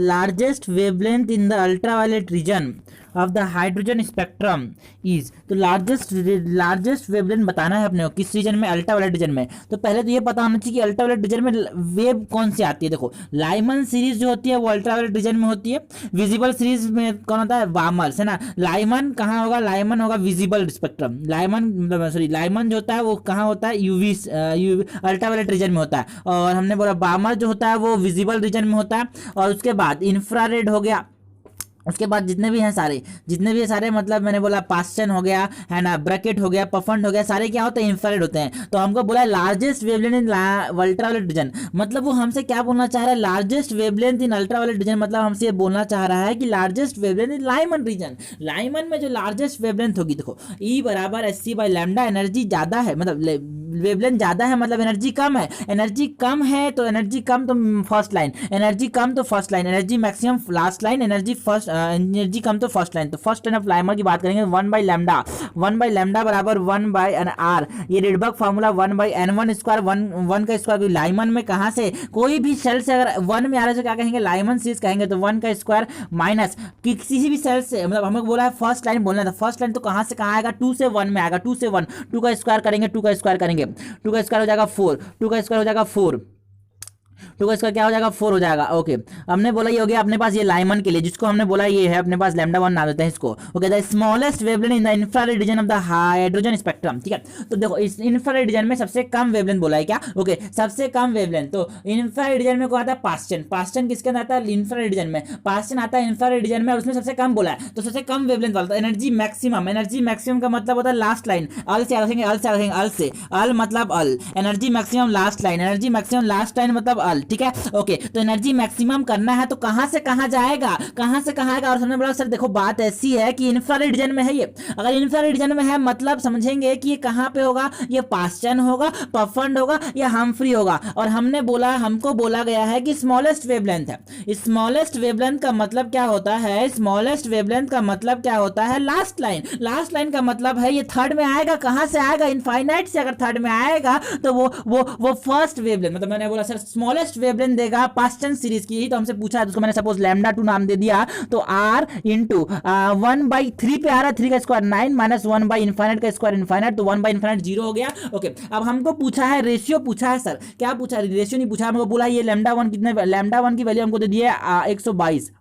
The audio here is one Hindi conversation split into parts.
Largest wavelength in the ultraviolet region of the hydrogen spectrum is, तो लार्जेस्ट वेवलेंथ बताना है अपने को किस रीजन में, अल्ट्रावायलेट रीजन में। तो पहले तो ये पता होना चाहिए कि अल्ट्रावायलेट रीजन में वेव कौन सी आती है। देखो लाइमन सीरीज जो होती है वो अल्ट्रावायलेट रीजन में होती है। विजिबल सीरीज में कौन होता है, वामर्स है ना। लाइमन कहाँ होगा, लाइमन होगा विजिबल स्पेक्ट्रम। लाइमन जो होता है वो कहाँ होता है, यूवी अल्ट्रावायलेट रीजन में होता है। और हमने बोला वामर जो होता है वो विजिबल रीजन में होता है। और उसके बाद इंफ्रारेड हो गया, उसके बाद जितने भी हैं सारे मतलब मैंने बोला पास्चन हो गया है ना, ब्रैकेट हो गया, पफंड हो गया, सारे क्या होते हैं, इंफ्रारेड होते हैं। तो हमको बोला largest wavelength in ultraviolet region, मतलब वो हमसे क्या बोलना चाह रहा है, largest wavelength in ultraviolet region, मतलब हमसे ये बोलना चाह रहा है कि largest wavelength in Lyman region. Lyman में जो लार्जेस्ट वेवलेंथ होगी, देखो E बराबर hc/λ, एनर्जी ज्यादा है मतलब वेवलेंथ ज्यादा है मतलब एनर्जी कम है। एनर्जी कम है तो एनर्जी कम तो फर्स्ट लाइन, एनर्जी कम तो first line, energy maximum last line, energy कम तो फर्स्ट लाइन। तो फर्स्ट लाइन ऑफ लाइमर की बात करेंगे 1/λ बराबर 1/r, ये रिडबर्ग फार्मूला 1/n1 स्क्वायर, 1 का स्क्वायर। लाइमन में कहाँ से कोई भी सेल से अगर 1 में आ रहा है तो क्या कहेंगे, लाइमन सीरीज कहेंगे। तो 1 का स्क्वायर माइनस किसी भी सेल से, मतलब हमें बोला है फर्स्ट लाइन बोलना था, फर्स्ट लाइन तो कहाँ से कहाँ आएगा, 2 से 1 में आएगा, 2 से 1, 2 का स्क्वायर करेंगे, 2 का स्क्वायर करेंगे, 2 का स्क्वायर हो जाएगा 4, 2 का स्क्वायर हो जाएगा 4, 2 का स्क्वायर क्या हो जाएगा 4 हो जाएगा। ओके हमने बोला ये हो गया अपने पास ये लाइमन के लिए, जिसको हमने बोला ये है अपने पास λ1 नाम देते हैं इसको। Okay the smallest wavelength in the infrared reason of the hydrogen spectrum, ठीक है। तो देखो इस इंफ्रारेड रीजन में सबसे कम वेवलेंथ बोला है क्या, ओके सबसे कम वेवलेंथ। तो इंफ्रारेड रीजन में कौन आता है, पास्चन। पास्चन किसके अंदर आता है, इंफ्रारेड रीजन में। पास्चन आता है इंफ्रारेड रीजन में और उसमें सबसे कम बोला है, तो सबसे कम वेवलेंथ वाला। एनर्जी मैक्सिमम, एनर्जी मैक्सिमम का मतलब होता है लास्ट लाइन, अल से रखेंगे, अल से रखेंगे, अल से, अल मतलब अल, energy maximum last line, energy maximum last line मतलब अल, ठीक है। ओके तो एनर्जी मैक्सिमम करना है तो कहां से कहां जाएगा, कहां से कहां आएगा। और हमने बोला सर देखो बात ऐसी है कि इंफ्रारेड रीजन में है ये, अगर इंफ्रारेड रीजन में है मतलब समझेंगे कि ये कहां पे होगा, ये पास्चन होगा, पफंड होगा या हम्फ्री होगा। और हमने बोला, हमको बोला गया है कि स्मॉलेस्ट वेवलेंथ है। स्मॉलेस्ट वेवलेंथ का मतलब क्या होता है, स्मॉलेस्ट वेवलेंथ का मतलब क्या होता है, लास्ट लाइन। लास्ट लाइन का मतलब है ये थर्ड में आएगा, कहां से आएगा, इनफाइनाइट से अगर थर्ड में आएगा तो वो फर्स्ट वेवलेंथ, मतलब मैंने बोला सर स्मॉलेस्ट वेवलेंथ देगा पास्चन सीरीज की, तो हमसे पूछा उसको मैंने सपोज λ2 नाम दे दिया। तो r इंटू 1/3 पे आ रहा है, 3 का स्क्वायर 9 माइनस 1/इनफाइनाइट का स्क्वायर इनफाइनाइट, तो 1/इनफाइनाइट 0 हो गया। ओके अब हमको पूछा है रेशियो, पूछा है सर क्या पूछा है, रेशियो नहीं पूछा, हमको बोला ये λ1 कितने, λ1 की वैल्यू हमको दे दी है 122,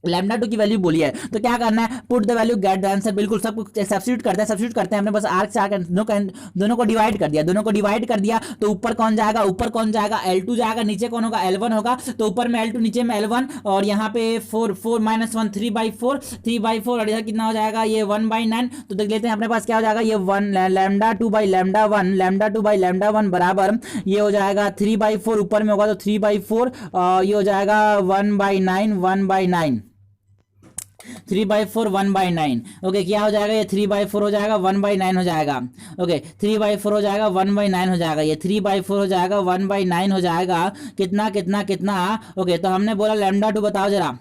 λ2 की वैल्यू बोली है। तो क्या करना है, put the value get the answer, बिल्कुल सब कुछ सब्स्टिट्यूट करते हैं हमने, बस आर्क से आकर दोनों को डिवाइड कर दिया। तो ऊपर कौन जाएगा, L2 जाएगा, नीचे कौन होगा, L1 होगा। तो ऊपर में L2 नीचे में L1 और यहाँ पे 4 माइनस 1 3/4 और इधर कितना हो जाएगा ये 1/9। तो देख लेते हैं अपने पास क्या हो जाएगा, ये λ2/λ1 बराबर ये हो जाएगा 3/4, ऊपर में होगा तो 3/4 और ये हो जाएगा 1/9 3/4 1/9। ओके क्या हो जाएगा, ये 3/4 हो जाएगा 1/9 हो जाएगा। ओके 3/4 हो जाएगा 1/9 हो जाएगा, ये 3/4 हो जाएगा 1/9 हो जाएगा। कितना। ओके तो हमने बोला λ2 बताओ जरा,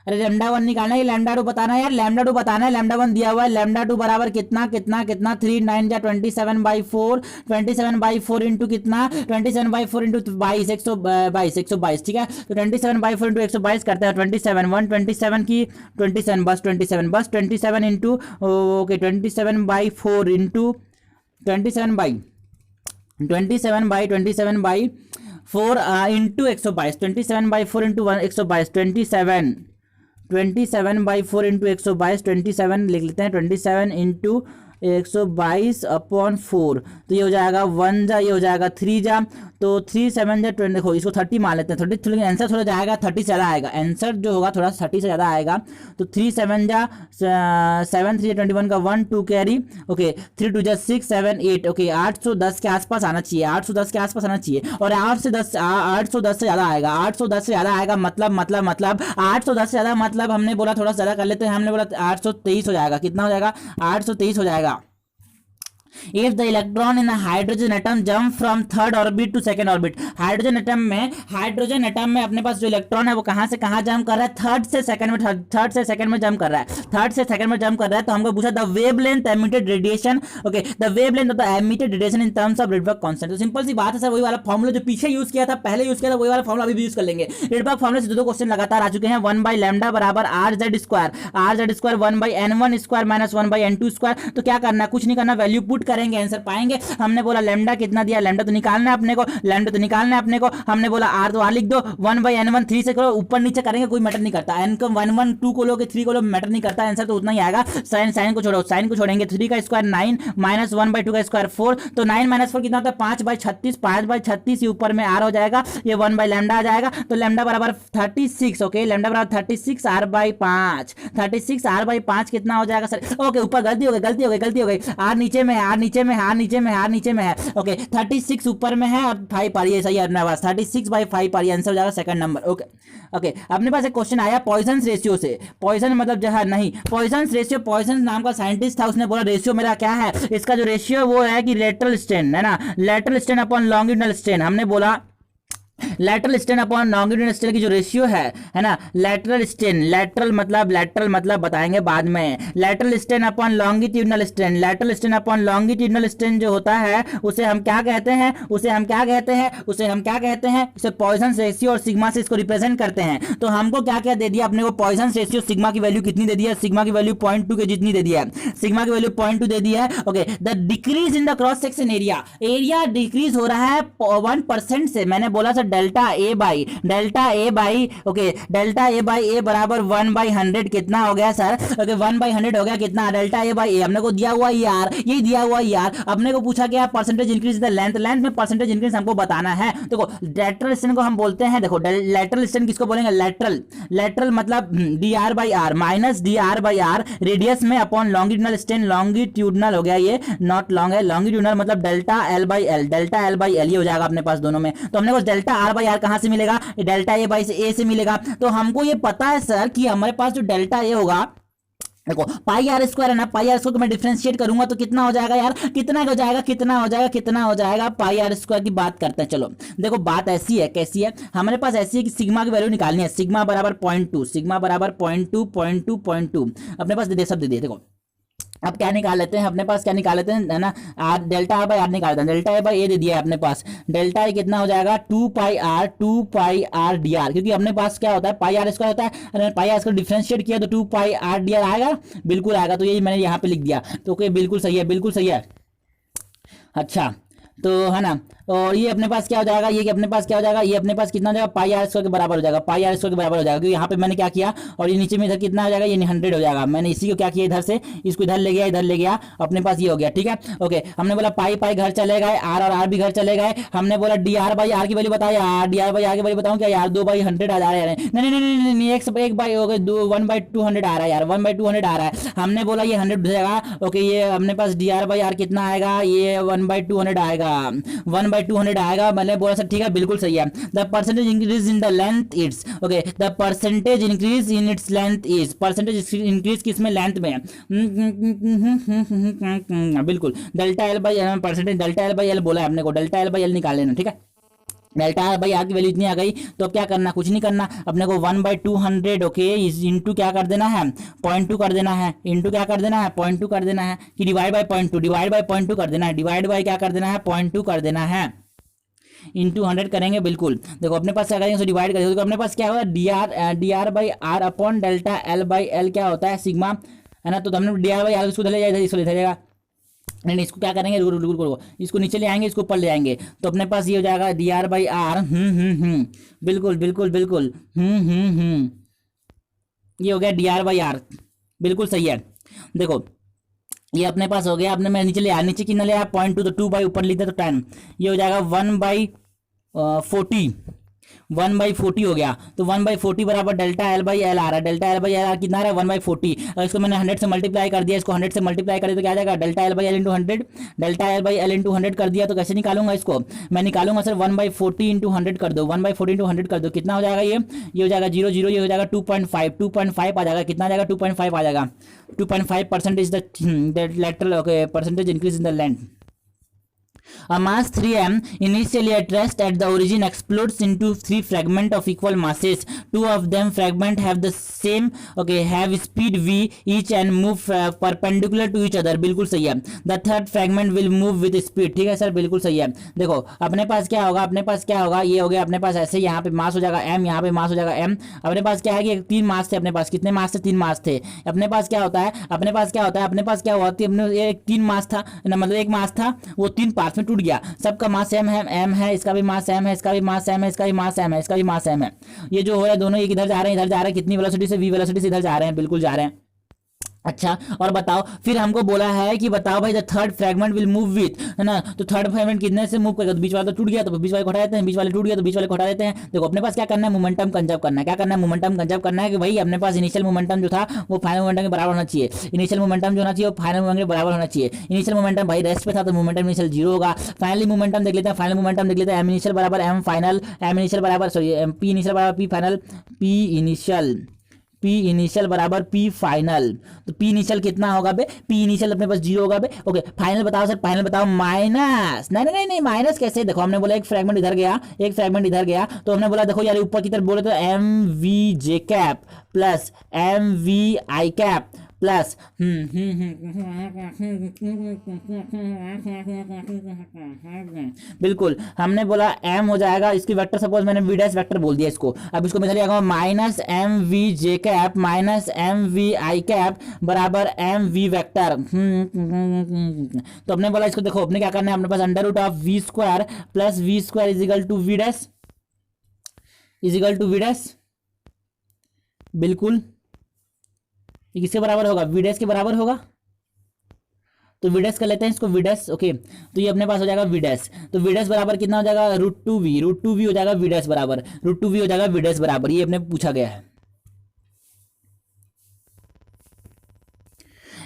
अरे λ1 निकालना है, λ2 बताना है यार, λ2 बताना है, λ1 दिया हुआ है। λ2 बराबर कितना 3 9 जा 27/4, 27/4 इंटू कितना 27/4 इंटू 122, ठीक है। तो 27/4 इंटू 122 करते हैं 127 की 27 into okay 27/4 into 27/4 into 122, 27/4 into 122, 27/4 into 122, 27 लिख लेते हैं, 27 इंटू 122/4। तो ये हो जाएगा 1 जा, ये हो जाएगा 3 जा, तो 3 7 जा 20, देखो इसको 30 मान लेते हैं, 30 थोड़ा आंसर थोड़ा जाएगा 30 से ज़्यादा आएगा, आंसर जो होगा थोड़ा 30 से ज़्यादा आएगा। तो 3 7 जा 7 3 21 का 1 2 कैरी, ओके 3 2 जा 6 7 8, ओके 810 के आसपास आना चाहिए, 810 के आसपास आना चाहिए। और 810 से ज़्यादा आएगा, 810 से ज़्यादा आएगा मतलब 810 से ज़्यादा मतलब हमने बोला थोड़ा ज़्यादा कर लेते हैं, हमने बोला 823 हो जाएगा, कितना हो जाएगा 823 हो जाएगा। If the electron in hydrogen atom jump from third orbit to second orbit, hydrogen atom में अपने पास जो इलेक्ट्रॉन है वो कहां से कहां जंप कर रहा है, थर्ड से सेकंड में जंप कर रहा है, थर्ड से सेकंड में जंप कर रहा है। तो हमको पूछा the wavelength emitted radiation, okay the wavelength of the emitted radiation in terms of Rydberg constant. तो सिंपल सी बात है सर, वही वाला फॉर्मूला जो पीछे यूज किया था, पहले यूज किया था, वही वाला फॉर्मूला अभी भी यूज कर लेंगे। रेडबर्ग फॉर्मूला से दो क्वेश्चन लगातार आ चुके हैं। 1 बाई लैम्डा बराबर are Z square 1 by n1 square minus 1 by n2 square. तो क्या करना, कुछ नहीं करना, वैल्यू पुट करेंगे, आंसर पाएंगे। हमने बोला लैम्डा कितना दिया, लैम्डा तो निकालना है अपने को, हमने बोला आर तो आर लिख दो, 1 बाई n1 3 से करो, ऊपर नीचे करेंगे कोई मैटर नहीं करता, n को 1 1 2 को लोगे 3 को लो मैटर नहीं करता, आंसर तो उतना ही आएगा। साइन को छोड़ो, साइन को छोड़ेंगे, 3 का स्क्वायर 9 माइनस 1 बाई 2 का स्क्वायर 4, तो 9 माइनस 4 कितना होता है 5 बाई 36, ये ऊपर में आर हो जाएगा, ये 1 बाई लैम्डा आ जाएगा। तो लैम्डा बराबर 36, ओके लैम्डा बराबर 36 आर बाई 5, 36 आर बाई 5 कितना हो जाएगा सर, ओके ऊपर गलती हो गई, आर नीचे में है, ओके 36 ऊपर में है और 5 आ रही है, सही है अपने पास 36 बाई 5 आ रही है, आंसर हो जाएगा सेकंड नंबर। ओके अपने पास एक क्वेश्चन आया पॉइजन रेशियो से, पॉइजन मतलब जहर नहीं, पॉइजन रेशियो, पॉइजन नाम का साइंटिस्ट था, उसने बोला रेशियो मेरा क्या है, इसका जो रेशियो वो है कि लेटरल स्ट्रेन है ना, lateral strain upon longitudinal strain. हमने बोला lateral strain upon longitudinal strain की जो रेशियो है ना, लेटरल स्ट्रेन, लेटरल मतलब बताएंगे बाद में, lateral strain upon longitudinal strain, lateral strain upon longitudinal strain जो होता है उसे हम क्या कहते हैं, उसे पॉइसन रेशियो और सिग्मा से इसको रिप्रेजेंट करते हैं। तो हमको क्या क्या दे दिया अपने को, पॉइसन रेशियो सिग्मा की वैल्यू कितनी दे दी है, सिग्मा की वैल्यू 0.2 के जितनी दे दी है, सिग्मा की वैल्यू 0.2 दे दी है। Okay the decrease in the cross section area decrease हो रहा है 1% से, मैंने बोला sir delta A by okay delta A by A बराबर 1/100 कितना हो गया सर, ओके 1/100 हो गया कितना, डेल्टा ए बाई ए हमने को दिया हुआ यार, यही दिया हुआ यार, अपने को पूछा गया परसेंटेज इंक्रीज द लेंथ में परसेंटेज इंक्रीज हमको बताना है। देखो लेटरल स्ट्रेन को हम बोलते हैं, देखो लेटरल स्ट्रेन किसको बोलेंगे, लेटरल मतलब dr by R minus dr by R radius में अपॉन लॉन्गिट्यूडनल स्ट्रेन, लॉन्गिट्यूडनल हो गया ये, नॉट लॉन्ग है, लॉन्गिट्यूडनल मतलब डेल्टा एल बाई एल ये हो जाएगा अपने पास दोनों में। तो हमने को डेल्टा आर बाई आर कहां से मिलेगा, डेल्टा ए बाई ए से मिलेगा। तो हमको ये पता है सर कि हमारे पास जो डेल्टा ए होगा, देखो पाई आर स्क्वायर है ना, पाई आर स्क्वायर को मैं डिफरेंशिएट करूंगा तो कितना हो जाएगा यार, कितना हो जाएगा पाई आर स्क्वायर की बात करते हैं। चलो देखो बात ऐसी है, कैसी है, हमारे पास ऐसी है कि सिग्मा की वैल्यू निकालनी है, सिग्मा बराबर 0.2 अपने पास सब दे दिए। देखो अब क्या निकाल लेते हैं, अपने पास क्या निकाल लेते हैं है ना, R delta R by R निकाल लेते हैं, डेल्टा ए बाई ए दे दिया है अपने पास, डेल्टा ए कितना हो जाएगा 2 पाई आर डी आर, क्योंकि अपने पास क्या होता है पाई आर स्क्वायर होता है, अगर पाई आर स्क्वायर डिफरेंशिएट किया तो 2 पाई आर डी आर आएगा, बिल्कुल आएगा। तो यही मैंने यहाँ पे लिख दिया, तो बिल्कुल सही है। अच्छा तो है ना, और ये अपने पास क्या हो जाएगा, ये अपने पास कितना हो जाएगा पाई आर स्क्वायर के बराबर हो जाएगा, क्योंकि यहाँ पे मैंने क्या किया, और ये नीचे में इधर कितना हो जाएगा, ये 100 हो जाएगा, मैंने इसी को क्या किया इधर से इसको इधर ले गया, अपने पास ये हो गया, ठीक है। ओके हमने बोला पाई घर चले गए, आर और आर भी घर चले गए, हमने बोला डी आर बाई आर की वैल्यू बताया, डी आर बाई आर की वैल्यू बताऊँ क्या यार, 2/100 आ जा रहा है, नहीं एक बाई हो गए 1/200 आ रहा है यार, 1/200 आ रहा है, हमने बोला ये 100 जाएगा। ओके ये अपने पास डी आर बाई आर कितना आएगा, ये 1/200 आएगा, 1/200 आएगा। मैंने बोला सर ठीक है बिल्कुल सही है। The percentage increase in the length it's, okay the percentage increase in its length is, percentage increase किस में, लेंथ में, बिल्कुल delta L by L, percentage delta L by L बोला है अपने को, डेल्टा एल बाई एल निकाल लेना, ठीक है। डेल्टा आर बाई आर की वैल्यू इतनी आ गई, तो अब क्या करना, कुछ नहीं करना, अपने को 1/200 ओके इंटू क्या कर देना है 0.2 कर देना है, इंटू क्या कर देना है 0.2 कर देना है, कि डिवाइड बाई 0.2 कर देना है, डिवाइड बाई क्या कर देना है 0.2 कर देना है, इंटू 100 करेंगे, बिल्कुल। देखो अपने पास क्या करेंगे, उसको डिवाइड करेंगे, तो अपने पास क्या होगा D R by R upon delta L by L क्या होता है सिग्मा, है ना। तो हमने डी आर बाई आर इसको ले जाएगा, नहीं इसको क्या करेंगे, रुको इसको नीचे ले आएंगे, इसको ऊपर ले आएंगे, तो अपने पास ये हो जाएगा डी आर बाई आर, बिल्कुल ये हो गया डी आर बाई आर, बिल्कुल सही है। देखो ये अपने पास हो गया, अपने मैं नीचे ले आया, नीचे कितना ले आया 0.2, तो 2 बाई ऊपर लिखते तो 10, ये हो जाएगा 1/40, 1/40 हो गया, तो 1/40 बराबर डेल्टा एल बाई एल आ रहा है। Delta L by L R कितना आ रहा है 1/40। और इसको मैंने 100 से मल्टीप्लाई कर दिया, इसको 100 से मल्टीप्लाई कर दिया तो क्या आ जाएगा delta L by L into 100। Delta L by L into 100 कर दिया तो कैसे निकालूंगा इसको, मैं निकालूंगा सर 1/40 इंटू 100 कर दो, 1/40 इंटू 100 कर दो, कितना हो जाएगा ये हो जाएगा 0 0, ये हो जाएगा 2.5, 2.5 आ जाएगा, कितना आ जाएगा 2.5 आ जाएगा। 2.5% the lateral okay percentage increase in the length. A mass 3m initially at rest at the origin explodes into 3 fragments of equal masses. 2 of them fragment have the same have speed v each and move perpendicular to each other. बिल्कुल सही है। The third fragment will move with speed। ठीक है सर बिल्कुल सही है। देखो अपने पास क्या होगा, अपने पास क्या होगा, ये हो गया अपने पास ऐसे, यहाँ पे मास हो जाएगा m, यहाँ पे मास हो जाएगा m। अपने पास क्या है कि 3 मास थे, अपने पास कितने मास थे 3 मास थे। अपने पास क्या होता है, अपने पास क्या होता है, अपने पास क्या हुआ थी, अपने 3 मास था ना, मतलब एक मास था वो 3 पार्ट में टूट गया, सबका मास m है, इसका भी मास m है, इसका भी मास m है, इसका भी मास m है, इसका भी मास m है। ये जो हो रहा है दोनों एक इधर जा रहे हैं, इधर जा रहे हैं, कितनी वेलोसिटी से v वेलोसिटी से इधर जा रहे हैं, बिल्कुल जा रहे हैं। अच्छा और बताओ फिर हमको बोला है कि बताओ भाई the third fragment will move with, है ना, तो थर्ड फ्रैगमेंट कितने से मूव करेगा, तो बीच वाला तो टूट गया तो बीच वाले को हटा देते हैं, बीच वाले टूट गया तो बीच वाले को हटा देते हैं। देखो अपने पास क्या करना है, मोमेंटम कंजर्व करना है। क्या करना है, मोमेंटम कंजर्व करना है कि भाई अपने पास इनिशियल मोमेंटम जो था वो फाइनल मोमेंटम के बराबर होना चाहिए। इनिशियल मोमेंटम जो होना चाहिए वो फाइनल मोमेंटम के बराबर होना चाहिए। इनिशियल मोमेंटम भाई रेस्ट पे था तो मोमेंटम इनिशियल 0 होगा। फाइनली मोमेंटम देख लेते हैं, फाइनल मोमेंटम देख लेते हैं, एम इनिशियल बराबर एम फाइनल, एम इनिशियल बराबर सॉरी पी इनिशियल बराबर पी फाइनल, पी इनिशियल बराबर पी फाइनल। तो पी इनिशियल कितना होगा बे, पी इनिशियल अपने पास 0 होगा बे। ओके फाइनल बताओ सर, फाइनल बताओ माइनस, नहीं माइनस कैसे, देखो हमने बोला एक फ्रैगमेंट इधर गया, एक फ्रैगमेंट इधर गया, तो हमने बोला देखो यार ऊपर की तरफ बोले तो M V J cap plus M V I cap plus बिल्कुल हमने बोला m हो जाएगा, इसकी वेक्टर सपोज मैंने v डैश वेक्टर बोल दिया इसको, अब इसको मैं लिखूंगा minus M V J cap minus M V I cap बराबर एम वी वैक्टर। तो हमने बोला इसको देखो अपने क्या करना है, अपने पास under root of v square plus v square equal to v dash equal to v dash, बिल्कुल ये किसके बराबर होगा, विडेस के बराबर होगा। तो विडेस कर लेते हैं इसको, विडेस ओके, तो ये अपने पास हो जाएगा विडेस। तो विडेस बराबर कितना हो जाएगा √2v हो जाएगा विडेस बराबर, √2v हो जाएगा विडेस बराबर, ये अपने पूछा गया है।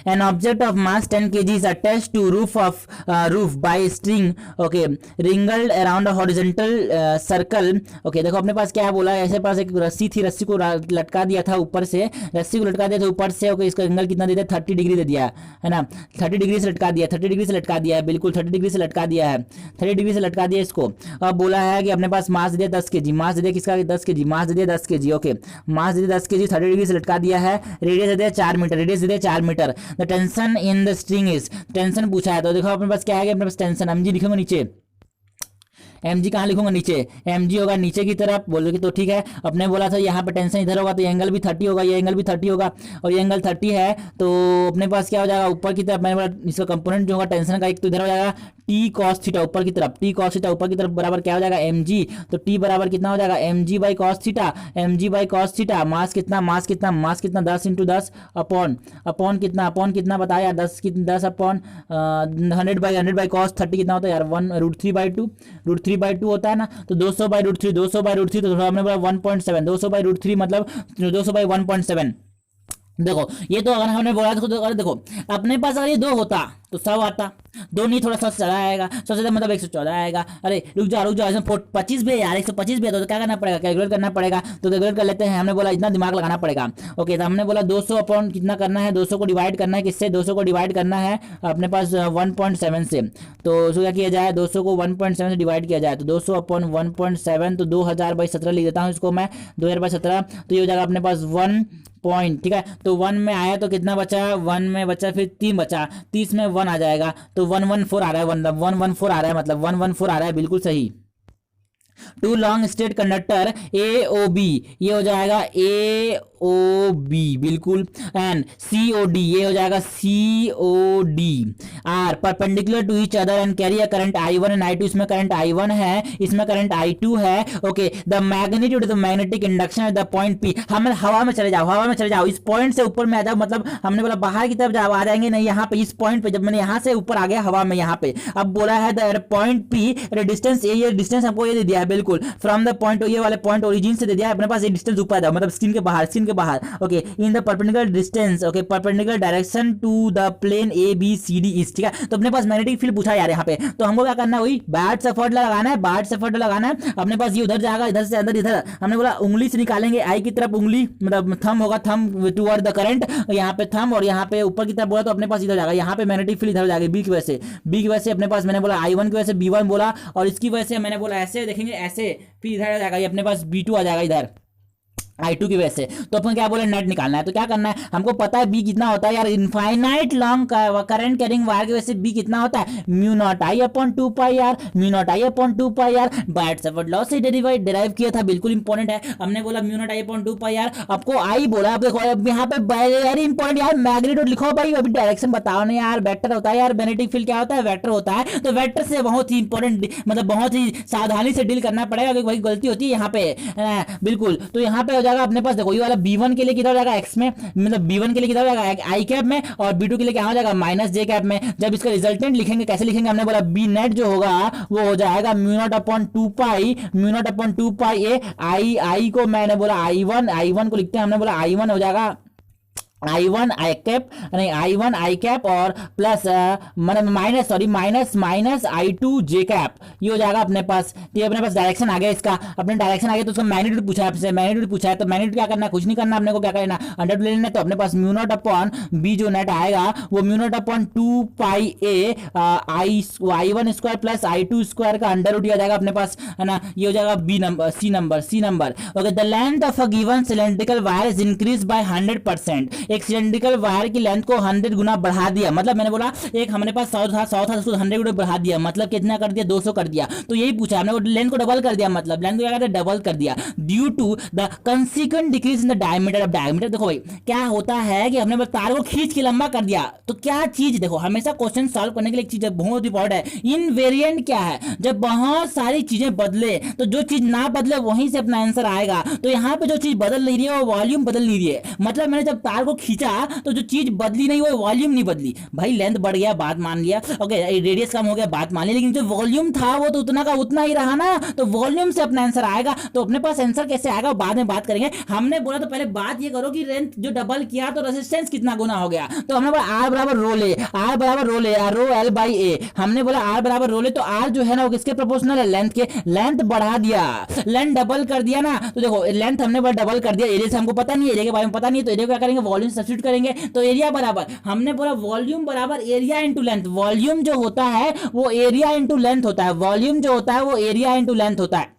An object of mass 10 kg is attached to roof by string wrinkled around a horizontal circle। देखो अपने पास क्या बोला है, ऐसे पास एक रस्सी थी, रस्सी को लटका दिया था ऊपर से, रस्सी को लटका दिया था ऊपर से। इसका एंगल कितना दे दिया 30 डिग्री दे दिया है ना, 30 डिग्री से लटका दिया, 30 डिग्री से लटका दिया है, बिल्कुल 30 डिग्री से लटका दिया है, 30 डिग्री से लटका दिया इसको। अब बोला है कि अपने पास मास दे दिया 10 kg, मास दे दिया किसका 10 kg, मास दे दिया 10 kg मास दे दिया 10 kg, 30 डिग्री से लटका दिया है, रेडियस दे दिया 4 मीटर, रेडियस दे दिया 4 metre. The tension in the string is, tension पूछा है तो देखो अपने पास क्या है, अपने पास टेंशन mg लिखूंगा नीचे, mg कहाँ लिखूंगा नीचे, mg होगा नीचे की तरफ, बोलोगे तो ठीक है। अपने बोला था यहाँ पे टेंशन इधर होगा तो ये एंगल भी 30 होगा, ये एंगल भी 30 होगा, और ये एंगल 30 है तो अपने पास क्या हो जाएगा ऊपर की तरफ, मैंने बोला इसका कंपोनेंट जो होगा टेंशन का एक तो इधर हो जाएगा t cos थीटा ऊपर की तरफ, t cos थीटा ऊपर की तरफ बराबर क्या हो जाएगा mg, तो t बराबर कितना हो जाएगा mg by cos theta, mg by cos theta. Mass कितना 10 इंटू 10 अपॉन कितना बताया 10 अपॉन 100 बाई cos 30 कितना होता है यार 1√3/2 होता है ना, तो 200/√3 तो हमने बोला 1.7, 200/√3 मतलब 200/1.7। देखो ये तो अगर हमने बोला तो अगर देखो अपने पास अगर ये 2 होता तो 100 आता, 2 नहीं थोड़ा 100 आएगा, 100 से मतलब 114 आएगा। अरे रुक जाओ इसमें 25 भी है यार, 125 भी है तो क्या करना पड़ेगा, कैलकुलेट करना पड़ेगा, तो कैलकुलेट कर लेते हैं। हमने बोला इतना दिमाग लगाना पड़ेगा। ओके तो हमने बोला 200 अपॉन कितना करना है, 200 को डिवाइड करना है किससे, 200 को डिवाइड करना है अपने पास 1.7 से, तो उसको क्या किया जाए 200 को 1.7 से डिवाइड किया जाए, तो 200 अपॉन 1.7 तो 2000/17 लिख देता हूँ इसको मैं, 2000/17 तो ये हो जाएगा अपने पास 1 पॉइंट, ठीक है। तो 1 में आया तो कितना बचा, 1 में बचा फिर 3 बचा, 30 में 1 आ जाएगा तो 114 आ रहा है, 114 आ रहा है, मतलब 114 आ रहा है, बिल्कुल सही। Two long straight conductor A O B, ये हो जाएगा ए ओ बी, बिल्कुल, एंड सी ओ डी, ये हो जाएगा C O D, are perpendicular to each other and carry a current I1 and I2, इसमें करंट I1 है, इसमें करंट I2 है, okay, the magnitude of the magnetic induction at the point P, हम हवा में चले जाओ, हवा में चले जाओ, इस पॉइंट से ऊपर में आ जाओ, मतलब हमने बोला बाहर की तरफ जाओ, आ जाएंगे नहीं, यहाँ पे इस पॉइंट पे, जब मैंने यहाँ से ऊपर आ गया हवा में, यहाँ पे अब बोला है द पॉइंट P डिस्टेंस, ये डिस्टेंस हमको ये दे दिया है, बिल्कुल, फ्रॉम द पॉइंट, ये वाले पॉइंट ओरिजिन से दे दिया है अपने पास, ये डिस्टेंस ऊपर जाओ, मतलब स्क्रीन के बाहर, okay, in the perpendicular distance, okay, perpendicular direction to the plane A B C D is, ठीक है। तो अपने पास मैग्नेटिक फील्ड पूछा यार यहाँ पे, तो हमको क्या करना है, वही बैट से फॉर्ड लगाना है, बैट से फॉर्ड लगाना है, अपने पास ये उधर जाएगा, इधर से अंदर, इधर हमने बोला उंगली से निकालेंगे, आई की तरफ उंगली, मतलब थंब होगा, थंब टुवर्ड द करंट, यहाँ पे थंब, और यहाँ पे ऊपर की तरफ बोला तो अपने पास इधर जाएगा, यहाँ पे मैग्नेटिक फील्ड इधर जाएगा, बी की वजह से अपने पास, मैंने बोला I1 की वजह से B1 बोला, और इसकी वजह से मैंने बोला ऐसे देखेंगे, ऐसे फिर इधर आ जाएगा, ये अपने पास B2 आ जाएगा इधर I2 की वजह से। तो अपन क्या बोले, नेट निकालना है, तो क्या करना है, हमको पता है B कितना होता है यार, infinite long current carrying wire की वजह से B कितना होता है, म्यू नॉट I अपॉन 2 पाई यार, म्यू नॉट I अपॉन 2 पाई यार, बायट-सैफर्ड लॉ से डिराइव किया था, बिल्कुल इंपॉर्टेंट है, हमने बोला म्यू नॉट I अपॉन 2 पाई यार, आपको I बोला, आप देखो अब यहाँ पे वेरी इंपॉर्टेंट यार, मैग्नीट्यूड लिखो भाई, अभी डायरेक्शन बताओ ना यार, वेक्टर होता है यार, मैग्नेटिक फील्ड क्या होता है, वेक्टर होता है, तो वेक्टर से बहुत ही इंपॉर्टेंट, मतलब बहुत ही सावधानी से डील करना पड़ेगा, क्योंकि भाई गलती होती है यहाँ पे, बिल्कुल। तो यहाँ पे हो जाएगा अपने पास, देखो वाला B1 के लिए किधर जाएगा x में, मतलब B1 के लिए किधर जाएगा I कैप में, और B2 के लिए क्या हो जाएगा माइनस J कैप में। जब इसका रिजल्टेंट लिखेंगे कैसे लिखेंगे, हमने बोला B नेट जो होगा वो हो जाएगा mu naught upon 2 pi A, I को मैंने बोला I1 को लिखते हैं, हमने बोला I1 हो जाएगा I1 I कैप, नहीं I1 I कैप, और plus minus I2 J cap, ये हो जाएगा अपने पास। ये अपने पास डायरेक्शन आ गया, इसका अपने डायरेक्शन आ गया, तो उसका मैग्नीट्यूड पूछा है आपसे, मैग्नीट्यूड पूछा है, तो मैग्नीट्यूड क्या करना है, कुछ नहीं करना, अपने को क्या करना, अंडर ले लेना, तो अपने पास म्यू नॉट अपॉन B जो नेट आएगा वो mu naught upon 2 pi A I1 square plus I2 square का अंडर रूट आ जाएगा अपने पास, है ना, ये हो जाएगा C number. Okay, the length of a given cylindrical wire is increase by 100%, एक सिलेंड्रिकल वायर की लेंथ को 100 गुना बढ़ा दिया, मतलब मैंने बोला एक हमारे पास 100 था उसको 100 गुना बढ़ा दिया, मतलब कितना कर दिया, 200 कर दिया, तो यही पूछा हमने, लेंथ को डबल कर दिया, मतलब लेंथ को क्या करते डबल कर दिया, due to the consequent decrease in the diameter of diameter. देखो भाई क्या होता है कि हमने तार को खींच के लंबा कर दिया, तो क्या चीज, देखो हमेशा क्वेश्चन सॉल्व करने के लिए एक चीज बहुत इंपॉर्टेंट है, इनवेरिएंट क्या है, जब बहुत सारी चीजें बदले तो जो चीज ना बदले वहीं से अपना आंसर आएगा, तो यहाँ पे जो चीज बदल नहीं रही है वो वॉल्यूम बदल नहीं रही है, मतलब मैंने जब तार को खींचा तो जो चीज बदली नहीं वो वॉल्यूम नहीं बदली, भाई लेंथ बढ़ गया बात मान लिया, ओके रेडियस कम हो गया बात मान लिया, लेकिन जो वॉल्यूम था वो तो उतना का उतना ही रहा ना, तो वॉल्यूम से अपना आंसर आएगा। तो अपने पास आंसर कैसे आएगा बाद में बात करेंगे, हमने बोला तो पहले बात ये करो कि लेंथ जो डबल किया तो रेजिस्टेंस कितना गुना हो गया, तो हमने बोला R बराबर रो ले रो L बाई ए, हमने बोला R बराबर रो ले, तो R जो है ना वो किसके प्रोपोर्शनल है, लेंथ के, लेंथ बढ़ा दिया, लेंथ डबल कर दिया ना, तो देखो लेंथ हमने डबल कर दिया, एरिया से हमको पता नहीं है, एरिया के बारे में पता नहीं है, तो एरिया क्या करेंगे वॉल्यूम सब्स्टिट्यूट करेंगे, तो एरिया बराबर हमने बोला वॉल्यूम बराबर एरिया इंटू लेंथ, वॉल्यूम जो होता है वो एरिया इंटू लेंथ होता है, वॉल्यूम जो होता है वो एरिया इंटू लेंथ होता है,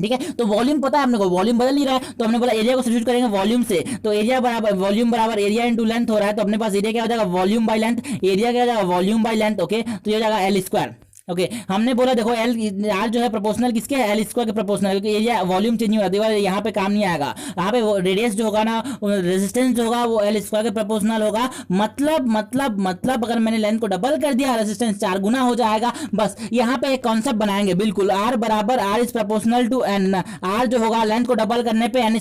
ठीक है। तो वॉल्यूम पता है हमने को, वॉल्यूम बदल नहीं रहा है, तो हमने बोला एरिया को सब्स्टिट्यूट करेंगे वॉल्यूम से, तो एरिया बराबर वॉल्यूम बराबर एरिया इंटू लेंथ हो रहा है, तो अपने पास एरिया क्या हो जाएगा वॉल्यूम बाय लेंथ, एरिया क्या हो जाएगा वॉल्यूम बाय लेंथ, ओके, तो ये हो जाएगा L स्क्वायर, ओके हमने बोला देखो एल आर जो है प्रोपोर्शनल किसके है, एल स्क्वायर के प्रोपोर्शनल, क्योंकि एरिया वॉल्यूम चेंज नहीं होगा, यहाँ पे काम नहीं आएगा, यहाँ पे रेडियस जो होगा ना, रेजिस्टेंस जो होगा वो एल स्क्वायर के प्रोपोर्शनल होगा, मतलब अगर मैंने लेंथ को डबल कर दिया रेजिस्टेंस 4 गुना हो जाएगा। बस यहाँ पे एक कॉन्सेप्ट बनाएंगे, बिल्कुल आर बराबर R is proportional to N, R जो होगा लेंथ को डबल करने पे एन,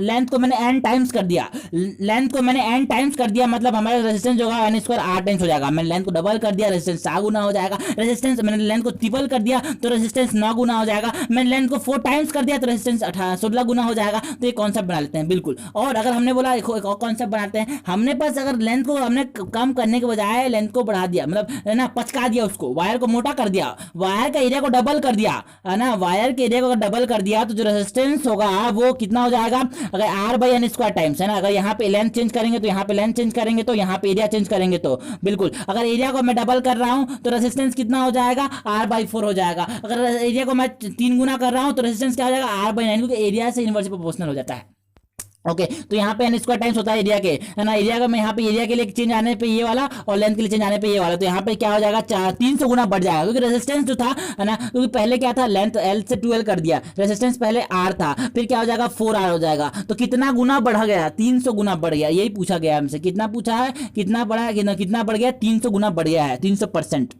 लेंथ को मैंने एन टाइम्स कर दिया, लेंथ को मैंने एन टाइम्स कर दिया, मतलब हमारा रेजिस्टेंस जो होगा एन स्क्वायर आर टाइम्स हो जाएगा, मैंने लेंथ को डबल कर दिया रेजिस्टेंस 4 गुना हो जाएगा, रेजिस्टेंस मैंने लेंथ को ट्रिपल कर दिया तो रेजिस्टेंस 9 गुना हो जाएगा, मैंने लेंथ को 4 टाइम्स कर दिया तो रेजिस्टेंस 16 गुना हो जाएगा। तो ये कॉन्सेप्ट बना लेते हैं बिल्कुल। और अगर हमने बोला एक और कॉन्सेप्ट बनाते हैं, हमने पास अगर लेंथ को हमने कम करने के बजाय लेंथ को बढ़ा दिया, मतलब है ना पचका दिया, उसको वायर को मोटा कर दिया, वायर का एरिया को डबल कर दिया, है ना, वायर के एरिया को अगर डबल कर दिया तो जो रेजिस्टेंस होगा वो कितना हो जाएगा, अगर R by N square times, है ना, अगर यहाँ पे लेंथ चेंज करेंगे तो यहाँ पे लेंथ चेंज करेंगे तो यहाँ पे एरिया चेंज करेंगे, तो बिल्कुल अगर एरिया को मैं डबल कर रहा हूँ तो रेजिस्टेंस कितना हो जाएगा, आर बाई 4 हो जाएगा, अगर एरिया को मैं 3 गुना कर रहा हूँ तो रेजिस्टेंस क्या हो जाएगा, आर बाई 9, क्योंकि एरिया से इनवर्स प्रोपोर्शनल हो जाता है। ओके तो यहाँ पे एन स्क्वायर टाइम्स होता है एरिया के, है ना, एरिया का मैं यहाँ पे एरिया के लिए चेंज आने पे ये वाला और लेंथ के लिए चेंज आने पे ये वाला, तो यहाँ पे क्या हो जाएगा 300 गुना बढ़ जाएगा, क्योंकि रेजिस्टेंस जो था, है ना, क्योंकि पहले क्या था लेंथ एल से 12 कर दिया, रेजिस्टेंस पहले आर था, फिर क्या हो जाएगा 4R हो जाएगा, तो कितना गुना बढ़ गया 300 गुना बढ़ गया, यही पूछा गया हमसे, कितना पूछा है, कितना बढ़ा है, कितना बढ़ गया 300 गुना बढ़ गया है, 300%।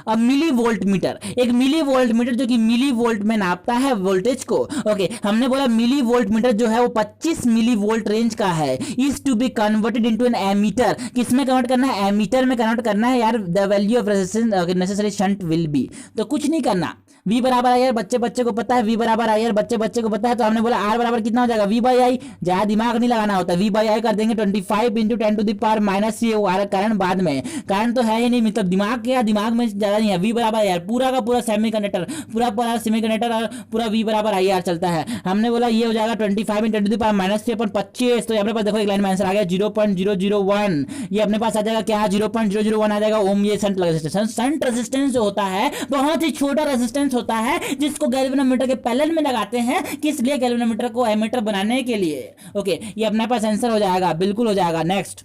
अब मिली वोल्ट मीटर, एक मिली वोल्ट मीटर जो कि मिली वोल्ट में नापता है वोल्टेज को। ओके हमने बोला मिली वोल्ट मीटर जो है वो 25 मिली वोल्ट रेंज का है, is to be converted into an ammeter, किसमें कन्वर्ट करना है, एमीटर में कन्वर्ट करना है यार, the value of resistance necessary shunt will be, तो कुछ नहीं करना, V बराबर आई यार, बच्चे को पता है V बराबर आई यार, बच्चे को पता है, तो हमने बोला R बराबर कितना हो जाएगा V बाई आई, ज्यादा दिमाग नहीं लगाना होता, V बाई आई कर देंगे 25 into 10 to the power minus ये कारण बाद में, कारण तो है ही नहीं, मतलब दिमाग क्या, दिमाग में ज्यादा नहीं है, V बराबर यार पूरा का पूरा सेमीकंडक्टर, पूरा सेमीकंडक्टर और पूरा V बराबर आई आर चलता है, हमने बोला ये हो जाएगा 25 into 10 to the power minus 25, तो अपने पास देखो एक लाइन में आंसर आ गया 0.001, ये अपने पास आ जाएगा क्या 0.001 आ जाएगा ओम, ये शंट रेजिस्टेंस, शंट रेजिस्टेंस जो होता है बहुत ही छोटा रेजिस्टेंस होता है जिसको गैल्वेनोमीटर के पैरेलल में लगाते हैं, किस लिए, गैल्वेनोमीटर को एमीटर बनाने के लिए। ओके ये अपने पास आंसर हो जाएगा, बिल्कुल हो जाएगा। Next,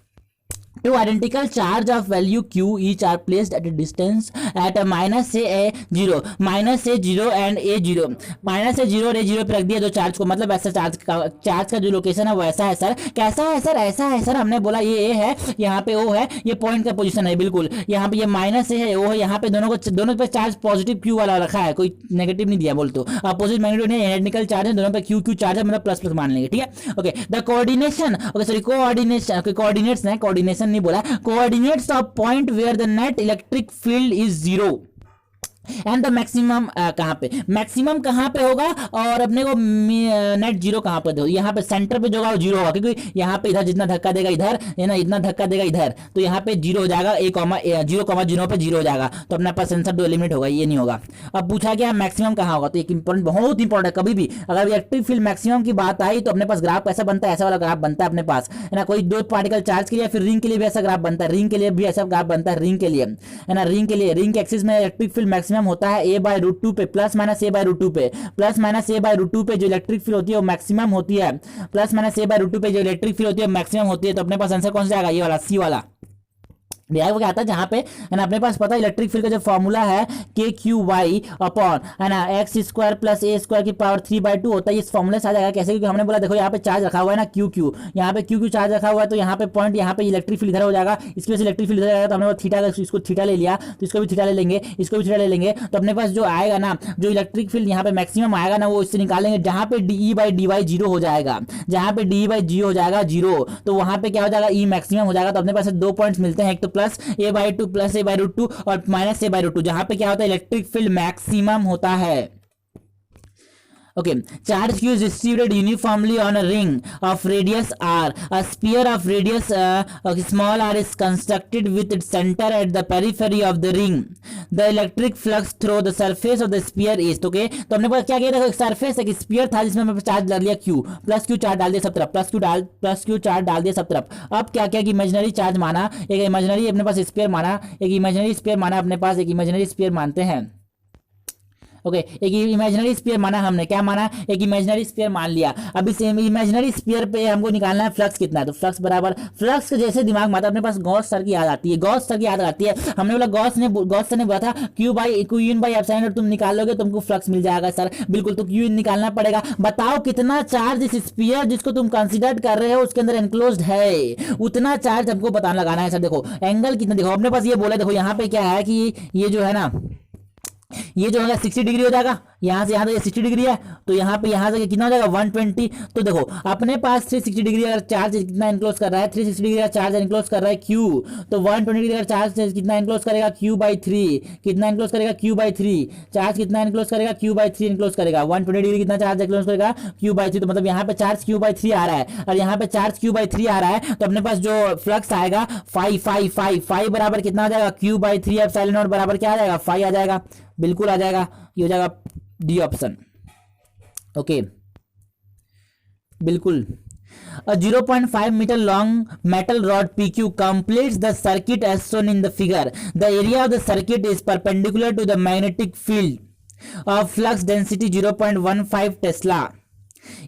two identical charge of value q each are placed at a distance at a minus से a 0 and a 0, माइनस से 0 और a 0 पे रख दिया दो चार्ज को, मतलब ऐसा चार्ज का जो लोकेशन है वो ऐसा है सर, कैसा है सर, ऐसा है सर, हमने बोला ये a है, यहाँ पे o है, ये पॉइंट का पोजीशन है, बिल्कुल यहाँ पे ये माइनस से है o है, यहाँ पे दोनों पे चार्ज पॉजिटिव q वाला रखा है, कोई नेगेटिव नहीं दिया, बोल तो अपोजिट मैग्नीट्यूड नहीं, आइडेंटिकल चार्ज है, दोनों पे q चार्ज है, मतलब प्लस प्लस मान लेंगे, ठीक है। Okay the coordination, okay sorry coordination, coordinates नहीं, कोऑर्डिनेशन नहीं बोला, coordinates of point where the net electric field is 0 and the maximum कहाँ पे, मैक्सिमम कहाँ पे होगा और अपने को नेट 0 कहाँ पे दो, यहाँ पे सेंटर पे जो होगा वो 0 होगा, क्योंकि यहाँ पे इधर जितना धक्का देगा इधर, है ना, इतना धक्का देगा इधर, तो यहाँ पे 0 हो जाएगा, 0,0 पे 0 हो जाएगा, तो अपना पास आंसर 2 एलिमिनेट होगा, ये नहीं होगा। अब पूछा गया मैक्सिमम कहाँ होगा, तो एक इंपॉर्टेंट, बहुत इंपॉर्टेंट, कभी भी अगर इलेक्ट्रिक फील्ड मैक्सिमम की बात आई तो अपने पास ग्राफ ऐसा बनता है, ऐसा वाला ग्राफ बनता है अपने पास, है ना, कोई दो पार्टिकल चार्ज के लिए, फिर रिंग के लिए भी ऐसा ग्राफ बनता है, रिंग के लिए भी ऐसा ग्राफ बनता है, रिंग के लिए, है ना, रिंग के लिए, रिंग के एक्सिस में इलेक्ट्रिक फील्ड मैक्सिमम होता है a/√2 पे, प्लस माइनस a/√2 पे, प्लस माइनस a/√2 पे जो इलेक्ट्रिक फील्ड होती है वो मैक्सिमम होती है, प्लस माइनस a/√2 पे जो इलेक्ट्रिक फील्ड होती है मैक्सिमम होती है, तो अपने पास आंसर कौन सा आएगा, ये वाला सी वाला। वो क्या आता है जहां पे, है ना, अपने पास पता है इलेक्ट्रिक फील्ड का जो फॉर्मूला है KQ/Y अपॉन, है ना, x² प्लस a² की पावर 3/2 होता है, इस फॉर्मूले से आ जाएगा कैसे, क्योंकि हमने बोला देखो यहाँ पे चार्ज रखा हुआ है ना QQ, यहाँ पे QQ चार्ज रखा हुआ है, तो यहाँ पे पॉइंट, यहाँ पे इलेक्ट्रिक फील्ड इधर हो जाएगा, इसकी वजह से इलेक्ट्रिक फील्ड इधर आएगा, तो हमने थीटा का इसको थीटा ले लिया, तो इसको भी थीटा ले लेंगे, इसको भी थीटा ले लेंगे, तो अपने पास जो आएगा ना, जो इलेक्ट्रिक फील्ड यहाँ पे मैक्सिमम आएगा ना, वो इससे निकालेंगे, जहां पे DE/dy 0 हो जाएगा, जहां पे DE/g हो जाएगा 0, तो वहां पे क्या हो जाएगा E मैक्सिमम हो जाएगा, तो अपने पास 2 पॉइंट्स मिलते हैं, एक तो प्लस a/2 प्लस a/√2 और माइनस a/√2, जहां पे क्या होता है इलेक्ट्रिक फील्ड मैक्सिमम होता है। Okay charge Q is distributed uniformly on a ring of radius r, a sphere of radius small r is constructed with its center at the periphery of the ring, the electric flux through the surface of the sphere is, okay तो हमने क्या किया, देखो एक सरफेस एक स्फीयर था जिसमें हमने चार्ज डाल दिया Q, प्लस Q चार्ज डाल दिया सब तरफ, प्लस Q चार्ज डाल दिया सब तरफ, अब क्या किया कि इमेजिनरी चार्ज माना, एक इमेजिनरी अपने पास स्फीयर माना, एक इमेजिनरी स्फीयर माना, अपने पास एक इमेजिनरी स्फीयर मानते हैं, ओके एक इमेजिनरी स्फीयर माना, हमने क्या माना, एक इमेजिनरी स्फीयर मान लिया। अब इस इमेजिनरी स्फीयर पे हमको निकालना है फ्लक्स कितना है, तो फ्लक्स बराबर, फ्लक्स के जैसे दिमाग में आता है अपने पास गॉस सर की याद आती है, गॉस सर की याद आती है, हमने बोला गॉस सर ने बोला था Q/E/ε तुम निकाल लोगे तुमको फ्लक्स मिल जाएगा सर, बिल्कुल, तो Q निकालना पड़ेगा। बताओ कितना चार्ज इस स्फीयर जिसको तुम कंसीडर कर रहे हो उसके अंदर एनक्लोज्ड है, उतना चार्ज हमको बताना लगाना है सर। देखो एंगल कितना, देखो अपने पास ये बोला, देखो यहाँ पे क्या है कि ये जो है ना, ये जो है 60 डिग्री हो जाएगा, यहाँ से यहाँ तक 60 डिग्री है, तो यहाँ पे यहाँ से कितना हो जाएगा 120, तो देखो अपने पास 360 डिग्री अगर चार्ज कितना इनक्लोज कर रहा है, 360 डिग्री का चार्ज इनक्लोज कर रहा है Q, तो 120 डिग्री का चार्ज कितना इनक्लोज करेगा Q/3, कितना इनक्लोज करेगा Q/3, चार्ज कितना इनक्लोज करेगा Q/3 इनक्लोज करेगा, 120 डिग्री कितना चार्ज इनक्लोज करेगा Q/3, तो मतलब यहाँ पे चार्ज Q/3 आ रहा है और यहाँ पे चार्ज Q/3 आ रहा है, तो अपने पास जो फ्लक्स आएगा 5 बराबर कितना आ जाएगा Q/3 बराबर क्या आ जाएगा 5 आ जाएगा, बिल्कुल आ जाएगा, ये हो जाएगा डी ऑप्शन। ओके बिल्कुल। A 0.5 meter long metal rod PQ completes the circuit as shown in the figure. The area of the circuit is perpendicular to the magnetic field of flux density 0.15 Tesla.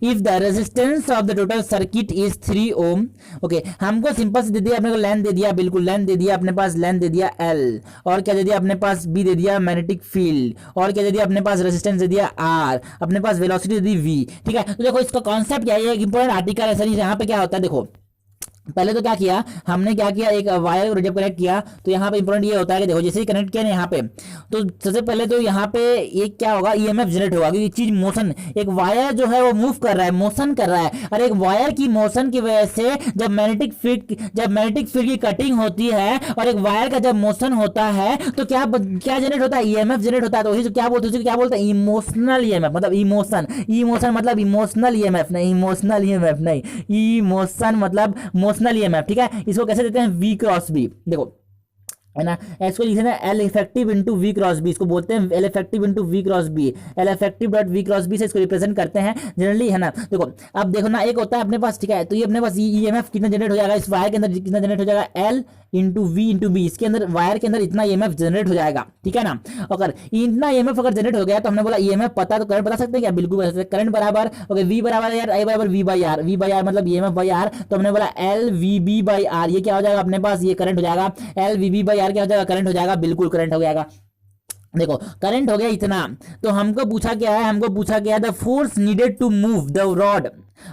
If the resistance of the total circuit is 3 ohm. Okay, हमको सिंपल से दे दिया अपने को, लेंथ दे दिया, बिल्कुल लेंथ दे दिया अपने पास, लेंथ दे दिया L, और क्या दे दिया अपने पास, B दे दिया मैग्नेटिक फील्ड, और क्या दे दिया अपने पास, रेजिस्टेंस दे दिया R, अपने पास वेलोसिटी दे दी V। ठीक है, तो देखो इसका कॉन्सेप्ट क्या है, इंपॉर्टेंट आर्टिकल है सर। यहाँ पे क्या होता है, देखो पहले तो क्या किया हमने, क्या किया, एक वायर को जब कनेक्ट किया तो यहाँ पे इंपॉर्टेंट ये होता है कि देखो जैसे ही कनेक्ट किया ना यहाँ पे, तो सबसे पहले तो यहाँ पे एक क्या होगा, ईएमएफ जनरेट होगा, क्योंकि चीज मोशन, एक वायर जो है वो मूव कर रहा है, मोशन कर रहा है, और एक वायर की मोशन की वजह से जब मैग्नेटिक फील्ड की कटिंग होती है और एक वायर का जब मोशन होता है तो क्या क्या जनरेट होता है, ईएमएफ जनरेट होता है। तो वही क्या बोलते हैं, क्या बोलते हैं, इमोशनल ईएमएफ, मतलब इमोशन, इमोशन मतलब इमोशनल ईएमएफ नहीं, इमोशनल ईएमएफ नहीं, इमोशन मतलब इमोशनल ईएमएफ। ठीक है, इसको कैसे देते हैं, V क्रॉस B, देखो है ना, इसको लिखते हैं L effective into V cross B, इसको बोलते हैं L effective into V cross B, L effective dot V cross B से इसको रिप्रेजेंट करते हैं जनरली, है ना। देखो अब देखो ना, एक होता है अपने पास, ठीक है, तो ये अपने पास ईएमएफ कितना जनरेट हो जाएगा, इस वायर के अंदर कितना जनरेट हो जाएगा, L into V into B, इसके अंदर वायर के अंदर इतना ईएमएफ जनरेट हो जाएगा। ठीक है ना, अगर इतना ईएमएफ अगर जनरेट हो गया तो हमने बोला ईएमएफ पता है तो करंट बता सकते हैं क्या, बिल्कुल बता सकते हैं। करंट बराबर ओके, V बराबर यार I बराबर V by R, V by R मतलब ईएमएफ बाई आर, तो हमने बोला L VB बाई आर, ये क्या हो जाएगा अपने पास, ये करंट हो जाएगा, L VB बाई आर क्या हो जाएगा, करंट हो जाएगा, बिल्कुल करंट हो जाएगा। देखो करंट हो गया इतना, तो हमको पूछा क्या है, हमको पूछा क्या है, the force needed to move the rod.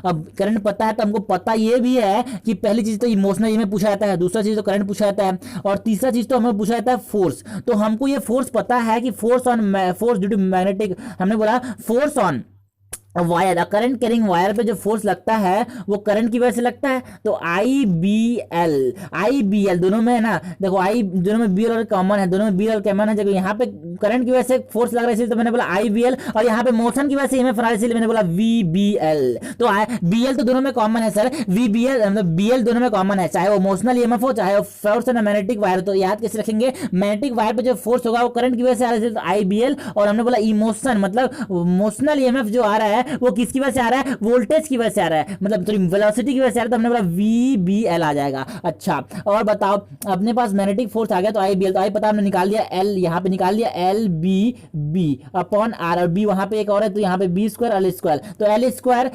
अब करंट पता है तो हमको पता ये भी है कि पहली चीज तो इमोशनल में पूछा जाता है, दूसरा चीज तो करंट पूछा जाता है, और तीसरा चीज तो हमें पूछा जाता है फोर्स। तो हमको ये फोर्स पता है कि फोर्स ड्यू टू मैग्नेटिक, हमने बोला force on wire, current carrying wire पे जो फोर्स लगता है वो करंट की वजह से लगता है, तो आई बी एल दोनों में है ना, देखो आई दोनों में बी एल कॉमन है, दोनों में बी एल कॉमन है, जब यहाँ पे करंट की वजह से फोर्स लग रहा है इसलिए तो मैंने बोला आई बी एल, और यहाँ पे मोशन की वजह से ईएमएफ आ रहा है इसलिए मैंने बोला वी बी एल। तो बी एल तो दोनों में कॉमन है सर, वी बी एल मतलब बी एल दोनों में कॉमन है, चाहे वो इमोशनल ईएमएफ हो चाहे वो फोर्स है ना मैग्नेटिक वायर। तो याद कैसे रखेंगे, मैग्नेटिक वायर पे जो फोर्स होगा वो करंट की वजह से आ रहा है, तो आई बी एल, और हमने बोला इमोशन मतलब मोशनल ईएमएफ जो आ रहा है वो किसकी वजह से आ रहा है, वोल्टेज की वजह से आ रहा है, मतलब थोड़ी वेलोसिटी की वजह से आ रहा है, तो हमने बोला वी बी एल आ जाएगा। अच्छा और बताओ, अपने पास मैग्नेटिक फोर्स आ गया तो आई बी एल, तो आई पता हमने निकाल दिया, एल यहाँ पे निकाल दिया, L B B upon R, और बी वहां पे एक और है तो यहाँ पे बी स्क्वायर एल स्क्वायर, तो L square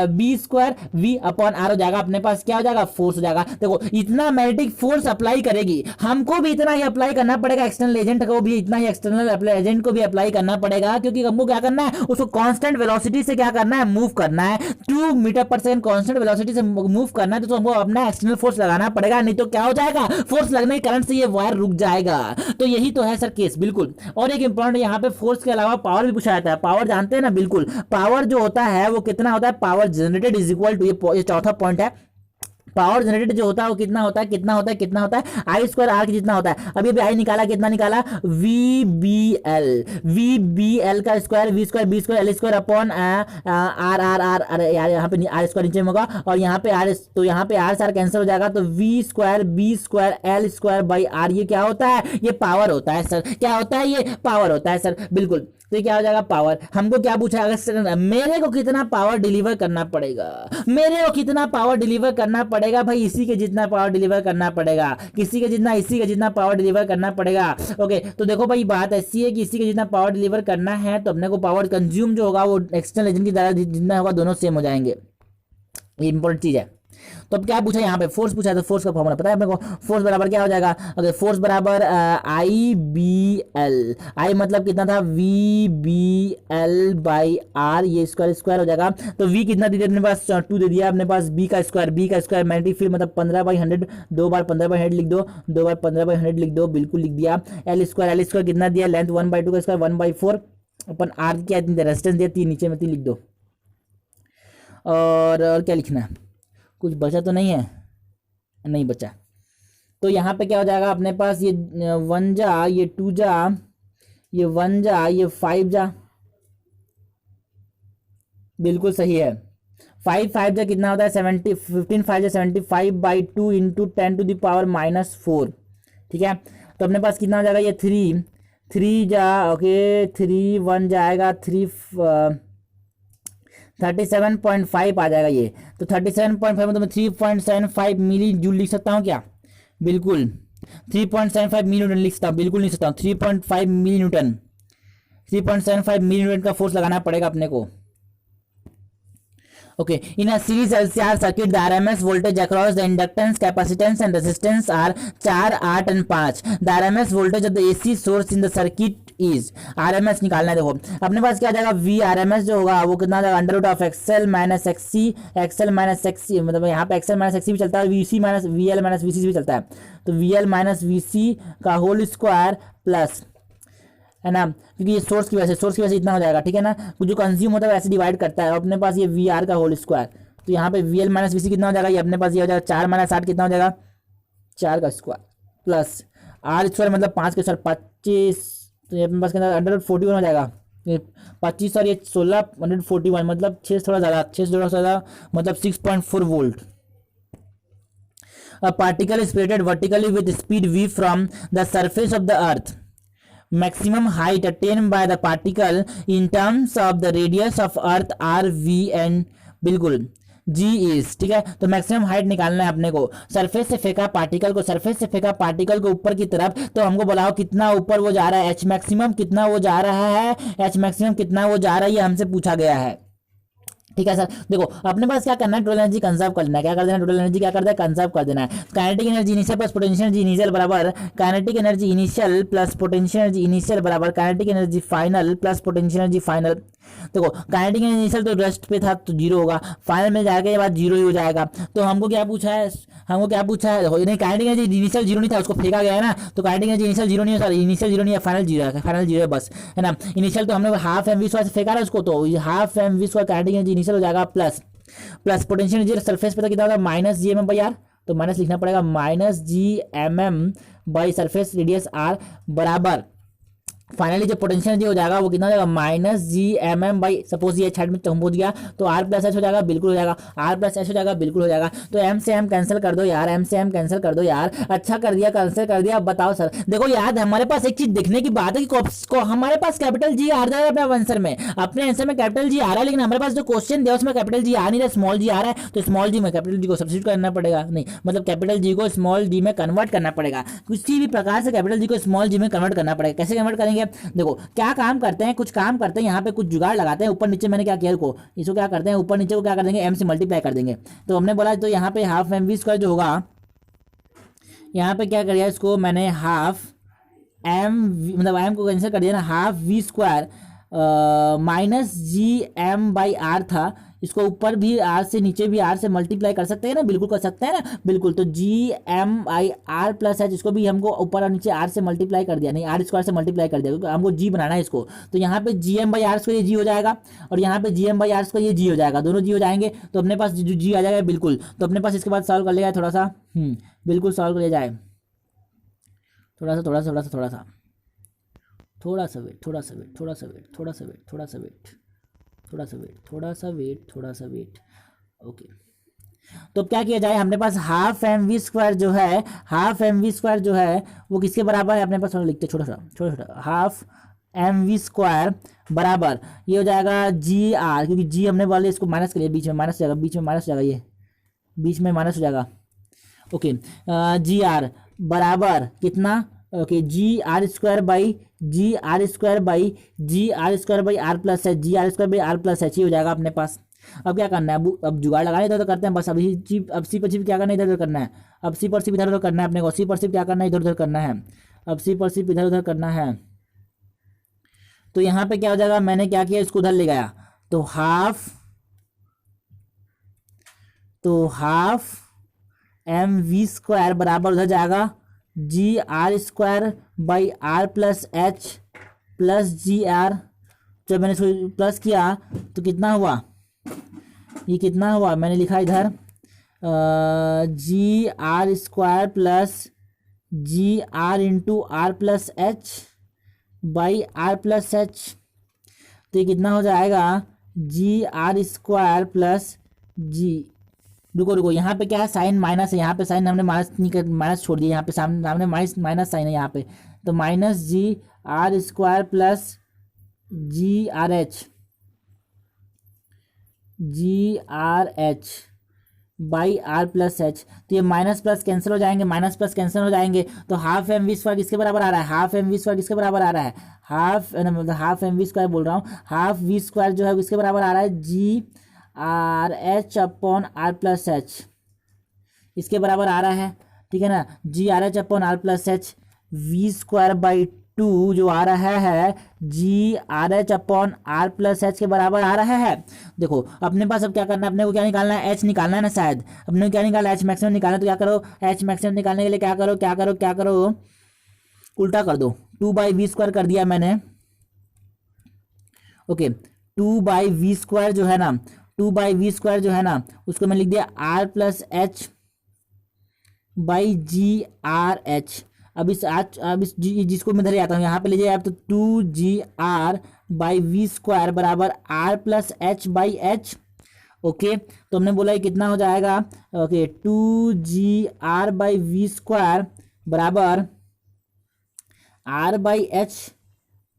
B square V upon R हो जाएगा, अपने पास क्या हो जाएगा, फोर्स हो जाएगा। देखो इतना मैग्नेटिक फोर्स अप्लाई करेगी, हमको भी इतना ही अप्लाई करना पड़ेगा, एक्सटर्नल एजेंट को भी इतना ही, एक्सटर्नल एजेंट को भी अप्लाई करना पड़ेगा, क्योंकि हमको क्या करना है, उसको कांस्टेंट वेलोसिटी से क्या करना है, मूव करना है, 2 मीटर पर सेकंड कांस्टेंट वेलोसिटी से मूव करना है, तो हमको अपना एक्सटर्नल फोर्स लगाना पड़ेगा, नहीं तो क्या हो जाएगा, फोर्स लगने के करंट से ये वायर रुक जाएगा। तो यही तो है सर केस, बिल्कुल। और एक इंपॉर्टेंट यहाँ पे फोर्स के अलावा पावर भी पूछा जाता है, पावर जानते हैं ना, बिल्कुल पावर जो होता है वो कितना होता है, power generated is equal to, ये चौथा पॉइंट है, पावर जनरेटेड जो होता है वो कितना होता है, कितना होता है, कितना होता है, आई स्क्वायर आर की जितना होता है। अभी अभी आई निकाला, कितना निकाला, वी बी एल का square, V square B square L square upon R R R, अरे यार यहाँ पे आर स्क्वायर नीचे में होगा, और यहाँ पे आर, तो यहाँ पे आर सार कैंसिल हो जाएगा, तो V square B square L square by R, ये क्या होता है, ये पावर होता है सर, क्या होता है, ये पावर होता है सर, बिल्कुल। तो ये क्या हो जाएगा, पावर। हमको क्या पूछा, अगर मेरे को कितना पावर डिलीवर करना पड़ेगा, मेरे को कितना पावर डिलीवर करना पड़ेगा, भाई इसी के जितना पावर डिलीवर करना पड़ेगा, किसी के जितना, इसी के जितना पावर डिलीवर करना पड़ेगा। ओके तो देखो भाई बात ऐसी है कि इसी के जितना पावर डिलीवर करना है तो अपने को पावर कंज्यूम जो होगा वो एक्सटर्नल एजेंट की द्वारा जितना होगा दोनों सेम हो जाएंगे, ये इंपॉर्टेंट चीज है। तो अब क्या पूछा यहाँ पे, फोर्स पूछा है, तो फोर्स का फॉर्मूला पता है अपने को, फोर्स बराबर क्या हो जाएगा, अगर फोर्स बराबर आई बी एल, आई मतलब कितना था, V B L by R, ये स्क्वायर स्क्वायर हो जाएगा, तो वी कितना दे दिया अपने पास, 2 दे दिया अपने पास, बी का स्क्वायर मैग्नेटिक फील्ड मतलब 15/100, 2 बार 15/100 लिख दो, 2 बार 15/100 लिख दो, बिल्कुल लिख दिया। एल स्क्वायर कितना दिया, लेंथ 1/2 का स्क्वायर 1/4 अपन आर क्या रेजिस्टेंस दिया 3, नीचे में 3 लिख दो। और क्या लिखना है, कुछ बचा तो नहीं है, नहीं बचा, तो यहाँ पे क्या हो जाएगा अपने पास, ये 1 जा, ये 2 जा, ये 1 जा, ये 5 जा, बिल्कुल सही है। 5 जा कितना होता है 70, 15 5 जा 75/2 इंटू 10 टू द पावर -4, ठीक है। तो अपने पास कितना हो जाएगा, ये 3 जा, ओके 3 1 जाएगा 3 37.5 आ जाएगा ये, तो 37.5 मतलब मैं 3.75 मिली जूल लिख सकता हूँ क्या, बिल्कुल 3.75 मिली न्यूटन लिख सकता हूँ, बिल्कुल लिख सकता हूँ 3.5 मिली न्यूटन, 3.75 मिली न्यूटन का फोर्स लगाना पड़ेगा अपने को। Okay, in a series LCR circuit, the RMS voltage across the inductance, capacitance, and resistance are 4, 8 and 5. The RMS voltage of the AC source in the circuit is RMS निकालना है। देखो अपने पास क्या आ जाएगा, V RMS जो होगा वो कितना आ जाएगा, under root of XL minus XC, XL minus XC, मतलब यहाँ पे XL माइनस XC भी चलता है, VC minus VL minus VC भी चलता है, तो VL माइनस VC का होल स्क्वायर प्लस, है ना, क्योंकि ये सोर्स की वजह से इतना हो जाएगा, ठीक है ना, जो कंज्यूम होता है वैसे डिवाइड करता है। अपने पास ये वी आर का होल स्क्वायर, तो यहाँ पे वी एल माइनस वी सी कितना हो जाएगा, ये अपने पास ये हो जाएगा 4 माइनस 8 कितना हो जाएगा, 4 का स्क्वायर प्लस आर स्क्वायर मतलब 5 के स्क्वायर 25, तो ये अपने पास कितना अंडर 41 हो जाएगा, 25 और ये 16 141 मतलब 6 थोड़ा ज़्यादा मतलब 6.4 volt. A particle is created vertically with speed v from the surface of the earth. Maximum height attained by the particle in terms of the radius of earth r v and बिल्कुल g is, ठीक है। तो मैक्सिमम हाइट निकालना है अपने को, सरफेस से फेंका पार्टिकल को ऊपर की तरफ, तो हमको बोला कितना ऊपर वो जा रहा है, एच मैक्सिमम कितना वो जा रहा है, एच मैक्सिमम कितना वो जा रहा है, ये हमसे पूछा गया है, ठीक है सर। देखो अपने पास क्या करना है, टोटल एनर्जी कंजर्व कर लेना है, क्या कर देना, टोटल एनर्जी क्या करता है, कंजर्व कर देना है। Kinetic energy initial plus potential energy initial बराबर kinetic energy initial plus potential energy initial बराबर kinetic energy final plus potential energy final. देखो काइनेटिक एनर्जी इनिशियल तो रेस्ट पे था तो जीरो होगा, फाइनल में जाएगा ये बात जीरो ही हो जाएगा। तो हमको क्या पूछा है, देखो नहीं काइनेटिक एनर्जी इनिशियल जीरो नहीं था, उसको फेंका गया है ना, तो काइनेटिक एनर्जी इनिशियल जीरो नहीं है, सॉरी इनिशियल जीरो नहीं है, फाइनल जीरो है बस, है ना। इनिशियल तो हमने हाफ एम वी स्क्वायर से फेंका ना उसको, तो half M V square kinetic energy initial हो जाएगा प्लस पोटेंशियल एनर्जी सरफेस पे था कितना होगा, minus G M M by R, तो माइनस लिखना पड़ेगा minus G M M by surface radius R बराबर फाइनली जो पोटेंशियल एनर्जी हो जाएगा वो कितना हो जाएगा, minus G M M by, suppose ये साइड में तो हम पहुंच गया तो आर प्लस एच हो जाएगा, बिल्कुल हो जाएगा, आर प्लस एच हो जाएगा, बिल्कुल हो जाएगा। तो एम से एम कैंसिल कर दो यार, एम से एम कैंसिल कर दो यार, अच्छा कर दिया कैंसिल कर दिया। अब बताओ सर, देखो याद हमारे पास एक चीज देखने की बात है कि हमारे पास कैपिटल जी आ रहा है अपने आंसर में, अपने आंसर में कैपिटल जी आ रहा है, लेकिन हमारे पास जो क्वेश्चन दिया उसमें कैपिटल जी आ नहीं रहा, स्मॉल जी आ रहा है, तो स्मॉल जी में कैपिटल जी को सब्सिट्यूट करना पड़ेगा, नहीं मतलब कैपिटल जी को स्मॉल जी में कन्वर्ट करना पड़ेगा, किसी भी प्रकार से कैपिटल जी को स्मॉल जी में कन्वर्ट करना पड़ेगा। कैसे कन्वर्ट करेंगे, देखो क्या काम करते हैं, कुछ काम करते हैं, यहाँ पे कुछ जुगाड़ लगाते हैं, ऊपर नीचे मैंने क्या किया इसको क्या करते हैं, ऊपर नीचे को क्या कर देंगे, एम से मल्टीप्लाई कर देंगे। तो हमने बोला तो यहाँ पे हाफ एम वी स्क्वायर जो होगा, यहाँ पे क्या कर दिया इसको मैंने हाफ एम मतलब एम को कैंसिल कर दिया ना, half V square minus G M by R था, इसको ऊपर भी आर से नीचे भी आर से मल्टीप्लाई कर सकते हैं ना, बिल्कुल कर सकते हैं ना, बिल्कुल। तो G M I R plus H, इसको भी हमको ऊपर और नीचे आर से मल्टीप्लाई कर दिया, नहीं आर स्क्वायर से मल्टीप्लाई कर दिया क्योंकि हमको जी बनाना है इसको। तो यहाँ पे G M by R square ये जी हो जाएगा और यहाँ पे G M by R square ये जी हो जाएगा, दोनों जी हो जाएंगे, तो अपने पास जो जी आ जाएगा बिल्कुल। तो अपने पास इसके बाद सॉल्व कर लिया थोड़ा सा, बिल्कुल सॉल्व कर लिया जाए, थोड़ा सा वेट, ओके। तो क्या किया जाए, अपने पास हाफ एम वी स्क्वायर जो है वो किसके बराबर है, अपने पास लिखते छोटा हाफ एम वी स्क्वायर बराबर ये हो जाएगा जी आर, क्योंकि जी हमने वाले इसको माइनस कर लिया, बीच में माइनस हो जाएगा, ये बीच में माइनस हो जाएगा, ओके। जी आर बराबर कितना, okay G are square by are plus H, G are square by are plus H, ये हो जाएगा अपने पास। अब क्या करना है, अब जुगाड़ लगाना इधर तो करते हैं बस, अब सी पर सिर्फ क्या करना है, इधर उधर करना है, अब सी पर सिर्फ इधर उधर करना है अपने को, सी पर सिर्फ क्या करना है, इधर उधर करना है, अब सी पर सिर्फ इधर उधर करना है। तो यहाँ पे क्या हो जाएगा, मैंने क्या किया इसको उधर ले गया, तो हाफ एम वी स्क्वायर बराबर उधर जाएगा g are square by are plus h plus ji r, जब मैंने इसको प्लस किया तो कितना हुआ, ये कितना हुआ मैंने लिखा इधर g are square plus ji r into r plus H by are plus H, तो ये कितना हो जाएगा g are square plus g, रुको यहाँ पे क्या है, साइन माइनस है, यहाँ पे साइन हमने माइनस छोड़ दिया, यहाँ पे सामने माइनस साइन है यहाँ पे, तो minus G are square plus ji are H by are plus H, तो ये माइनस प्लस कैंसिल हो जाएंगे, तो हाफ एम वी स्क्वायर किसके बराबर आ रहा है, हाफ एम वी स्क्वायर बोल रहा हूँ, हाफ वी स्क्वायर जो है किसके बराबर आ रहा है, g are h upon r plus h इसके बराबर आ रहा है, ठीक है ना, g are h upon r plus h v square by two जो आ रहा है g are h upon r plus h के बराबर आ रहा है। देखो अपने पास अब क्या करना है, अपने को क्या निकालना है, एच निकालना है ना, शायद अपने को क्या निकालना है, एच मैक्सिमम निकालना है। तो क्या करो, एच मैक्सिमम निकालने के लिए क्या करो क्या करो क्या करो, उल्टा कर दो, टू बाई वी स्क्वायर कर दिया मैंने। Okay, two by we square जो है ना, टू बाई वी स्क्वायर जो है ना, उसको मैं लिख दिया R plus H by G are H. अब इस जिसको मैं इधर ले आता हूँ यहाँ पे ले जाइए आप, तो two ji r by we square बराबर r plus H by h. Okay, तो हमने बोला ये कितना हो जाएगा, okay, two ji r by we square बराबर are by h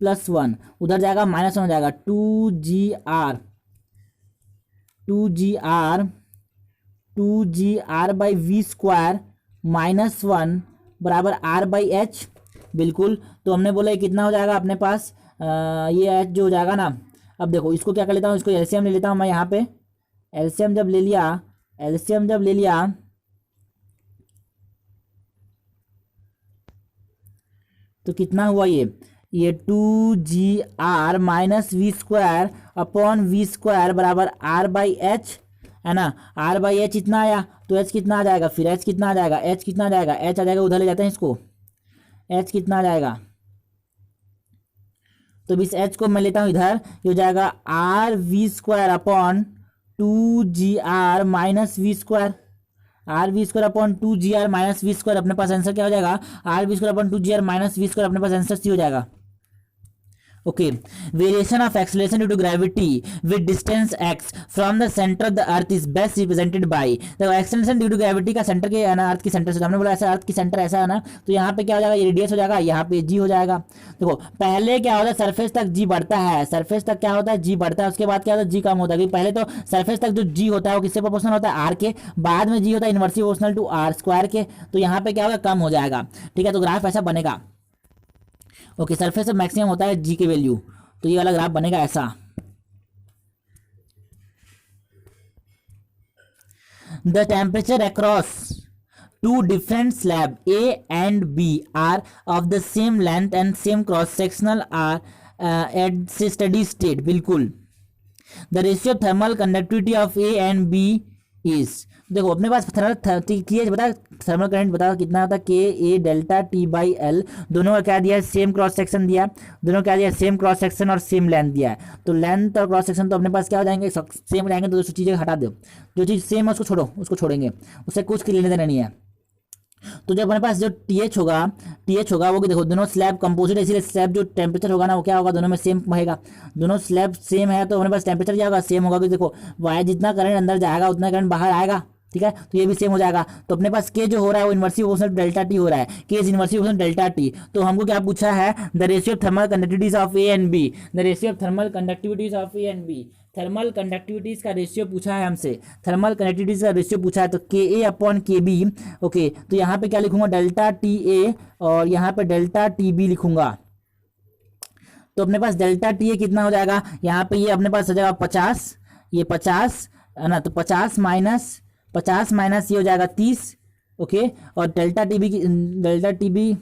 plus one, उधर जाएगा माइनस वन हो जाएगा, two ji r by we square minus one बराबर आर बाई एच। बिल्कुल, तो हमने बोला ये कितना हो जाएगा अपने पास, ये एच जो हो जाएगा ना। अब देखो इसको क्या कर लेता हूँ, इसको एलसीएम ले लेता हूँ मैं यहाँ पे। एलसीएम जब ले लिया तो कितना हुआ, ये टू जी R minus V square upon V square बराबर आर बाई एच, है ना। आर बाई एच इतना आया, तो एच कितना आ जाएगा, फिर एच कितना आ जाएगा, एच आ जाएगा, उधर ले जाते हैं इसको, एच कितना आ जाएगा, तो इस एच को मैं लेता हूँ इधर, ये हो जाएगा R V square upon two जी R minus V square, R V square upon two जी आर माइनस वी स्क्वायर। अपने पास आंसर क्या हो जाएगा, R V square upon two जी आर माइनस वी स्क्वायर, अपने पास आंसर सी हो जाएगा। Okay, variation of acceleration due to gravity with distance x from the centre of the earth is best represented by, देखो एक्सेलरेशन ड्यू टू ग्रेविटी का सेंटर के ना, अर्थ की सेंटर से, हमने बोला ऐसा अर्थ की सेंटर ऐसा है ना, तो यहाँ पे क्या हो जाएगा, ये रेडियस हो जाएगा, यहाँ पे जी हो जाएगा। देखो पहले क्या होता है, सरफेस तक जी बढ़ता है, सरफेस तक क्या होता है, जी बढ़ता है, उसके बाद क्या होता है, जी कम होता है, क्योंकि पहले तो सरफेस तक जो जी होता है वो किससे प्रोपोर्शनल होता है, आर के, बाद में जी होता है inversely proportional to R square के, तो यहाँ पे क्या होगा, कम हो जाएगा, ठीक है, तो ग्राफ ऐसा बनेगा। ओके, सरफेस मैक्सिमम होता है जी के वैल्यू, तो ये वाला ग्राफ बनेगा ऐसा। The temperature across two different slab A and B are of the same length and same cross sectional are at steady state. बिल्कुल, the ratio of thermal conductivity of A and B is, देखो अपने पास बता, थर्मल करंट बताओ कितना होता है, के ए डेल्टा टी बाई एल, दोनों का क्या दिया है, सेम क्रॉस सेक्शन दिया, दोनों क्या दिया, सेम क्रॉस सेक्शन और सेम लेंथ दिया है, तो लेंथ और क्रॉस सेक्शन तो अपने पास क्या हो जाएंगे, सेम हो जाएंगे, तो दूसरी चीज़ें हटा दो, जो चीज़ सेम है उसको छोड़ो, उसको छोड़ेंगे, उससे कुछ लेने देना नहीं है। तो जब अपने पास जो टी एच होगा वो देखो दोनों स्लैब कंपोजिट है, इसीलिए स्लैब जो टेम्परेचर होगा ना वो क्या होगा, दोनों में सेम रहेगा, दोनों स्लैब सेम है तो अपने पास टेम्परेचर क्या होगा, सेम होगा, क्योंकि देखो वायर जितना करंट अंदर जाएगा उतना करंट बाहर आएगा, ठीक है, तो ये भी सेम हो जाएगा। तो अपने पास के जो हो रहा है वो इनवर्सली प्रोपोर्शनल डेल्टा टी हो रहा है, K is inversely proportional delta T. तो हमको क्या पूछा है, the ratio of thermal conductivities of A and B, the ratio of thermal conductivities of A and B, thermal conductivities का रेशियो पूछा है हमसे, थर्मल कंडक्टिविटीज का रेशियो पूछा है, तो के ए अपॉन के बी। ओके, तो यहाँ पे क्या लिखूंगा, डेल्टा टी ए और यहाँ पे डेल्टा टी बी लिखूंगा, तो अपने पास डेल्टा टी ए कितना हो जाएगा, यहाँ पे ये अपने पास हो जाएगा 50, ये 50 है ना, तो 50 माइनस ये हो जाएगा 30। ओके, और डेल्टा टी बी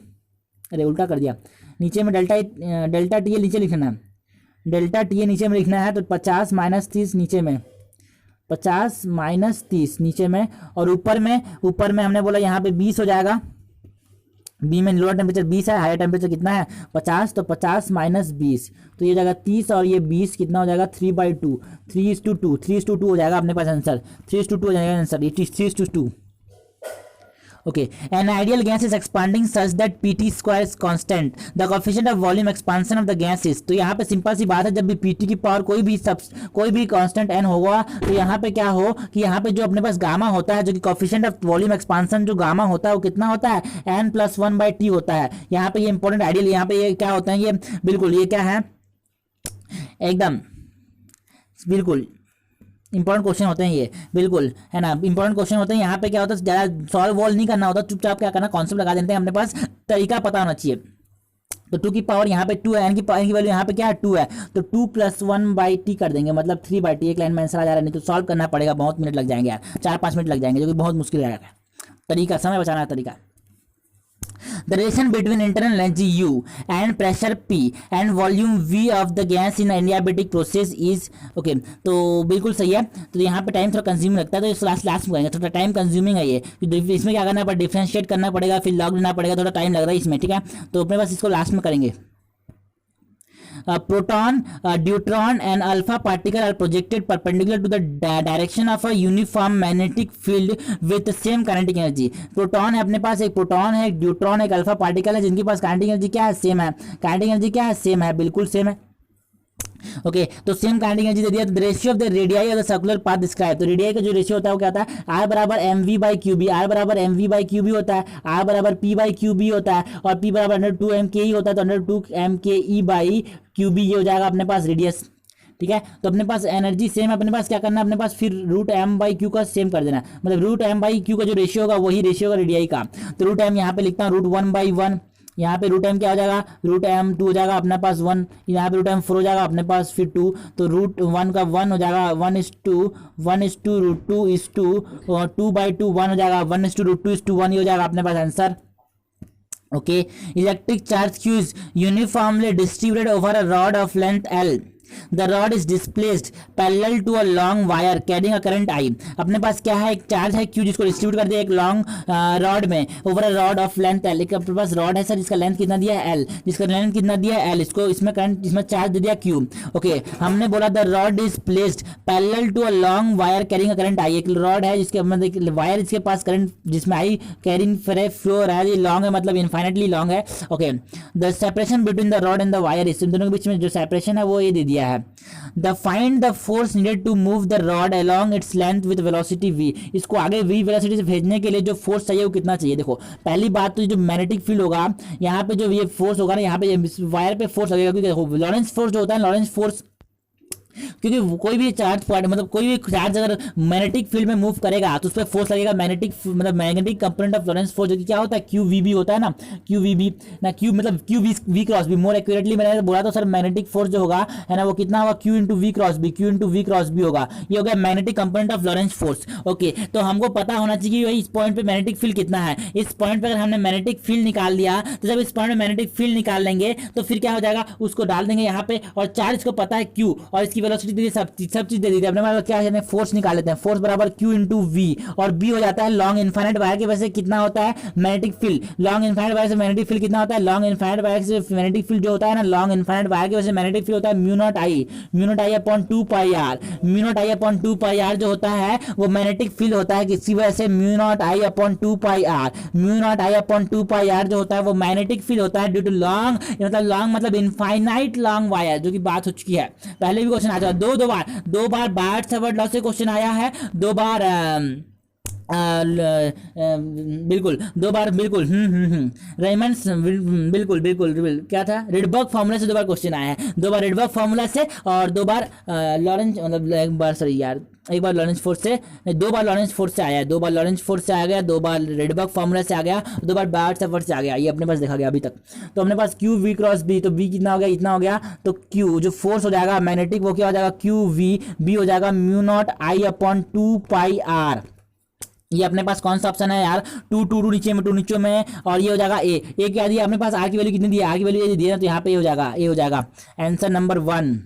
अरे उल्टा कर दिया, नीचे में डेल्टा टी ए नीचे लिखना है, डेल्टा टी ए नीचे में लिखना है, तो 50 माइनस 30 नीचे में, 50 माइनस 30 नीचे में, और ऊपर में हमने बोला यहाँ पे 20 हो जाएगा, बी में लोअर टेम्परेचर 20 है, हायर टेम्परेचर कितना है 50, तो 50 माइनस 20, तो ये हो जाएगा 30 और ये 20 कितना हो जाएगा 3/2, 3:2 हो जाएगा अपने पास आंसर, 3:2 हो जाएगा आंसर, ये 3:2। Okay, an ideal gas is expanding such that PT square is constant. The coefficient of volume expansion of the gas is, तो यहाँ पे सिंपल सी बात है, जब भी PT की पावर कोई भी कांस्टेंट n होगा, तो यहाँ पे क्या हो कि यहाँ पे जो अपने पास गामा होता है, जो कि कोफिशिएंट ऑफ वॉल्यूम एक्सपांसन जो गामा होता है वो कितना होता है, n+1/t होता है। यहाँ पे ये इंपॉर्टेंट आइडियल, यहाँ पे ये क्या होता है, ये बिल्कुल ये क्या है, एकदम बिल्कुल इंपॉर्टेंट क्वेश्चन होते हैं ये, बिल्कुल है ना, इंपॉर्टेंट क्वेश्चन होते हैं। यहाँ पे क्या होता है, ज़्यादा सॉल्व वॉल्व नहीं करना होता, चुपचाप क्या करना, कॉन्सेप्ट लगा देते हैं, अपने पास तरीका पता होना चाहिए। तो 2 की पावर यहाँ पे 2 है, n की वैल्यू यहाँ पे क्या है 2 है, तो 2 + 1/t कर देंगे, मतलब 3/t। एक लाइन में आंसर आ जा रहा है, नहीं तो सॉल्व करना पड़ेगा, बहुत मिनट लग जाएंगे यार, 4-5 मिनट लग जाएंगे, जो कि बहुत मुश्किल है तरीका, समय बचाना तरीका। The relation between internal energy U and pressure P and volume V of the gas in adiabatic process is okay। तो बिल्कुल सही है। तो यहाँ पे टाइम थोड़ा कंज्यूमिंग लगता है, तो इस लास्ट में करेंगे, थोड़ा टाइम कंज्यूमिंग है ये, इसमें क्या करना पड़ेगा, डिफरेंशिएट करना पड़ेगा, फिर लॉग लेना पड़ेगा, थोड़ा टाइम लग रहा है इसमें, ठीक है। तो अपने पास इसको लास्ट में करेंगे। Proton, deuteron and alpha particle are projected perpendicular to the direction of a uniform magnetic field with the same kinetic energy। Proton है अपने पास, एक प्रोटॉन है, एक ड्यूट्रॉन, एक अल्फा पार्टिकल है, जिनके पास काइनेटिक एनर्जी क्या है, सेम है। काइनेटिक एनर्जी क्या है, सेम है, बिल्कुल सेम है। ओके तो सेम काइनेटिक एनर्जी दे दिया। तो ratio of the radii of the circular path describe. तो रेडियाई का जो रेशियो होता है वो क्या होता है, आर बराबर mv/qb, आर बराबर mv/qb होता है, आर बराबर p/qb होता है, और p बराबर अंडर 2m/ke होता है, तो अंडर 2m/ke/qb ये हो जाएगा अपने पास रेडियस, ठीक है। तो अपने पास एनर्जी सेम है, अपने पास क्या करना है, अपने पास फिर √m/q का सेम कर देना, मतलब √m/q का जो रेशियो होगा वही रेशियो होगा रेडियाई का। तो √m यहाँ पे लिखता हूँ √1/1, यहाँ पे √m क्या हो जाएगा, √m2 हो जाएगा अपने पास 1, यहाँ पे √m4 हो जाएगा अपने पास फिर 2, तो √1 का 1 हो जाएगा 1:2, 1:2 √2 और 2/2 1 हो जाएगा, 1:2 √2 1 ही हो जाएगा अपने पास answer. Okay electric charge Q is uniformly distributed over a rod of length L। The rod is displaced parallel to a long wire carrying a current I। अपने पास क्या है, एक चार्ज है Q जिसको डिस्ट्रीब्यूट कर दिया एक लॉन्ग रॉड में over a rod of length L। एक अपने पास रॉड है सर जिसका लेंथ कितना दिया है L, जिसका लेंथ कितना दिया है L, इसको इसमें करंट इसमें चार्ज दे दिया Q। ओके हमने बोला the rod is placed parallel to a long wire carrying a current I। एक रॉड है जिसके मतलब वायर इसके पास करंट जिसमें I कैरिंग फ्लो रहा है, ये लॉन्ग है मतलब इनफाइनेटली लॉन्ग है। Okay the separation between the rod and the wire, इस दोनों के बीच में जो सेपरेशन है वो ये दे दिया है। The find the force needed to move the rod along its length with velocity v। इसको आगे v वेलोसिटी से भेजने के लिए जो फोर्स चाहिए वो कितना चाहिए। देखो पहली बात तो जो मैग्नेटिक फील्ड होगा यहाँ पे जो ये फोर्स होगा ना, यहाँ पे वायर पे फोर्स लगेगा, क्योंकि देखो लॉरेंस फोर्स जो होता है, लॉरेंस फोर्स क्योंकि कोई भी चार्ज पॉइंट मतलब कोई भी चार्ज अगर मैग्नेटिक फील्ड में मूव करेगा तो उस पर फोर्स लगेगा, मैग्नेटिक मतलब magnetic component of Lorentz force, जो कि क्या होता है QVB होता है ना, QVB ना Q मतलब QV cross B, more accurately मैंने बोला तो सर मैग्नेटिक फोर्स जो होगा है ना वो कितना होगा Q into V cross B होगा, ये हो गया magnetic component of Lorentz force. Okay तो हमको पता होना चाहिए कि इस पॉइंट पे मैग्नेटिक फील्ड कितना है। इस पॉइंट पे अगर हमने मैग्नेटिक फील्ड निकाल दिया तो जब इस पॉइंट में मैग्नेटिक फील्ड निकाल लेंगे तो फिर क्या हो जाएगा, उसको डाल देंगे यहाँ पे, और चार्ज को पता है Q और इसकी वेलोसिटी दे दी, सब चीज दे दी थी अपने पास। क्या है, फोर्स निकाल लेते हैं, फोर्स बराबर Q इंटू V, और B हो जाता है लॉन्ग इनफाइनाइट वायर की वजह से कितना होता है magnetic field, long infinite wire से मैग्नेटिक फील्ड कितना होता है, लॉन्ग इनफाइनाइट वायर से मैग्नेटिक फील्ड जो होता है ना, लॉन्ग इनफाइनाइट वायर की वजह से मैग्नेटिक फील्ड होता है म्यू0I/2πr जो होता है वो मैग्नेटिक फील्ड होता है, किसी वजह से म्यू0I/2πr जो होता है वो मैग्नेटिक फील्ड होता है ड्यू टू लॉन्ग मतलब इनफाइनाइट लॉन्ग वायर, जो कि बात हो चुकी है, पहले भी क्वेश्चन आ चुका दो बार बार्ट-सावर्त लॉ से क्वेश्चन आया है, दो बार बिल्कुल रेमंड्स बिल्कुल क्या था, रिडबर्ग फार्मूला से दो बार क्वेश्चन आया है, दो बार रिडबर्ग फार्मूला से और दो बार लॉरेंस मतलब एक बार लॉरेंस फोर्स से, दो बार लॉरेंस फोर्स से आया है, दो बार लॉरेंस फोर्स से आ गया, दो बार रिडबर्ग फार्मूला से आ गया, दो बार बार्ट-सावर्त से आ गया, ये अपने पास देखा गया अभी तक। तो अपने पास Q V क्रॉस B, तो B कितना हो गया, इतना हो गया, तो Q जो फोर्स हो जाएगा मैग्नेटिक वो क्या हो जाएगा Q V, B हो जाएगा म्यू0I/2πr। ये अपने पास कौन सा ऑप्शन है यार, 2 नीचे में और ये हो जाएगा ए क्या दिया अपने पास, आर की वैल्यू कितनी दी है, आर की वैल्यू ये दी है, तो यहाँ पे ये हो जाएगा answer number 1।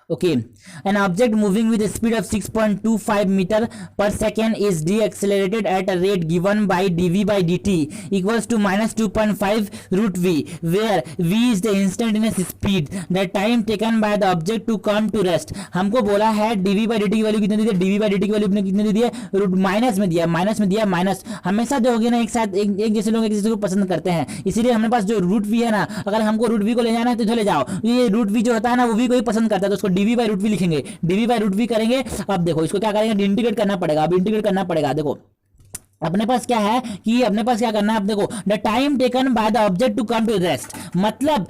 Okay, an object moving with a speed of 6.25 meter per second is deaccelerated at a rate given by dv/dt equals to -2.5 √v, where v is the instantaneous speed, the time taken by the object to come to rest। हमको बोला है dv/dt की वैल्यू कितनी दी है, dv/dt की वैल्यू अपने कितनी दी है, माइनस में दिया माइनस हमेशा जो होगी ना एक साथ एक जैसे लोग एक जैसे को पसंद करते हैं, इसीलिए हमारे पास जो √v है ना, अगर हमको √v को ले जाना है तो इधर ले जाओ, ये √v जो होता है ना वो v को ही पसंद करता है, तो उसको dv/√v लिखेंगे, dv/√v करेंगे। अब देखो इसको क्या करेंगे, इंटीग्रेट करना पड़ेगा, देखो अपने पास क्या है कि अपने पास क्या करना है, अपने को the time taken by the object to come to rest, मतलब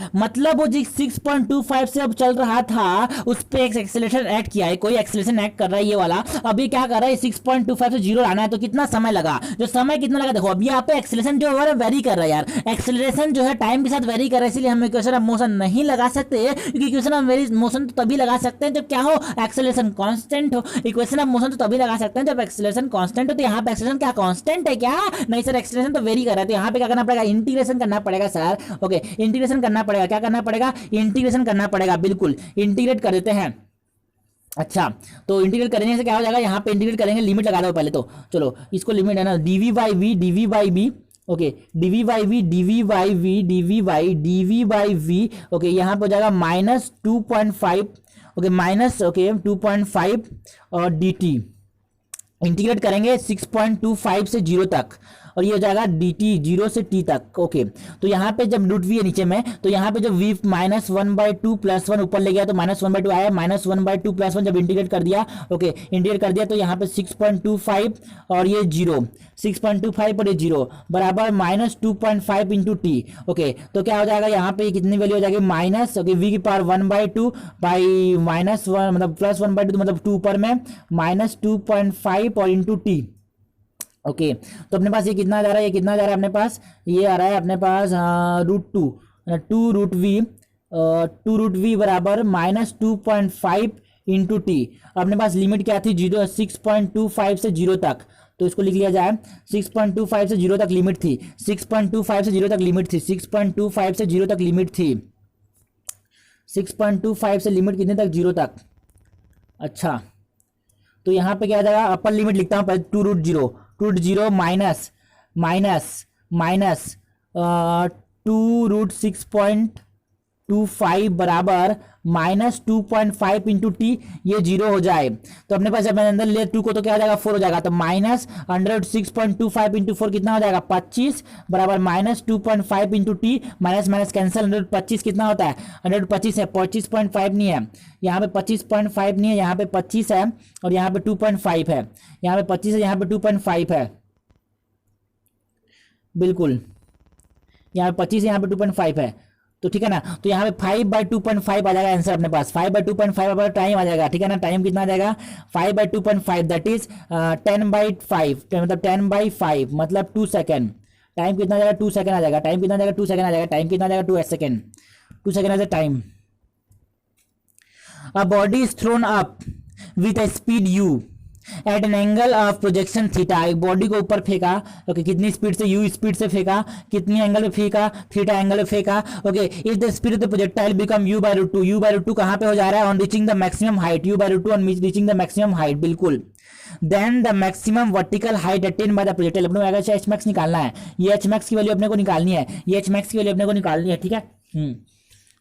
वो जो 6.25 से अब चल रहा था उस पे एक एक्सेलरेशन ऐड किया है, कोई एक्सेलरेशन ऐड कर रहा है ये वाला, अब ये क्या कर रहा है 6.25 से जीरो लाना है, तो कितना समय लगा, जो समय कितना लगा देखो, अब यहाँ पे एक्सेलरेशन जो है वेरी कर रहा है यार, एक्सेलरेशन जो है टाइम के साथ वेरी कर रहा है, इसलिए हम इक्वेशन ऑफ मोशन नहीं लगा सकते, क्योंकि इक्वेशन ऑफ मोशन तो तभी लगा सकते हैं जब क्या हो, एक्सेलरेशन कांस्टेंट हो, इक्वेशन ऑफ मोशन तो तभी लगा सकते हैं जब एक्सेलरेशन कांस्टेंट हो, तो यहाँ पे एक्सेलरेशन क्या कांस्टेंट है क्या, नहीं सर एक्सेलरेशन तो वेरी कर रहा है, तो यहाँ पे क्या करना पड़ेगा, इंटीग्रेशन करना पड़ेगा सर, ओके इंटीग्रेशन करना पड़ेगा, क्या करना पड़ेगा, इंटीग्रेशन करना पड़ेगा, बिल्कुल इंटीग्रेट कर देते हैं। अच्छा तो इंटीग्रेट करने से क्या हो जाएगा, यहाँ पे इंटीग्रेट करेंगे, लिमिट लगा दो पहले, तो चलो इसको लिमिट है ना, DV by V DV by B, okay DV by V DV by V DV by V, okay यहाँ पे हो जाएगा -2.5, ओके माइनस ओके 2.5 और डी टी, इंटीग्रेट करेंगे 6.25 से जीरो तक, और ये हो जाएगा डी टी 0 से टी तक, ओके तो यहाँ पे जब रूट वी है नीचे में, तो यहाँ पे जब वी -1/2 + 1 ऊपर ले गया तो -1/2 आया, -1/2 + 1 जब इंटीग्रेट कर दिया, ओके इंटीग्रेट कर दिया तो यहाँ पे 6.25 और ये 0, 6.25 और ये 0 बराबर -2.5 इंटू टी, ओके तो क्या हो जाएगा यहाँ पे कितनी वैल्यू हो जाएगी, माइनस ओके वी की पावर 1/2 बाई -1 मतलब +1/2 मतलब 2 ऊपर में -2.5 और इंटू टी, ओके तो अपने पास ये कितना जा रहा है, ये कितना जा रहा है अपने पास, ये आ रहा है अपने पास टू रूट वी बराबर -2.5 इंटू टी, अपने पास लिमिट क्या थी 6.25 से जीरो तक, तो इसको लिख लिया जाए 6.25 से जीरो तक लिमिट थी, 6.25 से जीरो तक लिमिट थी, 6.25 से जीरो तक लिमिट थी, 6.25 से लिमिट कितने तक, जीरो तक। अच्छा तो यहाँ पे क्या आ जाएगा, अपर लिमिट लिखता हूँ पहले, 2√0 माइनस 2√6.25 बराबर -2.5 इंटू टी, ये 0 हो जाए, तो अपने पास जब मैंने अंदर ले 2 को तो क्या हो जाएगा 4 हो जाएगा, तो -106.25 इंटू 4 कितना हो जाएगा 25 बराबर -2.5 इंटू टी, माइनस कैंसिल, 125 कितना होता है 125 है, 25.5 नहीं है यहाँ पे, 25.5 नहीं है यहाँ पे, 25 है और यहाँ पे 2.5 है, यहाँ पे 25 है यहाँ पे 2.5 है, बिल्कुल यहाँ पे 25 है यहाँ पे 2.5 है, तो ठीक है ना, तो यहाँ पे 5/2.5 आ जाएगा आंसर अपने पास, 5/2.5 टाइम आ जाएगा, ठीक है ना, टाइम कितना आ जाएगा 5/2.5 दैट इज 10/5 मतलब 10/5 मतलब 2 सेकेंड, टाइम कितना आ जाएगा 2 सेकेंड आ जाएगा, टाइम कितना आ जाएगा 2 सेकेंड आ जाएगा, टाइम कितना आ जाएगा 2 second, 2 second as a time. A body is thrown up with a speed u at an angle of projection theta, एक बॉडी को ऊपर फेंका, ओके कितनी स्पीड से, u स्पीड से फेंका, कितनी एंगल पे फेंका, थीटा एंगल पे फेंका, okay if the speed of the projectile become u/√2, u/√2 कहाँ पे हो जा रहा है, on reaching the maximum height, u/√2 on reaching the maximum height, बिल्कुल, then the maximum vertical height attain by the projectile, अपने को अगर एच मैक्स निकालना है, ये एच मैक्स की वैल्यू अपने को निकालनी है, ये एच मैक्स की वैल्यू अपने को निकालनी है, ठीक है,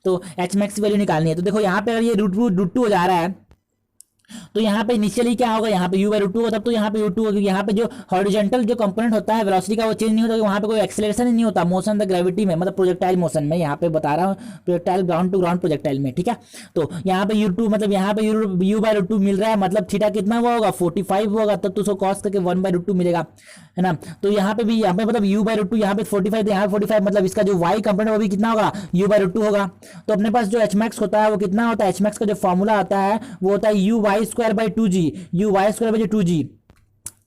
तो एच मैक्स की वैल्यू निकालनी है, तो देखो यहाँ पे अगर ये √2 हो जा रहा है, तो यहाँ पे इनिशियली क्या होगा, यहाँ पे u/√2 होगा, तब तो यहाँ पे u2 होगा, क्योंकि यहाँ पे जो हॉरिजॉन्टल जो कंपोनेंट होता है वेलोसिटी का वो चेंज नहीं होता, वहाँ पे कोई एक्सेलरेशन ही नहीं होता, मोशन द ग्रेविटी में, मतलब प्रोजेक्टाइल मोशन में, यहाँ पे बता रहा हूँ projectile ground to ground projectile में, ठीक है, तो यहाँ पे u2 मतलब यहाँ पे u/√2 मिल रहा है, मतलब थीटा कितना हुआ होगा 45 होगा, तब तो उसको कॉस करके 1/√2 मिलेगा, है ना, तो यहाँ पे भी यहाँ पे मतलब u/√2 यहाँ पे 45 यहाँ पे 45, मतलब इसका जो y कंपोनेंट वो भी कितना होगा u/√2 होगा, तो अपने पास जो hmax होता है वो कितना होता है, hmax का जो फॉर्मूला होता है वो होता है uy²/2g, uy²/2g,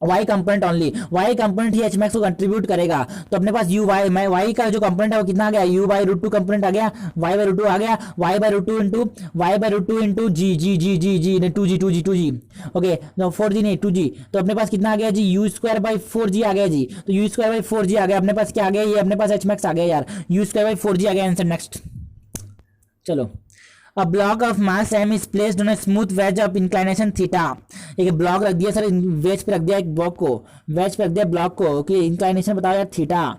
y component only, y component ही hmax को कंट्रीब्यूट करेगा, तो अपने पास y का जो कंपोनेंट है वो कितना आ गया, u/√2 कंपोनेंट आ गया, y/√2 आ गया, y/√2 into g 2g, okay 4g नहीं 2g, तो अपने पास कितना आ गया जी u²/4g आ गया जी, तो u²/4g आ गया, अपने पास क्या आ गया, ये अपने पास hmax आ गया यार, u²/4g आ गया आंसर। नेक्स्ट चलो, A block of mass m is placed on a smooth wedge of inclination theta, एक ब्लॉक रख दिया सर, वेज पे रख दिया, एक ब्लॉक को वेज पे रख दिया ब्लॉक को, ओके इंक्लाइनेशन बताओ यार थीटा,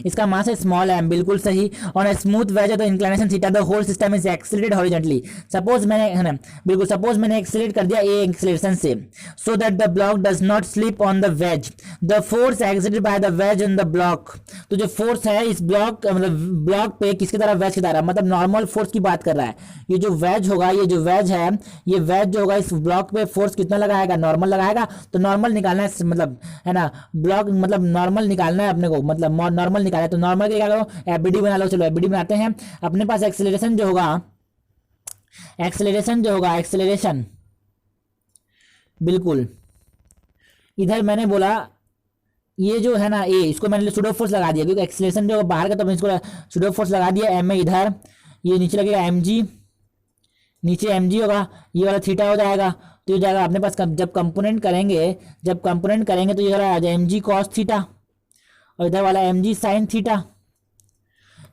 इसका मास है स्मॉल एम, बिल्कुल सही। और स्मूथ वेज है तो inclination theta, the whole system is accelerated horizontally. Suppose मैंने, है ना, बिल्कुल सपोज मैंने एक्सीलरेट कर दिया ए एक्सीलरेशन से, so that the block does not slip on the ways, the force exerted by the ways on the block. तो जो फोर्स है इस ब्लॉक मतलब ब्लॉक पे किसकी तरह, वेज की तरह, मतलब नॉर्मल फोर्स की बात कर रहा है। ये जो वेज होगा, ये जो वेज है, ये वेज जो होगा इस ब्लॉक पे फोर्स कितना लगाएगा, नॉर्मल लगाएगा। तो नॉर्मल निकालना है, मतलब है ना, ब्लॉक मतलब नॉर्मल निकालना है अपने को, मतलब नॉर्मल निकाला है। तो नॉर्मल क्या करो, एबीडी बना लो। चलो एबीडी बनाते हैं। अपने पास एक्सेलरेशन जो होगा, एक्सेलरेशन बिल्कुल, इधर मैंने बोला ये जो है ना ए, इसको मैंने सुडो फोर्स लगा दिया क्योंकि एक्सेलरेशन जो बाहर का, तो इसको सुडो फोर्स लगा दिया। एम ए इधर, ये नीचे लगेगा एम जी, नीचे एम जी होगा, ये वाला थीटा हो जाएगा। तो ये जाएगा अपने पास जब कंपोनेंट करेंगे, तो ये आ जाएगा एम जी कॉस थीटा, और इधर वाला एम जी साइन थीटा,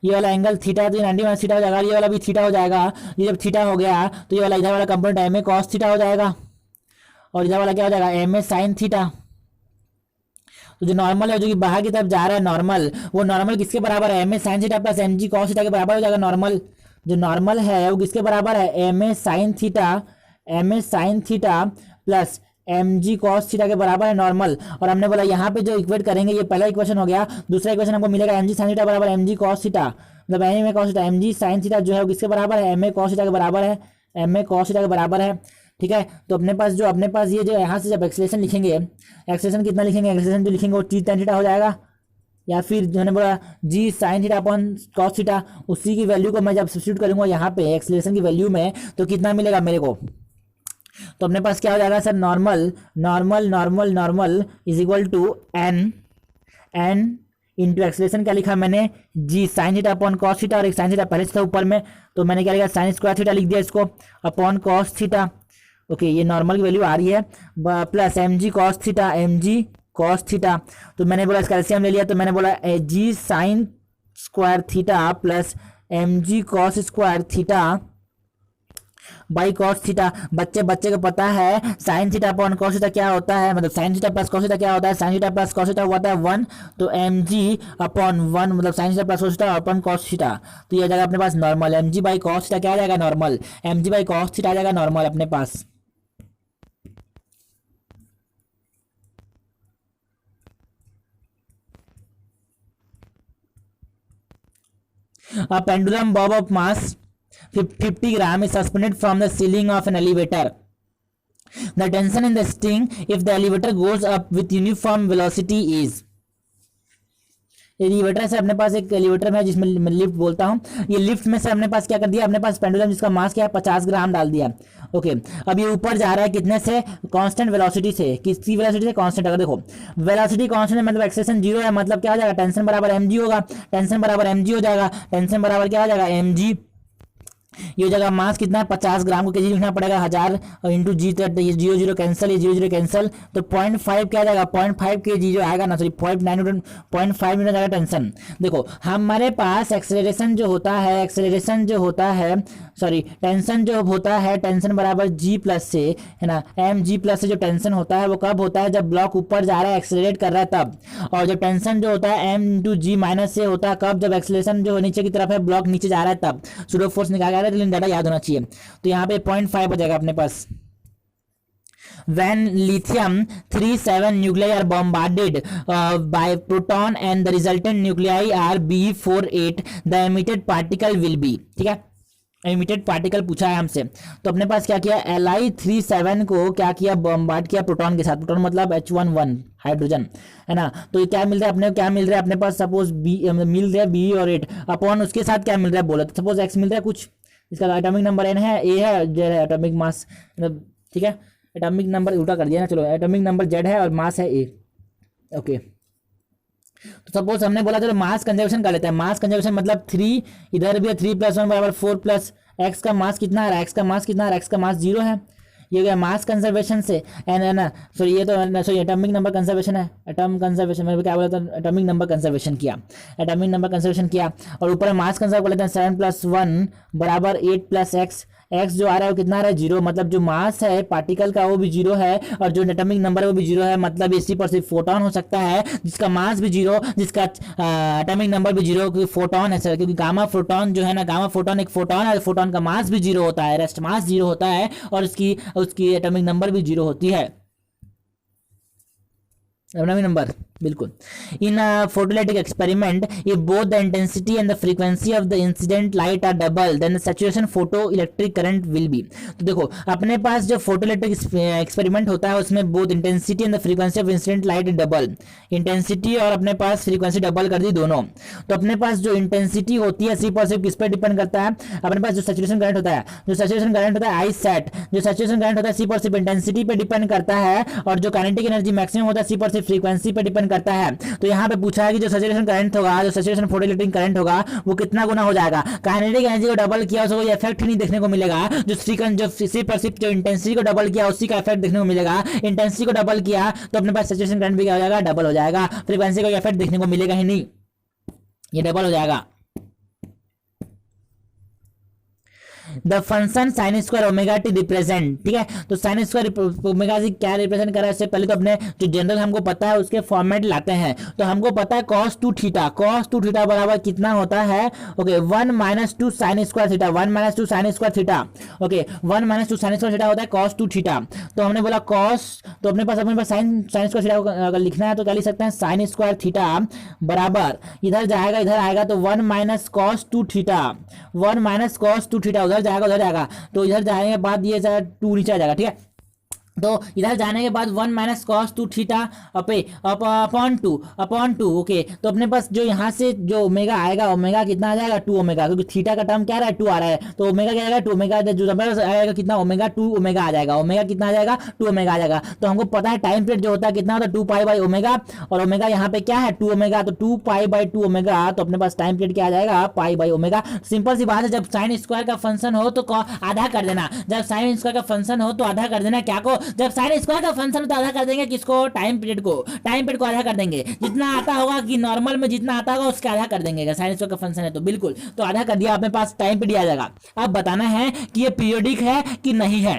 ये वाला एंगल थीटा, तो 90 माइनस थीटा हो जाएगा। ये वाला भी थीटा हो जाएगा। ये जब थीटा हो गया तो ये वाला इधर वाला component m a cos theta हो जाएगा, और इधर वाला क्या हो जाएगा, एम ए साइन थीटा। तो जो नॉर्मल है, जो कि बाहर की तरफ जा रहा है नॉर्मल, वो नॉर्मल किसके बराबर है, m a sine theta plus m g cos theta के बराबर हो जाएगा। नॉर्मल जो नॉर्मल है वो किसके बराबर है, m a sine theta plus m g cos theta के बराबर है नॉर्मल। और हमने बोला यहाँ पे जो इक्वेट करेंगे, ये पहला इक्वेशन हो गया। दूसरा इक्वेशन हमको मिलेगा एम जी साइन थीटा बराबर एम जी कॉस थीटा, मतलब m a cos theta, m g sine theta जो है वो किसके बराबर है, एम ए कॉस थीटा के बराबर है, एम ए कॉस थीटा के बराबर है। ठीक है, तो अपने पास ये जो यहाँ से जब एक्सेलरेशन लिखेंगे, एक्सेलरेशन कितना लिखेंगे, एक्सेलरेशन जो लिखेंगे वो टी tan थीटा हो जाएगा, या फिर जो मैंने बोला g sine theta upon cos theta, उसी की वैल्यू को मैं जब सब्स्टिट्यूट करूंगा यहाँ पे एक्सेलरेशन की वैल्यू में, तो कितना मिलेगा मेरे को। तो अपने पास क्या हो जाएगा sir, normal is equal to N into acceleration क्या लिखा मैंने, g sine theta upon cos theta, और एक साइन थीटा पहले से था ऊपर में, तो मैंने क्या लिखा, साइन स्क्वायर थीटा लिख दिया इसको, अपॉन कॉस थीटा। ओके, ये नॉर्मल की वैल्यू आ रही है, plus m g cos theta. तो मैंने बोला इसका एलसीएम ले लिया, तो मैंने बोला g sine square theta plus m g cos square theta by cos theta. बच्चे को पता है sine theta upon cos theta क्या होता है, मतलब sine theta plus cos theta क्या होता है, sine theta plus cos theta होता है 1, तो एम जी अपॉन 1 मतलब sine theta plus cos theta upon cos theta. तो ये आ जाएगा अपने पास normal, m g by cos theta क्या आ जाएगा, normal, m g by cos theta आ जाएगा नॉर्मल अपने पास। A pendulum bob of mass 50 gram is suspended from the ceiling of an elevator. The tension in the string if the elevator goes up with uniform velocity is. Elevator से अपने पास एक एलिवेटर में जिसमें मैं लिफ्ट बोलता हूँ, ये लिफ्ट में से अपने पास क्या कर दिया, अपने पास पेंडुलम जिसका मास क्या है 50 ग्राम डाल दिया। ओके, अब ये ऊपर जा रहा है कितने से, कांस्टेंट वेलोसिटी से, किसकी वेलोसिटी से, कांस्टेंट। अगर देखो वेलोसिटी कांस्टेंट मतलब एक्सेलरेशन 0 है, मतलब क्या हो जाएगा, टेंशन बराबर एम जी होगा, टेंशन बराबर एम जी हो जाएगा, टेंशन बराबर क्या हो जाएगा, एम जी। ये हो जाएगा मास कितना है 50 ग्राम को केजी लिखना पड़ेगा 1000 इंटू जी, तो ये 0 कैंसिल, ये 0 कैंसिल, तो 0.5 क्या जाएगा, 0.5 केजी जो आएगा ना, सॉरी 0.9 न्यूटन जाएगा टेंशन। देखो हमारे पास एक्सेलरेशन जो होता है, टेंशन जो होता है, टेंशन बराबर जी प्लस से, है ना, एम जी प्लस से जो टेंशन होता है वो कब होता है, जब ब्लॉक ऊपर जा रहा है एक्सेलरेट कर रहा है तब। और जब टेंशन जो होता है एम इंटू जी माइनस से होता है कब, जब एक्सेलरेशन जो नीचे की तरफ है ब्लॉक नीचे जा रहा है तब। सूडो फोर्स निकाला है, लेकिन डाटा याद होना चाहिए। तो यहाँ पे 0.5 हो जाएगा अपने पास। When lithium 37 nuclei are bombarded by proton and the resultant nuclei are B48, the emitted particle will be, ठीक है, एमिटेड पार्टिकल पूछा है हमसे। तो अपने पास क्या किया, Li37 को क्या किया, बॉम्बार्ड किया प्रोटॉन के साथ, प्रोटॉन मतलब H11 हाइड्रोजन, है ना। तो ये क्या मिल रहा है अपने, क्या मिल रहा है अपने पास, सपोज बी मिल रहा है B और 8 अपॉन उसके साथ क्या मिल रहा है बोला, तो सपोज X मिल रहा है कुछ, इसका एटॉमिक नंबर N है, A है, Z है, एटॉमिक मास, ठीक है, एटॉमिक नंबर उल्टा कर दिया ना, चलो एटॉमिक नंबर Z है और मास है A। ओके, तो सपोज हमने बोला चलो मास कंजर्वेशन कर लेते हैं। मास कंजर्वेशन मतलब 3 इधर भी है, 3 + 1 बराबर 4 प्लस एक्स का मास कितना है, एक्स का मास कितना है, एक्स का मास 0 है। ये गया मास कंजर्वेशन से, एन ना सॉरी ये तो सॉरी एटॉमिक नंबर कंजर्वेशन है, एटॉम कंजर्वेशन मैं क्या बोला था, एटॉमिक नंबर कंजर्वेशन किया, एटॉमिक नंबर कंजर्वेशन किया। और ऊपर मास कंजर्व कर लेते हैं, 7 + 1 बराबर 8 + x, एक्स जो आ रहा है वो कितना आ रहा है 0, मतलब जो मास है पार्टिकल का वो भी 0 है और जो एटॉमिक नंबर है वो भी 0 है, मतलब इसी पर सिर्फ फोटोन हो सकता है जिसका मास भी 0, जिसका एटॉमिक नंबर भी 0, क्योंकि फोटोन है सर, क्योंकि गामा फोटोन जो है ना, गामा फोटोन एक फोटोन है, फोटोन का मास भी 0 होता है, रेस्ट मास 0 होता है और उसकी एटॉमिक नंबर भी 0 होती है, एटॉमिक नंबर बिल्कुल। In photolytic experiment if both the intensity and the frequency of the incident light are double then the saturation photo electric current will be. तो देखो अपने पास जो फोटोलिटिक एक्सपेरिमेंट होता है उसमें both intensity and the frequency of incident light double, intensity और अपने पास फ्रीक्वेंसी डबल कर दी दोनों। तो अपने पास जो इंटेंसिटी होती है सिर्फ और सिर्फ किस पर डिपेंड करता है, अपने पास जो सैचुरेशन करंट होता है, जो सैचुरेशन करंट होता है आई सेट, जो सैचुरेशन करंट होता है सिर्फ और सिर्फ इंटेंसिटी पे डिपेंड करता है, और जो काइनेटिक एनर्जी मैक्सिमम होता है सिर्फ और सिर्फ फ्रीक्वेंसी पे डिपेंड करता है। तो यहाँ पे पूछा है कि जो सैचुरेशन करंट होगा, जो सैचुरेशन फोटोइलेक्ट्रिक करंट होगा वो कितना गुना हो जाएगा, काइनेटिक एनर्जी को डबल किया उसको कोई इफेक्ट ही नहीं देखने को मिलेगा, जो सिर्फ और सिर्फ जो इंटेंसिटी को डबल किया उसी का इफेक्ट देखने को मिलेगा, इंटेंसिटी को डबल किया तो अपने पास सैचुरेशन करंट भी क्या हो जाएगा, डबल हो जाएगा, फ्रीक्वेंसी का इफेक्ट देखने को मिलेगा ही नहीं, ये डबल हो जाएगा। The function sine square omega T represent, ठीक है, तो साइन स्क्वायर ओमेगा टी क्या रिप्रेजेंट कर रहा है, इससे पहले तो अपने जो जनरल हमको पता है उसके फॉर्मेट लाते हैं। तो हमको पता है cos 2 थीटा, cos 2 थीटा बराबर कितना होता है, okay 1 - 2 sign square theta, 1 - 2 sign square theta, okay 1 - 2 sign square theta होता है cos 2 थीटा। तो हमने बोला cos, तो अपने पास साइन स्क्वायर थीटा को अगर लिखना है तो क्या लिख सकते हैं, साइन स्क्वायर थीटा बराबर इधर जाएगा इधर आएगा तो 1 - cos 2 थीटा, 1 - cos 2 थीटा उधर जाएगा, तो इधर जाने के बाद ये 2 नीचे आ जाएगा, ठीक है। तो इधर जाने के बाद 1 - cos 2 theta upon two, okay. तो अपने पास जो यहाँ से जो ओमेगा आएगा, ओमेगा कितना आ जाएगा 2 ओमेगा, क्योंकि थीटा का टर्म क्या आ रहा है 2 आ रहा है, तो ओमेगा क्या आएगा 2 ओमेगा, जो आएगा कितना ओमेगा 2 ओमेगा आ जाएगा, ओमेगा कितना आ जाएगा 2 ओमेगा आ जाएगा। तो हमको पता है टाइम पीरियड जो होता है कितना होता है 2 पाई बाई ओमेगा, और ओमेगा यहाँ पे क्या है 2 ओमेगा, तो 2 पाई बाई 2 ओमेगा, तो अपने पास टाइम पीरियड क्या आ जाएगा पाई बाई ओमेगा। सिंपल सी बात है, जब साइन स्क्वायर का फंक्शन हो तो आधा कर देना, जब साइन स्क्वायर का फंक्शन हो तो आधा कर देना क्या को, जब साइन स्क्वायर का फंक्शन तो आधा कर देंगे किसको, टाइम पीरियड को, टाइम पीरियड को आधा कर देंगे, जितना आता होगा कि नॉर्मल में जितना आता होगा उसका आधा कर देंगे, साइन स्क्वायर का फंक्शन है तो बिल्कुल, तो आधा कर दिया, अपने पास टाइम पीरियड आ जाएगा। अब बताना है कि ये पीरियोडिक है कि नहीं है।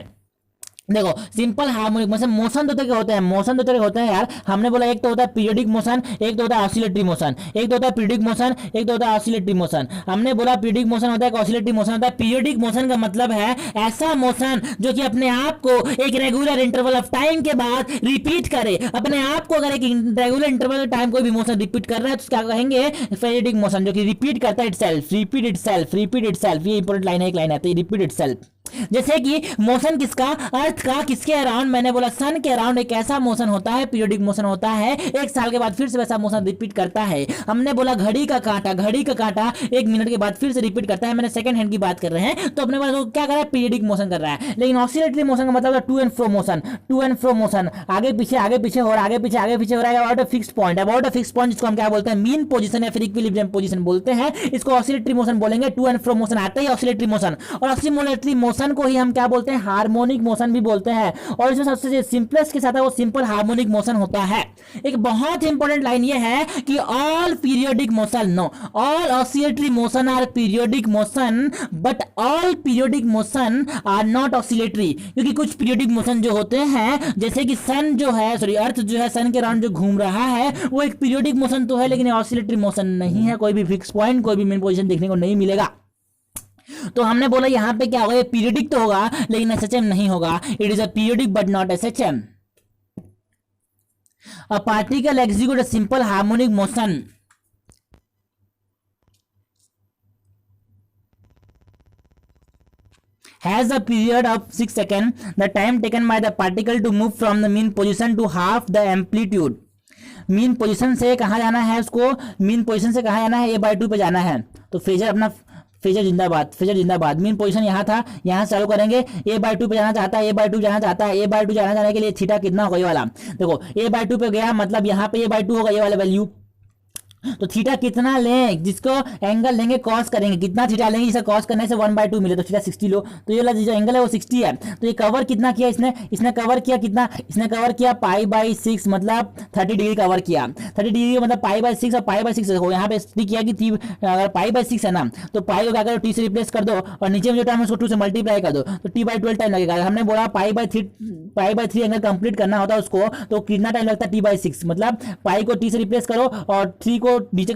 देखो सिंपल हार्मोनिक मोशन, मोशन दो तरह के होते हैं, मोशन दो तरह के होते हैं यार, हमने बोला एक तो होता है पीरियोडिक मोशन, एक तो होता है ऑसिलेटरी मोशन, एक तो होता है पीरियोडिक मोशन, एक तो होता है ऑसिलेटरी मोशन। हमने बोला पीरियोडिक मोशन होता है, ऑसिलेटरी मोशन होता है। पीरियोडिक मोशन का मतलब है ऐसा मोशन जो कि अपने आप को एक रेगुलर इंटरवल ऑफ टाइम के बाद रिपीट करे, अपने आप को अगर एक रेगुलर इंटरवल टाइम कोई भी मोशन रिपीट कर रहा है तो क्या कहेंगे, पीरियोडिक मोशन, जो कि रिपीट करता है इटसेल्फ, रिपीट इटसेल्फ, ये इंपॉर्टेंट लाइन है, एक लाइन आती है रिपीट इटसेल्फ। जैसे कि मोशन किसका, अर्थ का किसके अराउंड, मैंने बोला सन के अराउंड एक ऐसा मोशन होता है, पीरियोडिक मोशन होता है, एक साल के बाद फिर से वैसा मोशन रिपीट करता है। हमने बोला घड़ी का कांटा 1 मिनट के बाद फिर से रिपीट करता है, मैंने सेकंड हैंड की बात कर रहे हैं, तो अपने पास वो क्या कर रहा है, पीरियोडिक मोशन कर रहा है। लेकिन ऑसिलेटरी मोशन का मतलब टू एंड फ्रो मोशन, आगे पीछे हो रहा है अबाउट अ फिक्स्ड पॉइंट, जिसको हम क्या बोलते हैं, मीन पोजीशन या फिर इक्विलिब्रियम पोजीशन बोलते हैं, इसको ऑसिलेटरी मोशन बोलेंगे। टू एंड फ्रो मोशन आता है ऑसिलेटरी मोशन, और ऑसिलेटरी मोशन को ही हम क्या बोलते हैं, हार्मोनिक मोशन भी बोलते हैं, और इसमें सबसे सिंपलेस्ट के साथ है वो सिंपल हार्मोनिक मोशन होता है। एक बहुत इंपॉर्टेंट लाइन ये है कि all periodic motion, no all oscillatory motion are periodic motion but all periodic motion are not oscillatory, क्योंकि कुछ पीरियोडिक मोशन जो होते हैं, जैसे कि सन जो है, सॉरी अर्थ जो है सन के अराउंड जो घूम रहा है वो एक पीरियोडिक मोशन तो है, लेकिन ऑसिलेटरी मोशन नहीं है, कोई भी फिक्स पॉइंट, कोई भी मेन पोजीशन देखने को नहीं मिलेगा। तो हमने बोला यहां पे क्या होगा, ये पीरियोडिक तो होगा लेकिन एसएचएम नहीं होगा, it is a periodic but not SHM. A particle execute a simple harmonic motion has a period of 6 seconds, the time taken by the particle to move from the mean position to half the amplitude। Mean position से कहाँ जाना है, उसको मीन पोजीशन से कहाँ जाना है, a/2 पे जाना है। तो फेजर अपना फेजर जिंदाबाद, मीन पोजीशन यहाँ था, यहाँ से चालू करेंगे, a/2 पे जाना चाहता है, a/2 जाने के लिए थीटा कितना होगा, ये वाला देखो a/2 पे गया, मतलब यहाँ पे a/2 होगा, ये वाला वैल्यू, तो थीटा कितना लें, जिसको एंगल लेंगे कॉस करेंगे, कितना थीटा लेंगे जिसे कॉस करने से 1/2 मिले, तो थीटा 60 लो। तो ये वाला जो एंगल है वो 60 है। तो ये कवर कितना किया इसने, इसने कवर किया कितना, इसने कवर किया π/6 मतलब 30 डिग्री कवर किया। 30 डिग्री मतलब π/6 और π/6 देखो यहाँ पे किया कि अगर π/6 है ना तो पाई को क्या करो टी से रिप्लेस कर दो और नीचे में जो टाइम है उसको 2 से मल्टीप्लाई कर दो तो t/12 टाइम लगेगा। हमने बोला π/3 एंगल कंप्लीट करना होता है उसको, तो कितना टाइम लगता है t/6 मतलब पाई को t से रिप्लेस करो और 3 को नीचे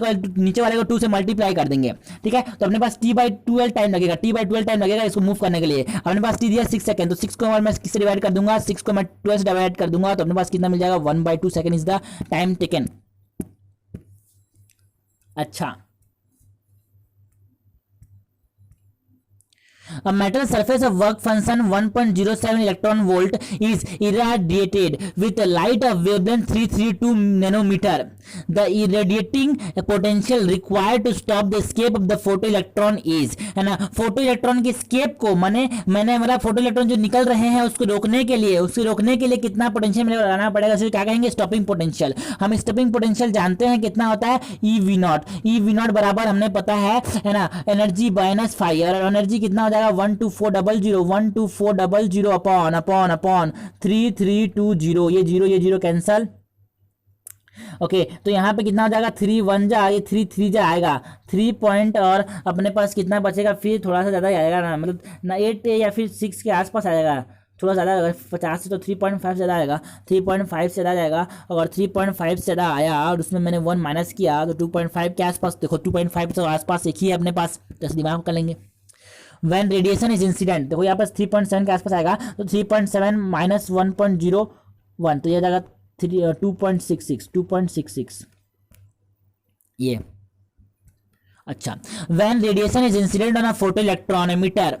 वाले को 2 से मल्टीप्लाई कर देंगे, ठीक है। तो अपने पास t/12 टाइम लगेगा, t/12 टाइम लगेगा इसको मूव करने के लिए। अपने पास t दिया 6 सेकंड, तो 6 को मैं किससे डिवाइड कर दूंगा, 6 को मैं 12 से डिवाइड कर दूंगा, तो अपने पास कितना मिल जाएगा 1/2 second is the time taken. अच्छा, a metal surface of work function 1.07 electron volt is irradiated with a light of wavelength 332 nanometer. The irradiating potential required to stop the escape of the photoelectron is, है ना, फोटोइलेक्ट्रॉन के escape को मैंने मतलब फोटोइलेक्ट्रॉन जो निकल रहे हैं उसको रोकने के लिए कितना पोटेंशियल लगाना पड़ेगा, उसे क्या कहेंगे स्टॉपिंग पोटेंशियल। हम स्टॉपिंग पोटेंशियल जानते हैं कितना होता है EV0 बराबर हमने पता है ना एनर्जी माइनस फाई, और एनर्जी कितना हो जाएगा 12400 अपॉन 3320, ये जीरो कैंसल। ओके तो यहाँ पे कितना हो जाएगा 3 1 जा, ये 3 3 जा आएगा 3 पॉइंट, और अपने पास कितना बचेगा फिर थोड़ा सा ज़्यादा ही आएगा ना, मतलब ना 8 या फिर 6 के आसपास आएगा, थोड़ा ज़्यादा अगर 50 से तो 3.5 ज़्यादा आएगा, 3.5 से ज़्यादा जाएगा। अगर 3.5 से ज़्यादा आया और उसमें मैंने 1 माइनस किया तो 2.5 के आसपास, देखो 2.5 के आसपास एक ही है अपने पास, तो दिमाग कर लेंगे। When radiation is incident, देखो यहाँ पर 3.7 के आसपास आएगा, तो 3.7 माइनस 1.01 तो ये जाएगा 2.66 ये। अच्छा, when radiation is incident on a photoelectron emitter,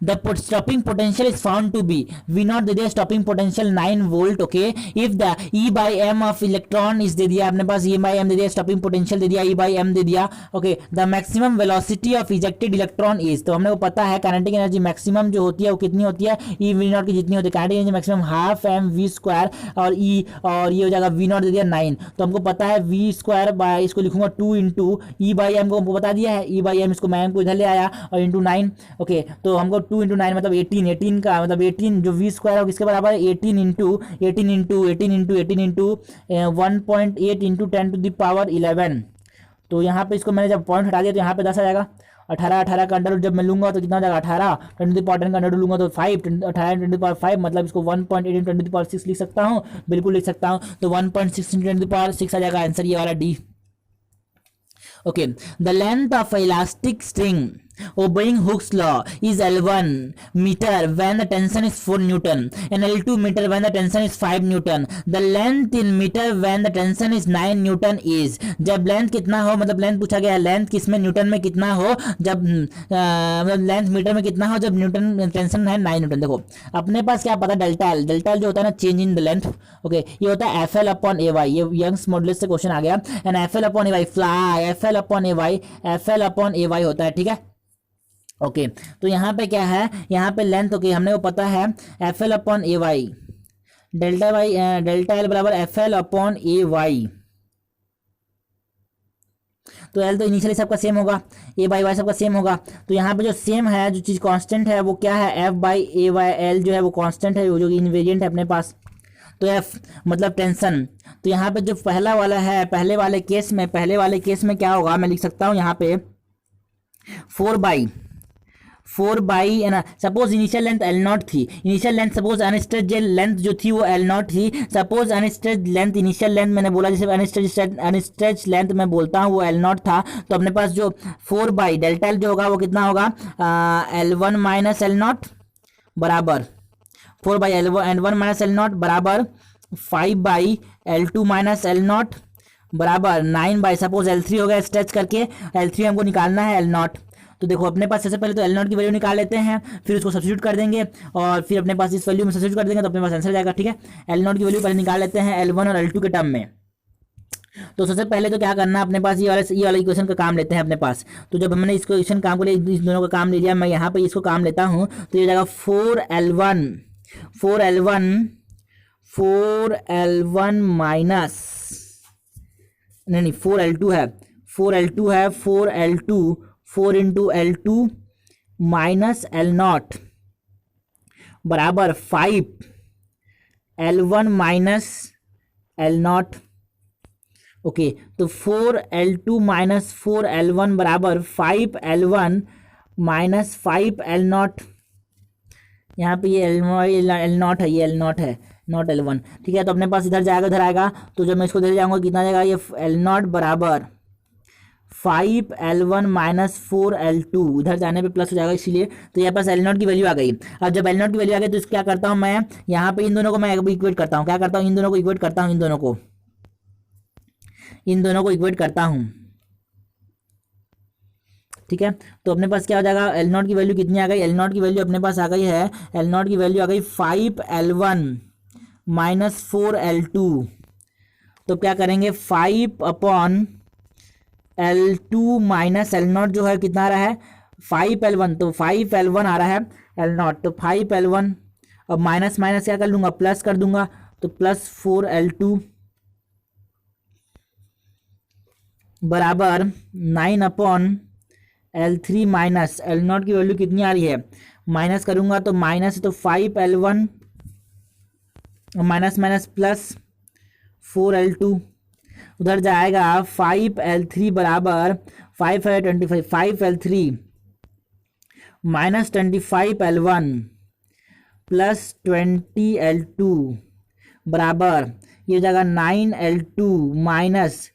the stopping potential is found to be V0 दे दिया stopping potential 9 volt, okay। if the E/m of electron is दे दिया अपने पास, E/m दे दिया, stopping potential दे दिया, E/m दे दिया, okay। the maximum velocity of ejected electron is, तो हमने को पता है काइनेटिक एनर्जी मैक्सिमम जो होती है वो कितनी होती है E/V0 की जितनी होती है, kinetic energy maximum half mv² और E, और ये हो जाएगा V0 दे दिया 9, तो हमको पता है v² बाय, इसको लिखूंगा 2 इंटू E/m को हमको बता दिया है, E/m इसको मैं को इधर ले आया और इंटू 9, ओके। तो हमको 2 इंटू 9 मतलब 18 का मतलब 18 जो v² है किसके बराबर है 18 इंटू 1.8 इंटू 10⁻11। तो यहाँ पे इसको मैंने जब पॉइंट हटा दिया तो यहाँ पे 10 आ जाएगा, 18 का अंडर जब मैं लूंगा तो कितना हो जाएगा 18, 10 का अंडर लूंगा तो 5, 18 10⁻5 मतलब इसको 1.8 इंटू 10⁻6 लिख सकता हूँ, बिल्कुल लिख सकता हूँ। तो 1.6 इंटू 10⁻6 आ जाएगा आंसर, ये वाला D. Okay, the length of elastic string obeying Hooke's law is L1 meter when the tension is 4 Newton and L2 meter when the tension is 5 Newton. The length in meter when the tension is 9 Newton is, जब लेंथ कितना हो, मतलब लेंथ पूछा गया है, लेंथ किसमें न्यूटन में कितना हो, जब मतलब लेंथ मीटर में कितना हो जब न्यूटन टेंशन है 9 न्यूटन। देखो अपने पास क्या पता डेल्टा एल जो होता है ना change in the length, okay ये होता है FL/AY, ये यंग्स मॉडुलस से क्वेश्चन आ गया, एंड FL/AY फ्लाई, FL/AY होता है, ठीक है। ओके तो यहाँ पे क्या है, यहाँ पे लेंथ, ओके हमने को पता है FL/AY, डेल्टा एल बराबर FL/AY, तो एल तो इनिशियली सबका सेम होगा, A/Y सबका सेम होगा, तो यहाँ पे जो सेम है जो चीज़ कांस्टेंट है वो क्या है F/AY जो है वो कांस्टेंट है, वो जो इनवेरिएंट है अपने पास, तो F मतलब टेंशन। तो यहाँ पे जो पहला वाला है, पहले वाले केस में क्या होगा, मैं लिख सकता हूँ यहाँ पे 4 बाई है ना, सपोज इनिशियल लेंथ L0 थी, initial length suppose unstretched length जो थी वो L0 थी, suppose unstretched length initial length मैंने बोला जैसे अनस्ट्रेच्ड लेंथ मैं बोलता हूँ वो L0 था, तो अपने पास जो 4 बाई डेल्टा एल जो होगा वो कितना होगा L1 माइनस L0 बराबर 4 बाई L1 माइनस L0 बराबर 5 बाई L2 माइनस L0 बराबर 9 बाई, सपोज L3 हो गया स्ट्रेच करके, L3 हमको निकालना है L0, तो देखो अपने पास सबसे पहले तो L0 की वैल्यू निकाल लेते हैं, फिर उसको सब्स्टिट्यूट कर देंगे और फिर अपने पास इस वैल्यू में सब्स्टिट्यूट कर देंगे तो अपने पास आंसर जाएगा, ठीक है। L0 की वैल्यू पहले निकाल लेते हैं L1 और L2 के टर्म में। तो सबसे पहले तो क्या करना है अपने पास, ये वाला इक्वेशन का काम लेते हैं अपने पास। तो जब हमने इसको इक्वेशन काम को इस दोनों का काम ले लिया, मैं यहाँ पे इसको काम लेता हूँ, तो ये जाएगा 4L1 माइनस नहीं नहीं, 4L2 है, 4L2 है, 4L2, 4 into L2 minus L0 बराबर 5L1 माइनस L0। ओके, तो 4L2 माइनस 4L1 बराबर 5L1 माइनस 5L0। यहाँ पे ये L0 है, ये L0 है, नॉट L1। ठीक है, तो अपने पास इधर जाएगा, इधर आएगा, तो जब मैं इसको इधर जाऊँगा कितना जाएगा, ये L0 बराबर 5L1 माइनस 4L2, इधर जाने पे प्लस हो जाएगा इसीलिए। तो यहाँ पास L0 की वैल्यू आ गई। अब जब L0 की वैल्यू आ गई तो इसको क्या करता हूँ मैं, यहाँ पे इन दोनों को मैं इक्वेट करता हूँ, क्या करता हूँ, इन दोनों को इक्वेट करता हूँ, इन दोनों को इक्वेट करता हूँ। ठीक है, तो अपने पास क्या हो जाएगा, L0 की वैल्यू कितनी आ गई, L0 की वैल्यू अपने पास आ गई है, L0 की वैल्यू आ गई 5L1 माइनस 4L2। तो क्या करेंगे, 5/L2 माइनस L0 जो है कितना आ रहा है, 5L1, तो 5L1 आ रहा है L0, तो 5L1, अब माइनस माइनस क्या कर लूँगा, प्लस कर दूंगा, तो प्लस 4L2 बराबर 9/L3 माइनस L0 की वैल्यू कितनी आ रही है, माइनस करूंगा तो माइनस, तो 5L1 minus minus plus 4L2, उधर जाएगा 5L3 बराबर 5×25, 5L3 minus 25L1 plus 20L2 बराबर ये हो जाएगा 9L2 minus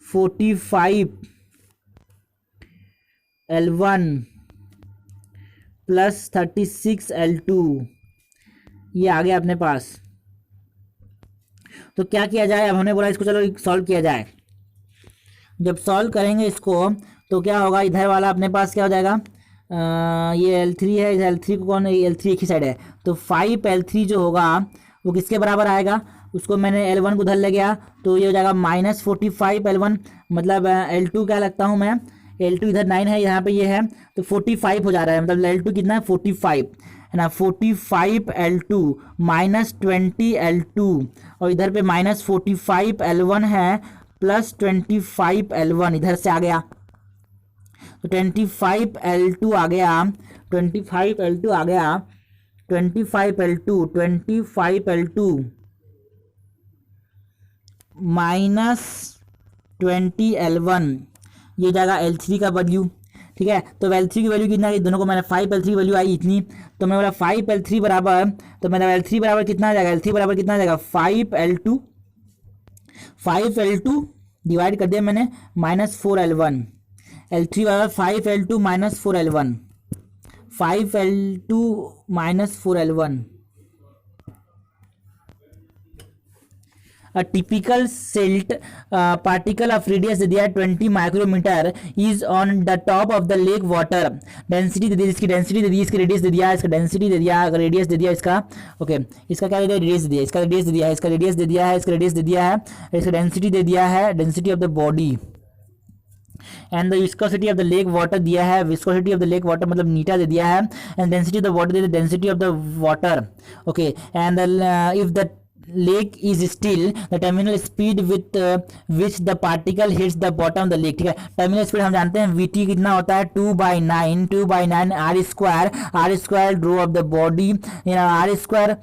45L1 plus 36L2, ये आ गया अपने पास। तो क्या किया जाए, अब हमने बोला इसको चलो सॉल्व किया जाए। जब सॉल्व करेंगे इसको तो क्या होगा, इधर वाला अपने पास क्या हो जाएगा, ये L3 है, इधर L3 को कौन है, L3 एक ही साइड है, तो 5L3 जो होगा वो किसके बराबर आएगा, उसको मैंने L1 को उधर ले गया, तो ये हो जाएगा माइनस 45L1, मतलब L2 क्या लगता हूँ मैं, L2 इधर 9 है, यहाँ पे ये है, तो 45 हो जा रहा है, मतलब L2 कितना है 45 है ना, 45L2 माइनस 20L2 और इधर पे माइनस 45L1 है प्लस 25L1 इधर से आ गया, तो 25L2 आ गया, 25L2 आ गया, 25L2 माइनस 20L1, ये जाएगा L3 का वैल्यू। ठीक है, तो L3 की वैल्यू कितना है, दोनों को मैंने 5L3 वैल्यू आई इतनी, तो मैं बोला 5L3 बराबर, तो मैंने L3 बराबर कितना आ जाएगा, L3 बराबर कितना आ जाएगा 5L2 डिवाइड कर दिया मैंने माइनस 4L1, L3 बराबर 5L2 minus 4L1, 5L2 minus 4L1। A typical silt particle of radius दे दिया है 20 micrometre is on the top of the lake water, density दे दी, इसकी डेंसिटी दे दी, इसकी रेडियस दे दिया, इसका डेंसिटी दे दिया, रेडियस दे दिया इसका, ओके इसका क्या दे दिया, रेडियस दे दिया, इसका रेडियस दे दिया है, इसका रेडियस दे दिया है, इसका रेडियस दे दिया है, इसका डेंसिटी दे दिया है, density of the body and the viscosity of the lake water दिया है, viscosity of the lake water मतलब नीटा दे दिया है, and density of the water दे दिया, density of the water, okay and if the lake is still the terminal speed with which the particle hits the bottom of the lake। ठीक है, टर्मिनल स्पीड हम जानते हैं vt कितना होता है 2/9 r square rho of the body, r square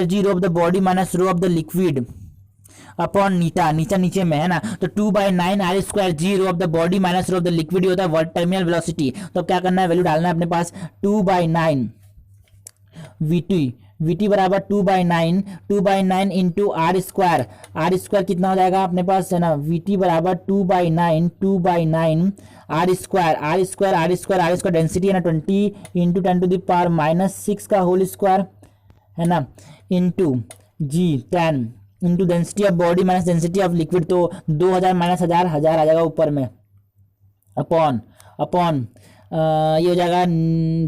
g rho of the body minus rho of the liquid upon नीटा नीचे में है ना, तो 2/9 r square g rho of the body minus rho of the liquid होता है टर्मिनल वेलोसिटी। तो क्या करना है, वैल्यू डालना है अपने पास 2/9 vt बराबर 2/9 इंटू r स्क्वायर कितना हो जाएगा अपने पास है ना, vt बराबर 2/9 r स्क्वायर डेंसिटी है ना 20 इंटू 10 टू द पावर -6 का होल स्क्वायर है ना, into g 10 into density of body minus density of liquid, तो 2000 माइनस 1000 आ जाएगा ऊपर में, अपॉन ये हो जाएगा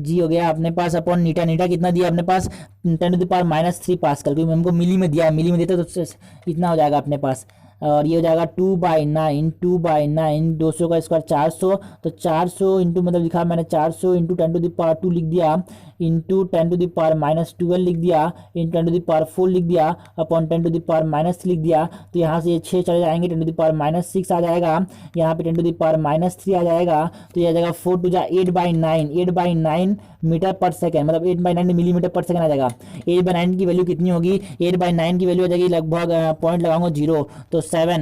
जी हो गया अपने पास, अपॉन नीटा कितना दिया अपने पास 10 टू द पावर -3 पास्कल, क्योंकि हमको मिली में दिया, मिली में देते तो इतना हो जाएगा अपने पास, और ये हो जाएगा 2/9 200 का स्क्वायर 400, तो 400 इंटू मतलब लिखा मैंने 400 इंटू 10 टू द पावर 2 लिख दिया इंटू 10⁻⁻12 लिख दिया, इंटू 10⁻4 लिख दिया, अपॉन 10⁻³ लिख दिया। तो यहाँ से ये 6 चले जाएंगे, 10⁻6 आ जाएगा, यहाँ पे 10⁻³ आ जाएगा। तो ये आ जाएगा 4 टू जा 8/9, 8/9 मीटर पर सेकेंड, मतलब 8/9 मिलीमीटर पर सेकेंड आ जाएगा। 8/9 की वैल्यू कितनी होगी? 8/9 की वैल्यू आ जाएगी लगभग पॉइंट लगाऊंगा 0, तो 7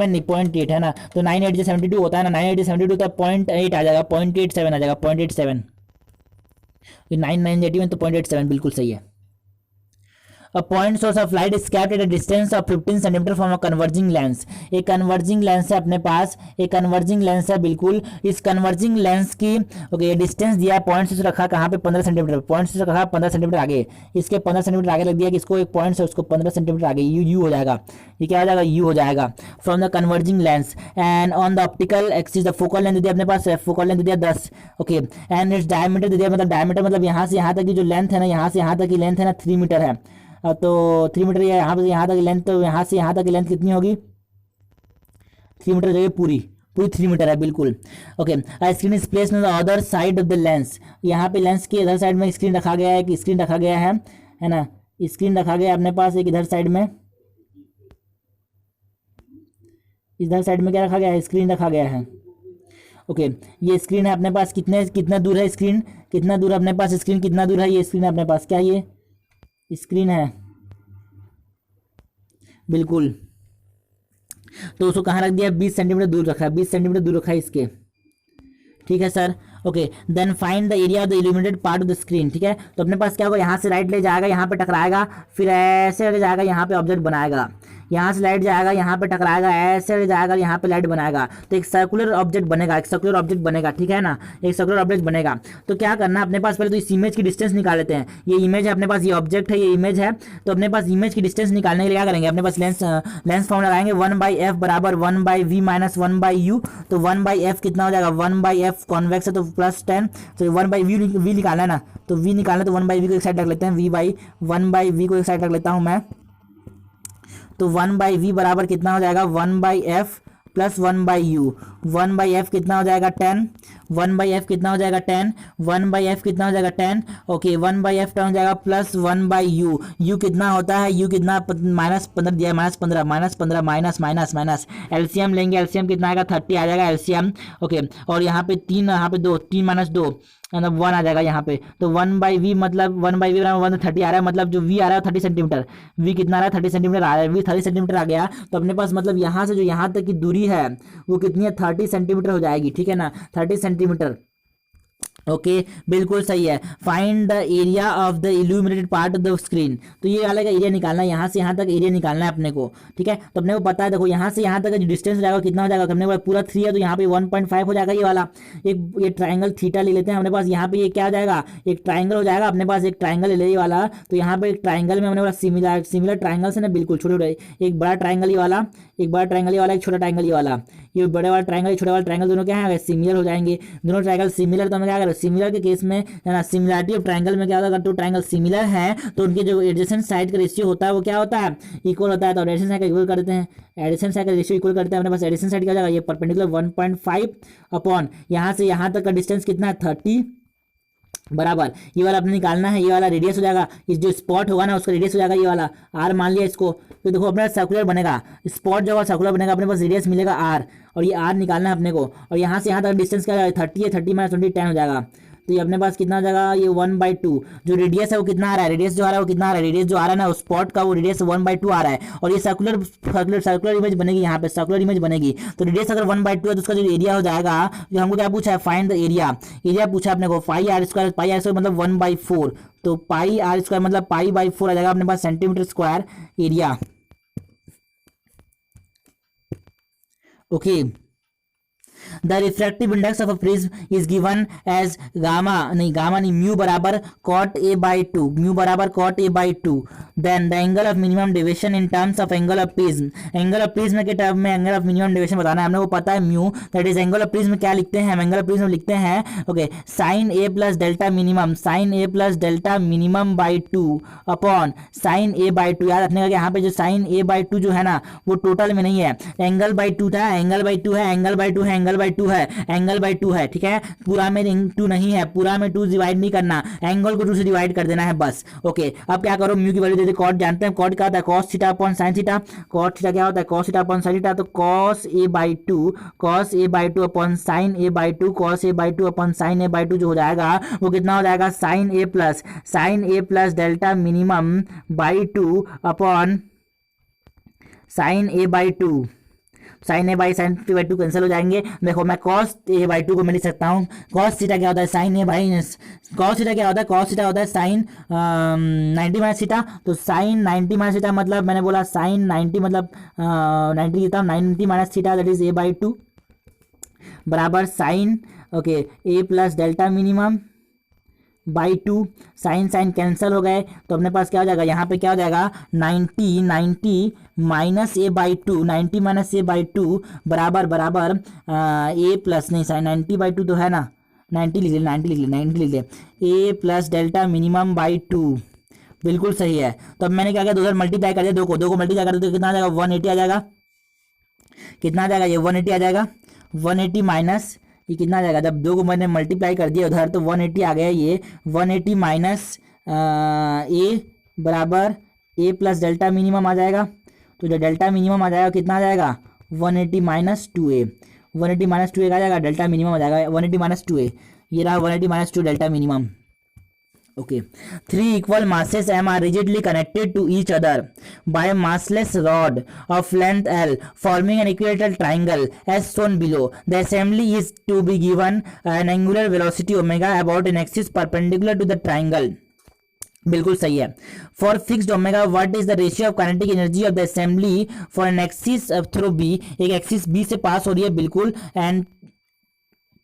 नहीं 0.8 है ना, तो 9 8 72 होता है ना, 9 8 72 होता है, 0.8 आ जाएगा, 0.87 आ जाएगा, 0.87। 9 9 81 तो 0.87 बिल्कुल सही है। A point source of light is kept at a distance of 15 centimetre from a converging lens। एक कन्वर्जिंग लेंस है अपने पास, एक कन्वर्जिंग लेंस है बिल्कुल। इस कन्वर्जिंग लेंस की ओके डिस्टेंस दिया है, पॉइंट सोर्स रखा कहाँ पे 15 सेंटीमीटर, पॉइंट सोर्स रखा 15 सेंटीमीटर आगे, इसके 15 सेंटीमीटर आगे लग दिया कि इसको एक पॉइंट सोर्स को 15 सेंटीमीटर आगे, यू हो जाएगा, ये क्या हो जाएगा? यू हो जाएगा from the converging lens. And on the optical axis the focal length दिया अपने पास, फोकल लेंथ दिया 10 ओके, एंड इट्स डायमीटर दिया, मतलब डायमीटर मतलब यहाँ से यहाँ तक की जो लेंथ है ना, यहाँ से यहाँ तक की लेंथ है ना 3 मीटर है। तो 3 मीटर या यहाँ से यहाँ तक की लेंथ, तो यहाँ से यहाँ तक की लेंथ कितनी होगी? 3 मीटर जगह पूरी 3 मीटर है बिल्कुल okay. Screen is placed on the other side of the lens. यहाँ पे लेंस के इधर साइड में स्क्रीन रखा गया है, कि स्क्रीन रखा गया है ना, स्क्रीन रखा गया है अपने पास एक इधर साइड में, इधर साइड में क्या रखा गया है? स्क्रीन रखा गया है ओके। ये स्क्रीन है अपने पास, कितना दूर है स्क्रीन, कितना दूर अपने पास स्क्रीन, कितना दूर है ये स्क्रीन है अपने पास, क्या ये स्क्रीन है बिल्कुल। तो उसको कहाँ रख दिया? 20 सेंटीमीटर दूर रखा है, 20 सेंटीमीटर दूर रखा है इसके, ठीक है sir okay. Then find the area of the illuminated part of the screen, ठीक है। तो अपने पास क्या होगा? यहाँ से लाइट ले जाएगा, यहाँ पे टकराएगा, फिर ऐसे ले जाएगा, यहाँ पे ऑब्जेक्ट बनाएगा, यहाँ से लाइट जाएगा, यहाँ पे टकराएगा, ऐसे ले जाएगा, यहाँ पे लाइट बनाएगा, तो एक सर्कुलर ऑब्जेक्ट बनेगा, एक सर्कुलर ऑब्जेक्ट बनेगा, ठीक है ना, एक सर्कुलर ऑब्जेक्ट बनेगा। तो क्या करना है अपने पास? पहले तो इस इमेज की डिस्टेंस निकाल लेते हैं। ये इमेज है अपने पास, ये ऑब्जेक्ट है, ये इमेज है, तो अपने पास इमेज की डिस्टेंस निकालने के लिए क्या करेंगे? अपने पास लेंस फॉर्म लगाएंगे, 1/f बराबर 1/v माइनस 1/u। तो 1/f कितना हो जाएगा? 1/f कॉन्वेक्स है तो +10, तो 1/v निकालना है ना, तो v निकालना, तो 1/v को एक साइड रख लेते हैं, 1/v को एक साइड रख लेता हूं मैं। तो 1/v बराबर कितना हो जाएगा? 1/f plus 1/u। 1/f कितना हो जाएगा? 10। 1/f कितना हो जाएगा? 10। 1/f कितना हो जाएगा? 10 ओके। 1/f टर्म हो जाएगा प्लस 1/u। u कितना होता है? u कितना? -15 दिया है, -15 -15 माइनस एलसीएम लेंगे, एलसीएम कितना आएगा? 30 आ जाएगा एलसीएम ओके। और यहाँ पे 3, यहाँ पे 2, 3 - 2 मतलब 1 आ जाएगा यहाँ पे। तो 1/v मतलब 1/v बराबर 130 आ रहा है, मतलब जो v आ रहा है 30 सेंटीमीटर, v कितना आ रहा है? 30 सेंटीमीटर आ रहा है, v 30 सेंटीमीटर आ गया। तो अपने पास मतलब यहाँ से जो यहाँ तक की दूरी है वो कितनी है? 30 सेंटीमीटर हो जाएगी, ठीक है ना, 30 सेंटीमीटर ओके बिल्कुल सही है। Find the area of the illuminated part of the screen. तो ये वाला का एरिया निकालना है, यहाँ से यहाँ तक एरिया निकालना है अपने को, ठीक है। तो अपने को पता है, देखो यहाँ से यहाँ तक का जो डिस्टेंस रहेगा कितना हो जाएगा? अपने को पूरा 3 है, तो यहाँ पे 1.5 हो जाएगा ये वाला। एक ये ट्राइंगल थीटा ले लेते हैं अपने पास, यहाँ पे ये क्या हो जाएगा? एक ट्राइंगल हो जाएगा अपने पास, एक ट्राइंगल ले ले ये वाला। तो यहाँ पे एक ट्राइंगल में अपने पास सिमिलर ट्राइंगल से ना बिल्कुल छोटे, एक बड़ा ट्राइंगल ये वाला, एक बड़ा ट्राइंगल ये वाला, एक छोटा ट्राइंगल ये वाला। ये बड़े वाला ट्राइंगल, छोटे वाला ट्राइंगल दोनों क्या है? सिमिलर हो जाएंगे। दोनों ट्राइंगल सिमिलर, तो हमें क्या करें? सिमिलर के केस में है ना, सिमिलरिटी ऑफ ट्राइंगल में क्या होता है? तो ट्राइंगल सिमिलर है तो उनके जो एडजेसेंट साइड का रेशियो होता है वो क्या होता है? इक्वल होता है। तो एडजेसेंट साइड का इक्वल कर देते हैं, एडजेसेंट साइड का रेशियो इक्वल करते हैं अपने पास। एडजेसेंट साइड क्या हो जाएगा? ये परपेंडिकुलर 1.5 अपॉन यहाँ से यहाँ तक का डिस्टेंस कितना है? 30 बराबर ये वाला अपने निकालना है, ये वाला रेडियस हो जाएगा, इस जो स्पॉट होगा ना उसका रेडियस हो जाएगा ये वाला r मान लिया इसको। तो देखो अपने सर्कुलर बनेगा, स्पॉट जो होगा सर्कुलर बनेगा, अपने पास रेडियस मिलेगा r, और ये r निकालना है अपने को। और यहाँ से यहाँ तक डिस्टेंस क्या है? 30 है, 30 - 20 10 हो जाएगा। तो ये अपने पास कितना हो जाएगा? ये 1/2 जो रेडियस है वो कितना आ रहा है? रेडियस जो आ रहा है वो कितना आ रहा है? रेडियस जो आ रहा है ना उस स्पॉट का वो रेडियस 1/2 आ रहा है। और ये सर्कुलर इमेज बनेगी, यहाँ पे सर्कुलर इमेज बनेगी। तो रेडियस अगर 1/2 है तो उसका जो एरिया हो जाएगा, जो हमको क्या पूछा है? Find the area. एरिया पूछा अपने को πr², πr² मतलब 1/4, तो πr² मतलब π/4 आ जाएगा अपने पास centimetre square area okay. The refractive index of a prism is given as gamma नहीं म्यू बराबर cot a/2, म्यू बराबर cot a/2। Then the angle of minimum deviation in terms of angle of prism, angle of prism के टर्म में एंगल ऑफ मिनिमम डेविएशन बताना है हमने, वो पता है mu, that is angle of prism क्या लिखते हैं? एंगल ऑफ प्रिज्म लिखते हैं okay sin a + delta minimum, sin a + delta minimum by 2 upon sin a/2। याद रखने का यहाँ पे जो sin a/2 जो है ना वो टोटल में नहीं है, एंगल बाई 2 था, एंगल बाई 2 है, एंगल बाई 2 है, एंगल बाई बाई टू है, एंगल बाई टू है, ठीक है, पूरा में टू नहीं है, पूरा में टू डिवाइड नहीं करना, एंगल को टू से डिवाइड कर देना है बस। ओके, अब क्या करो, म्यू की वैल्यू दे दे, कॉट जानते हैं, कॉट क्या होता है, cos theta upon sine theta, cot theta क्या होता है, cos theta upon sine theta, तो cos A by two upon sine A by two, cos A by two upon sine A by two जो हो जाएगा वो कितना हो जाएगा, sine A plus delta minimum by two upon sine A by two, sine A by sine by two cancel हो जाएंगे। देखो मैं कॉस ए बाई टू को मैं लिख सकता हूँ, कॉस थीटा क्या होता है, sine A by, cos theta क्या होता है, कॉस थीटा होता है साइन 90 माइनस थीटा, तो साइन 90 माइनस थीटा मतलब मैंने बोला साइन 90 मतलब 90 लिखता हूँ, 90 minus theta that is A by two बराबर sine, okay, A plus delta minimum by two, sine sine cancel हो गए, तो अपने पास क्या हो जाएगा, यहाँ पे क्या हो जाएगा 90 minus A by two, 90 minus A by two बराबर ए प्लस, नहीं साइन 90 बाई टू तो है ना, 90 लिख ले, 90 लिख ले, A plus delta minimum by two, बिल्कुल सही है। तो अब मैंने क्या किया, 2 मल्टीप्लाई कर दिया, दो को मल्टीप्लाई कर दिया तो कितना आ जाएगा, 180 आ जाएगा, कितना आ जाएगा ये 180 आ जाएगा, 180 माइनस ये कितना आ जाएगा, जब दो को मैंने मल्टीप्लाई कर दिया उधर तो 180 आ गया, ये 180 माइनस ए बराबर ए प्लस डेल्टा मिनिमम आ जाएगा, तो जो डेल्टा मिनिमम आ जाएगा कितना आ जाएगा, 180 माइनस 2a, 180 माइनस 2a आ जाएगा, डेल्टा मिनिमम आ जाएगा 180 माइनस 2a, ये रहा 180 minus 2 delta minimum. Okay, 3 equal masses M are rigidly connected to each other by a massless rod of length L, forming an equilateral triangle as shown below. The assembly is to be given an angular velocity omega about an axis perpendicular to the triangle. बिल्कुल सही है। For fixed omega what is the ratio of kinetic energy of the assembly for an axis through b, एक एक्सिस बी से पास हो रही है बिल्कुल, and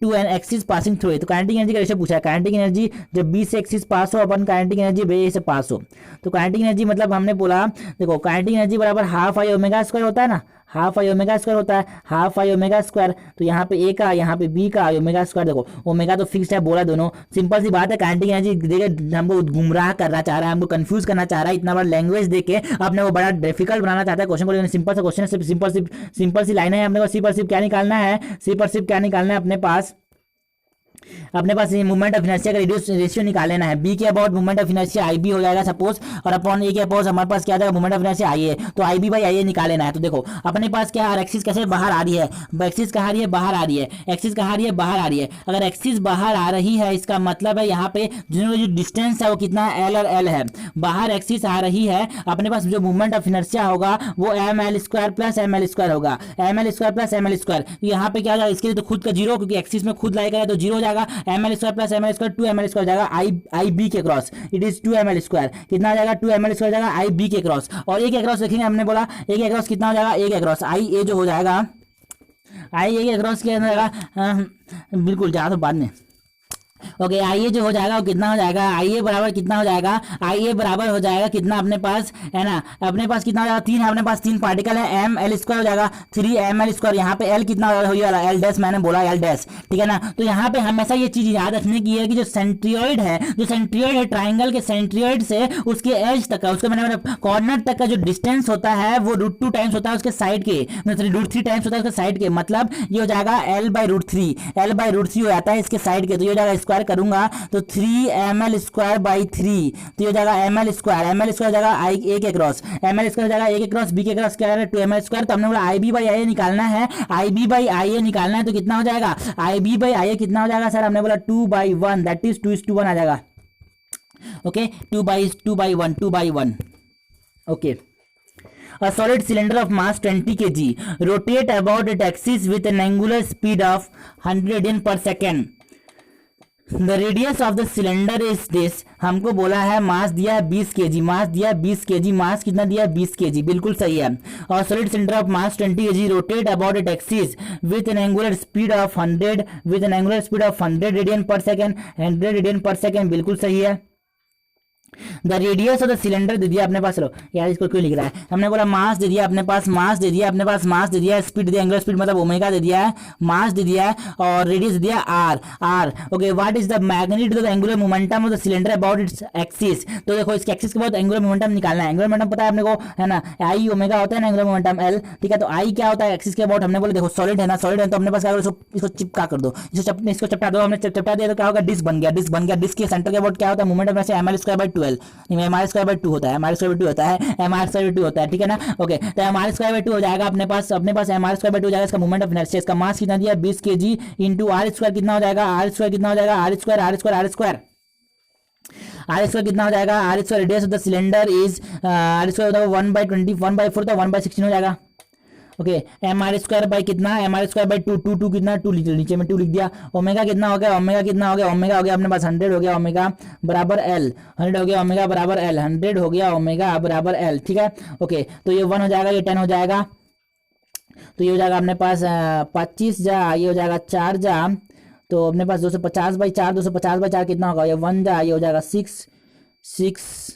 to an axis passing through. तो काइनेटिक एनर्जी का रेशियो पूछा है, काइनेटिक एनर्जी जब बी से एक्सिस पास हो, अपन काइनेटिक एनर्जी बी से पास हो, तो काइनेटिक एनर्जी मतलब हमने बोला, देखो काइनेटिक एनर्जी बराबर हाफ आई ओमेगा स्क्वायर होता है ना, हाफ आई ओमेगा स्क्वायर होता है, हाफ आई ओमेगा स्क्वायर, तो यहाँ पे ए का यहाँ पे बी का ओमेगा स्क्वायर, देखो ओमेगा तो फिक्स्ड है बोला दोनों, सिंपल सी बात है। काइनेटिक एनर्जी देखे हमको गुमराह करना चाह रहा है, हमको कंफ्यूज करना चाह रहा है, इतना बड़ा लैंग्वेज देके अपने वो बड़ा डिफिकल्ट बनाना चाहता है क्वेश्चन को, लेकिन सिंपल सा क्वेश्चन है, सिंपल सी लाइन है, अपने को सी पर सिर्फ क्या निकालना है, सी पर सिर्फ क्या निकालना है, अपने पास मूवमेंट ऑफ इनर्शिया का रेशियो निकाल लेना है, बी के about movement of inertia I b हो जाएगा सपोज, और अपॉन ए के अपोज हमारे पास क्या आ जाएगा मूवमेंट ऑफ इनर्शिया आई ए, तो आई बी बाई आई ए निकाल लेना है। तो देखो अपने पास क्या है, एक्सिस कैसे बाहर आ रही है, एक्सिस कहाँ आ रही है, बाहर आ रही है, एक्सिस कहाँ आ रही है, बाहर आ रही है। अगर एक्सिस बाहर आ रही है इसका मतलब है यहाँ पे जो डिस्टेंस है वो कितना है, एल और एल है, बाहर एक्सिस आ रही है, अपने पास जो मूवमेंट ऑफ इनर्शिया होगा वो m l square plus m l square होगा, m l square plus m l square, यहाँ पे क्या हो जाएगा, इसके लिए तो खुद का जीरो, क्योंकि एक्सिस में खुद लाएगा तो जीरो हो जाएगा, m l square plus m l square 2 m l square जाएगा आई बी के cross, it is 2 m l square, कितना आ जाएगा 2 एम एल स्क्वायर जाएगा आई बी के क्रॉस, और एक क्रॉस देखेंगे हमने बोला एक क्रॉस कितना हो जाएगा, एक क्रॉस आई ए जो हो जाएगा, आई ए के क्रॉस क्या हो जाएगा, बिल्कुल जा तो बाद में, ओके आई ए जो हो जाएगा वो कितना हो जाएगा, आई ए बराबर कितना हो जाएगा, आई ए बराबर हो जाएगा कितना अपने पास है ना, अपने पास कितना हो जाएगा, तीन है अपने पास, तीन पार्टिकल है, एम एल स्क्वायर हो जाएगा 3 एम एल स्क्वायर, यहाँ पे एल कितना हो जाएगा, एल डैश, मैंने बोला एल डैश, ठीक है ना। तो यहाँ पे हमेशा ये चीज याद रखने की है कि जो सेंट्रियोइड है ट्राइंगल के सेंट्रियोइड से उसके एज तक का, उसके मैंने कॉर्नर तक का जो डिस्टेंस होता है वो √2 टाइम्स होता है उसके साइड के, √3 टाइम्स होता है उसके साइड के, मतलब ये हो जाएगा एल बाई √3, एल बाई √3 हो जाता है इसके साइड के, तो ये हो जाएगा स्क्वायर करूंगा तो 3 एम एल स्क्वायर बाई 3, तो ये जाएगा एम एल स्क्वायर जाएगा आई ए के क्रॉस, एम एल स्क्वायर जाएगा ए के क्रॉस, बी के क्रॉस क्या है 2 एम एल स्क्वायर, तो हमने बोला आई बी बाई आई ए निकालना है, आई बी बाई आई ए निकालना है, तो कितना हो जाएगा, आई बी बाई आई ए कितना हो जाएगा सर, हमने बोला 2/1 दैट इज 2:1 आ जाएगा, okay 2/1 okay. A solid cylinder of mass 20 kg rotate about its axis with an angular speed of 100 radian per second. The radius of the cylinder is this. हमको बोला है मास दिया है 20 kg, मास दिया है 20 kg, मास कितना दिया है 20 kg, बिल्कुल सही है। और solid cylinder of mass 20 kg rotate about its axis with an angular speed of 100 radian per second, 100 radian per second, बिल्कुल सही है। The radius of the cylinder दे दिया अपने पास। चलो यार इसको क्यों लिख रहा है, हमने बोला मास दे दिया अपने पास, मास दे दिया अपने पास, मास दे दिया, स्पीड दिया, एंगुलर स्पीड मतलब ओमेगा दे दिया है, मास दे दिया है, और रेडियस दे दिया r r. Okay, what is the magnitude of the angular momentum of the cylinder about its axis. तो देखो इसके एक्सिस के बाद एंगुलर मोमेंटम निकालना है। एंगुलर मोमेंटम पता है अपने को, है ना, आई ओमेगा होता है ना एंगुलर मोमेंटम एल, ठीक है। तो आई क्या होता है एक्सिस के अबाउट, हमने बोला देखो सॉलिड है ना, सॉलिड है तो अपने पास क्या करो, इसको चिपका कर दो, इसको चपटा दो, हमने चपटा दिया तो क्या होगा, डिस्क बन गया, डिस्क बन गया। डिस्क के सेंटर के अबाउट क्या होता है moment of inertia, mr²/12, mr²/2 होता है, mr²/2 होता है, mr²/2 होता है, ठीक है ना। ओके, तो mr²/2 हो जाएगा अपने पास mr²/2 हो जाएगा इसका मोमेंट ऑफ इनर्शिया। इसका मास कितना दिया 20 kg इंटू r² कितना हो जाएगा, r² कितना हो जाएगा, r² कितना हो जाएगा, r² radius of the cylinder is r² 1/20 1/4 तो 1/16 हो जाएगा। ओके, mr² बाई कितना, mr²/2 2 कितना 2 नीचे में 2 लिख दिया। ओमेगा कितना हो गया, ओमेगा कितना हो गया, ओमेगा हो गया अपने पास 100 हो गया, ओमेगा बराबर एल, 100 हो गया ओमेगा बराबर एल, 100 हो गया ओमेगा बराबर एल, ठीक है। ओके, तो ये 1 हो जाएगा, ये 10 हो जाएगा, तो ये हो जाएगा अपने पास 25 जा, ये हो जाएगा 4 जा, तो अपने पास 250/4 250/4 कितना होगा, ये 1 जा, ये हो जाएगा 6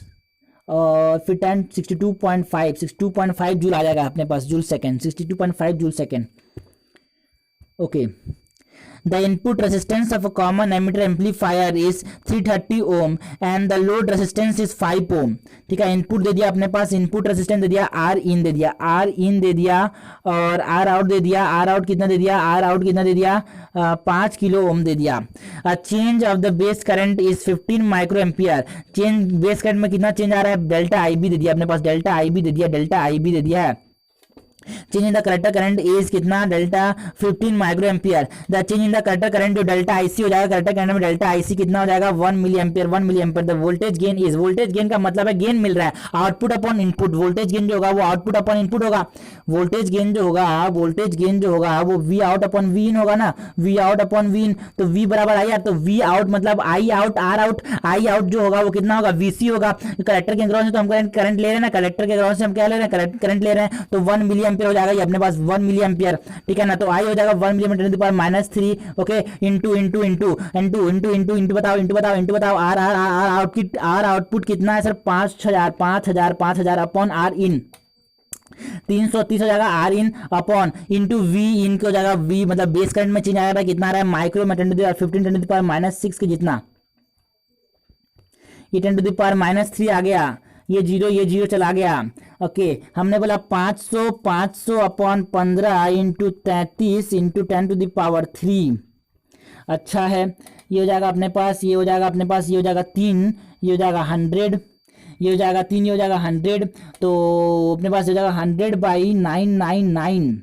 और फिर 10 62.5 जूल आ जाएगा अपने पास, joule second 62.5 joule second. Okay, the input resistance of a common emitter amplifier is 330 ohm and the load resistance is 5 ohm, ठीक है। इनपुट दे दिया अपने पास, इनपुट रेजिस्टेंस दे दिया, आर इन दे दिया, आर इन दे दिया, और आर आउट दे दिया, आर आउट कितना दे दिया, आर आउट कितना दे दिया 5 किलो ओम दे दिया। Change of the base current is 15 micro ampere, change base current में कितना चेंज आ रहा है, डेल्टा आई बी दे दिया अपने पास, डेल्टा आई बी दे दिया, डेल्टा आई बी दे दिया है। Change in the collector current is कितना, delta 15 micro ampere. The change in the collector current जो डेल्टा आईसी हो जाएगा, कलेक्टर करंट में डेल्टा आईसी कितना हो जाएगा 1 milli ampere, 1 milli ampere. The voltage gain is, voltage gain का मतलब है गेन मिल रहा है, output upon input, voltage gain जो होगा वो आउटपुट अपॉन इनपुट होगा, वोल्टेज गेन जो होगा, वोल्टेज गेन जो होगा वो V out upon V in होगा ना, V out upon V in, तो वी बराबर आई आर, तो वी आउट मतलब I out, R out, I out जो होगा वो कितना होगा वीसी होगा। कलेक्टर के ग्राउंड से तो हम करंट ले रहे हैं ना, कलेक्टर के ग्राउंड से हम क्या ले रहे हैं, करंट ले रहे हैं, तो 1 मिली एम्पियर हो जाएगा ये अपने पास 1 मिली एम्पियर, ठीक है ना। तो आई हो जाएगा 1 मिली मीटर -3, ओके, इंटू बताओ आर आउटपुट कितना है सर, 5000 अपॉन आर इन 330 हो जाएगा, R in upon into V in को हो जाएगा, वी मतलब बेस करंट में चेंज आएगा कितना आ रहा है माइक्रो में 10⁻⁻6 के जितना, ये 10⁻³ आ गया, ये जीरो चला गया। ओके, हमने बोला 500 अपॉन 15 इंटू 33 इंटू 10⁻³ अच्छा है। ये हो जाएगा अपने पास, ये हो जाएगा अपने पास, ये हो जाएगा 3, ये हो जाएगा 100, ये हो जाएगा 3, ये हो जाएगा 100, तो अपने पास हो जाएगा 100/999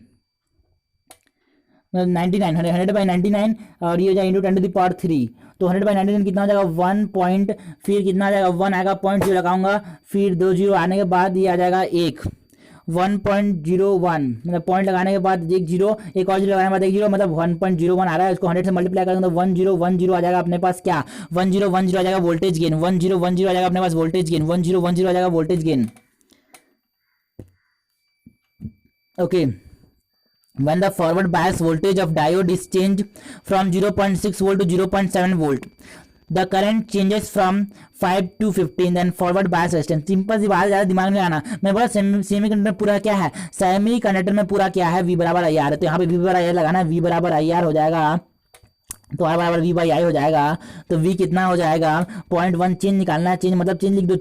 100/99 और ये हो जाएगा इंटू 10⁻³ तो 100/99 कितना हो जाएगा 1 पॉइंट, फिर कितना आ जाएगा 1 आएगा, पॉइंट 0 लगाऊंगा, फिर 2 0 आने के बाद ये आ जाएगा 1 1.01 मतलब पॉइंट लगाने के बाद एक जीरो, एक और जीरो लगाने के बाद एक जीरो, मतलब 1.01 आ रहा है। इसको 100 से मल्टीप्लाई करेंगे तो 1010 आ जाएगा अपने पास, क्या 1010 आ जाएगा वोल्टेज गेन, 1010 आ जाएगा अपने पास वोल्टेज गेन, 1010 आ जाएगा voltage gain. Okay, when the forward bias voltage of diode is changed from 0.6 volt to 0.7 volt, the current changes from 5 to 15, then forward bias resistance। Simple सी बात, ज्यादा दिमाग में आना। मैं बोला सेमी कंडक्टर पूरा क्या है, सेमी कंडक्टर में पूरा क्या है, V बराबर आई आर है, तो यहाँ पे V बराबर आई आर लगाना, V बराबर आई आर हो जाएगा, तो R बराबर V/I हो जाएगा, तो V कितना हो जाएगा 0.1 चेंज निकालना है, चेंज मतलब चेंज लिख दो,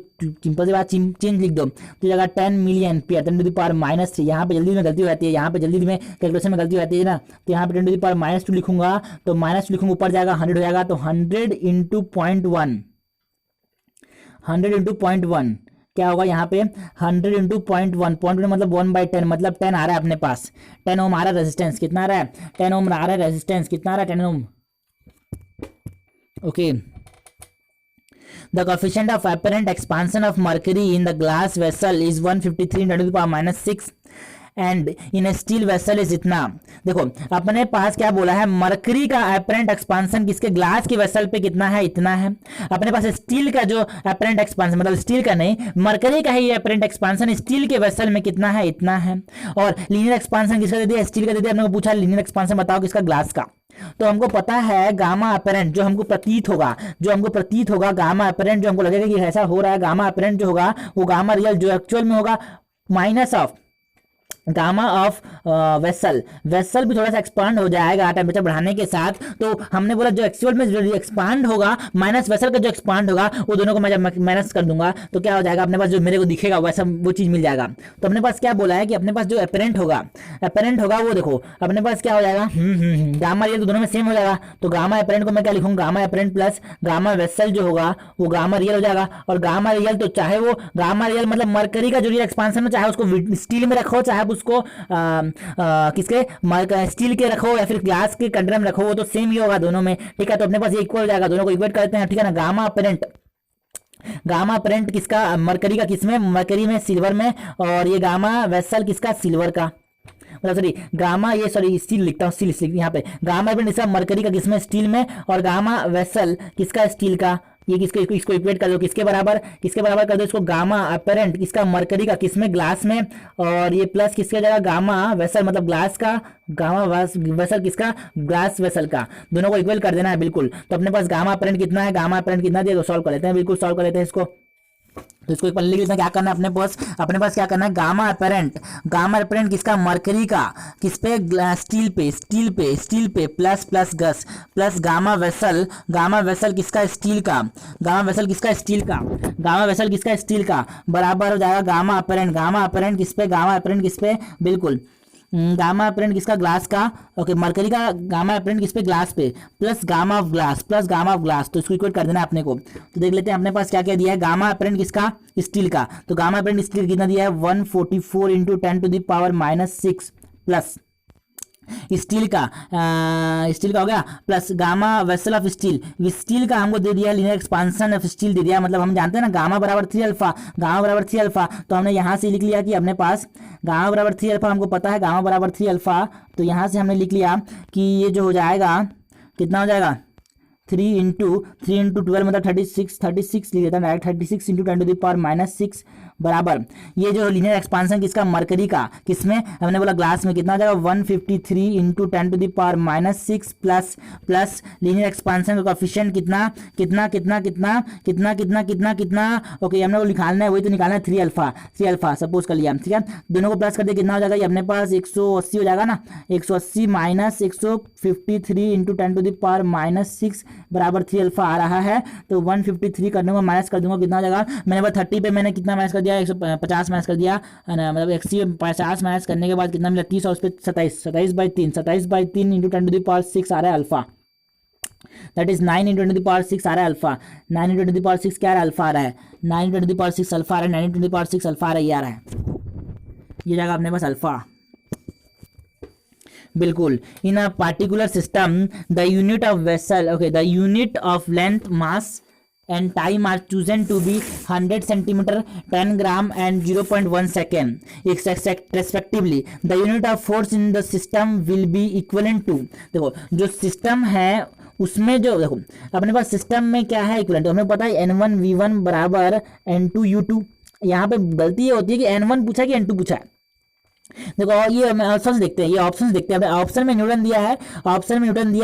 सिंपल सी बात चेंज लिख दो, तो जगह 10 मिली एम्पियर 10⁻⁻3। यहाँ पे जल्दी में गलती हो जाती है, यहाँ पे जल्दी में कैलकुलेशन में गलती हो जाती है ना, तो यहाँ पे 10⁻2 लिखूंगा, तो -2 लिखूंगा, ऊपर जाएगा 100 हो जाएगा, तो 100 इंटू 0.1 क्या होगा यहाँ पे 100 इंटू 0.1 मतलब 1/10 मतलब 10 आ रहा है अपने पास, 10 ओम आ रहा है रेजिस्टेंस, कितना आ रहा है 10 ओम आ रहा है रेजिस्टेंस, कितना आ रहा है 10 ओम। Okay, the coefficient of apparent expansion of mercury in the glass vessel is 153 × 10⁻⁶ and in a steel vessel is इतना। देखो अपने पास क्या बोला है, मरकरी का apparent expansion किसके, ग्लास के वेसल पे कितना है, इतना है। अपने पास स्टील का जो apparent expansion मतलब स्टील का नहीं, मरकरी का ही apparent expansion स्टील के वेसल में कितना है, इतना है। और लीनियर एक्सपांसन किसका दे दिया, स्टील का दे दिया, अपने को पूछा लीनियर एक्सपांसन बताओ किसका, ग्लास का, तो हमको पता है गामा अपेरेंट जो हमको प्रतीत होगा गामा अपेरेंट जो हमको लगेगा कि ऐसा हो रहा है, गामा अपेरेंट जो होगा वो गामा रियल जो एक्चुअल में होगा minus of gamma of vessel. Vessel भी थोड़ा सा एक्सपांड हो जाएगा टेम्परेचर बढ़ाने के साथ, तो हमने बोला जो एक्चुअल में जो एक्सपांड होगा माइनस वेसल का जो एक्सपांड होगा वो दोनों को मैं जब माइनस कर दूंगा तो क्या हो जाएगा, अपने पास जो मेरे को दिखेगा वैसा वो चीज़ मिल जाएगा। तो अपने पास क्या बोला है कि अपने पास जो अपेरेंट होगा वो देखो अपने पास क्या हो जाएगा, गामा रियल तो दोनों में सेम हो जाएगा। तो गामा अपेरेंट को मैं क्या लिखूंगा, gamma apparent plus gamma vessel जो होगा वो गामा रियल हो जाएगा। और गामा रियल तो चाहे वो गामा रियल मतलब मरकरी का जो रियल एक्सपांसन है, चाहे उसको स्टील में रखो चाहे उसको किसके स्टील के रखो या फिर ग्लास के कंटेनर में रखो, वो तो सेम ही होगा दोनों में, ठीक है। तो अपने पास ये इक्वल हो जाएगा, दोनों को इक्वेट करते हैं, ठीक है ना। गामा अपेरेंट किसका, मरकरी का, किसमें, मरकरी में, सिल्वर में, और ये गामा वेसल किसका, सिल्वर का, मतलब सॉरी गामा, ये सॉरी स्टील लिखता हूँ, स्टील यहाँ पे गामा अपेरेंट किसका, मरकरी का, किसमें, स्टील में, और गामा वेसल किसका, स्टील का। ये किसको, इसको इक्वेट कर दो, किसके बराबर कर दो इसको, गामा अपेरेंट किसका, मरकरी का, किसमें, ग्लास में, और ये प्लस किसके जाएगा, गामा वेसल मतलब ग्लास का, गामा वेसल किसका, ग्लास वेसल का, दोनों को इक्वल कर देना है बिल्कुल। तो अपने पास गामा अपेरेंट कितना है, गामा अपेरेंट कितना दिया, तो सॉल्व कर लेते हैं, बिल्कुल सॉल्व कर लेते हैं इसको। तो इसको एक पल्ले लिख लेते हैं, क्या करना है अपने पास क्या करना है, गामा अपेरेंट किसका, मरकरी का, किस पे, स्टील पे प्लस गस प्लस गामा वेसल किसका, स्टील का, गामा वेसल किसका, स्टील का, बराबर हो जाएगा गामा अपेरेंट किस पे, बिल्कुल गामा अपेरेंट किसका, ग्लास का, ओके, मरकरी का गामा अपेरेंट किस पे, ग्लास पे, प्लस गामा ऑफ ग्लास, तो इसको इक्वेट कर देना है अपने को। तो देख लेते हैं अपने पास क्या क्या दिया है, गामा अपेरेंट किसका, स्टील का, तो गामा अपेरेंट स्टील कितना दिया है, 144 इंटू 10⁻⁻6 प्लस स्टील का हो गया, plus gamma vessel of steel का हमको दे दिया, लीनियर एक्सपांशन ऑफ स्टील दे दिया, मतलब हम जानते हैं ना गामा बराबर 3 अल्फा, तो हमने यहाँ से लिख लिया कि अपने पास गामा बराबर 3 अल्फा, हमको पता है गामा बराबर 3 अल्फा, तो यहाँ से हमने लिख लिया कि ये जो हो जाएगा कितना हो जाएगा, 3 इंटू 12 मतलब 36 लिख लेता हूँ डायरेक्ट, 36 इंटू 10⁻⁻6 बराबर ये जो लीनियर एक्सपांशन किसका, मरकरी का, किसमें, हमने बोला ग्लास में, कितना हो जाएगा 153 इंटू 10⁻⁻6 प्लस लीनियर एक्सपांशन का कोफिशिएंट कितना, ओके, हमने वो निकालना है, वही तो निकालना है 3 अल्फा सपोज कर लिया, ठीक है। दोनों को प्लस कर दिया, कितना हो जाएगा, ये अपने पास 180 हो जाएगा ना, 180 माइनस 153 इंटू 10⁻⁻6 बराबर 3 अल्फा आ रहा है। तो 153 करने को माइनस कर दूंगा, कितना हो जाएगा, मैंने बस 30 पे मैंने कितना माइनस कर दिया, 150 माइनस कर दिया, मतलब 150 माइनस करने के बाद कितना मिला, 30 और उस पर 27/3 इंटू 10⁻6 आ रहा है अल्फा, दैट इज 9 इंटू 10⁻6 आ रहा है अल्फा, 9 इंटू 10⁻6 क्या आ रहा है, अल्फा आ रहा है, 9 इंटू 10⁻6 अल्फा आ रहा है, 9 इंटू 10⁻6 अल्फा आ रहा है, ये आ रहा है, ये जाएगा अपने पास अल्फा, बिल्कुल। In a particular system the unit of vessel, okay, the unit of length, mass and time are chosen to be 100 centimeter, 10 gram and 0.1 second respectively. The unit of force in the system will be equivalent to, देखो जो सिस्टम है उसमें जो, देखो अपने पास सिस्टम में क्या है इक्विवेलेंट, हमें पता है N1V1 बराबर N2U2, यहाँ पे गलती ये होती है कि N1 पूछा कि N2 पूछा है। देखो ये ऑप्शंस देखते हैं, ऑप्शन में न्यूटन दिया है,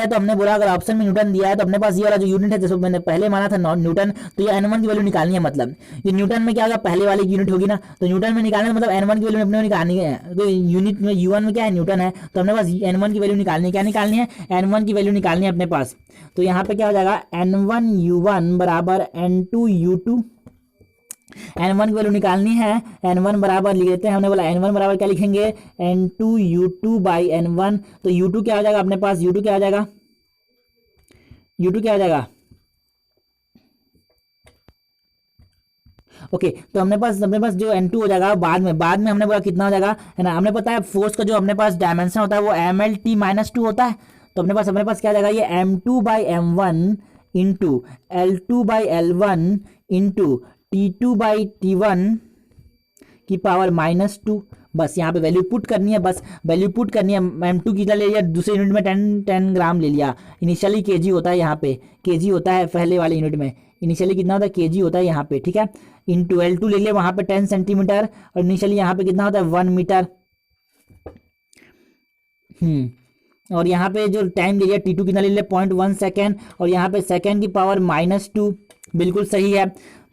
तो हमने बोला अगर ऑप्शन में न्यूटन दिया है तो अपने पास ये वाला जो यूनिट है, जैसे मैंने पहले माना था न्यूटन, तो ये N1 की वैल्यू निकालनी है, मतलब ये न्यूटन में क्या होगा, पहले वाली यूनिट होगी ना, तो न्यूटन में निकालना मतलब N1 की वैल्यू अपने निकालनी है, तो यूनिट में U1 में क्या है, न्यूटन है, तो अपने पास N1 की वैल्यू निकालनी है, क्या निकालनी है, N1 की वैल्यू निकालनी है अपने पास। तो यहाँ पे क्या हो जाएगा, N1U1 बराबर N2U2, N1 की वैल्यू निकालनी है, N1 बराबर लिख लेते हैं, हमने बोला N1 बराबर क्या लिखेंगे, N2U2 बाई N1, तो U2 क्या हो जाएगा अपने पास, U2 क्या हो जाएगा, ओके, तो अपने पास जो N2 हो जाएगा बाद में हमने बोला कितना हो जाएगा, है ना, हमने पता है फोर्स का जो अपने पास डायमेंशन होता है वो MLT-2 होता है, तो अपने पास क्या आ जाएगा, ये M2/M1 into L2/L1 into T2/T1 की पावर -2, बस यहाँ पे वैल्यू पुट करनी है, M2 कितना ले लिया, दूसरे यूनिट में 10 ग्राम ले लिया, इनिशियली केजी होता है, यहाँ पे केजी होता है पहले वाले यूनिट में, इनिशियली कितना होता है, केजी होता है यहाँ पे, ठीक है, इंटू L2 ले लिया वहाँ पे 10 सेंटीमीटर, और इनिशियली यहाँ पे कितना होता है 1 मीटर, और यहाँ पे जो टाइम ले लिया T2 कितना ले लिया 0.1 सेकेंड, और यहाँ पे सेकेंड की पावर -2, बिल्कुल सही है।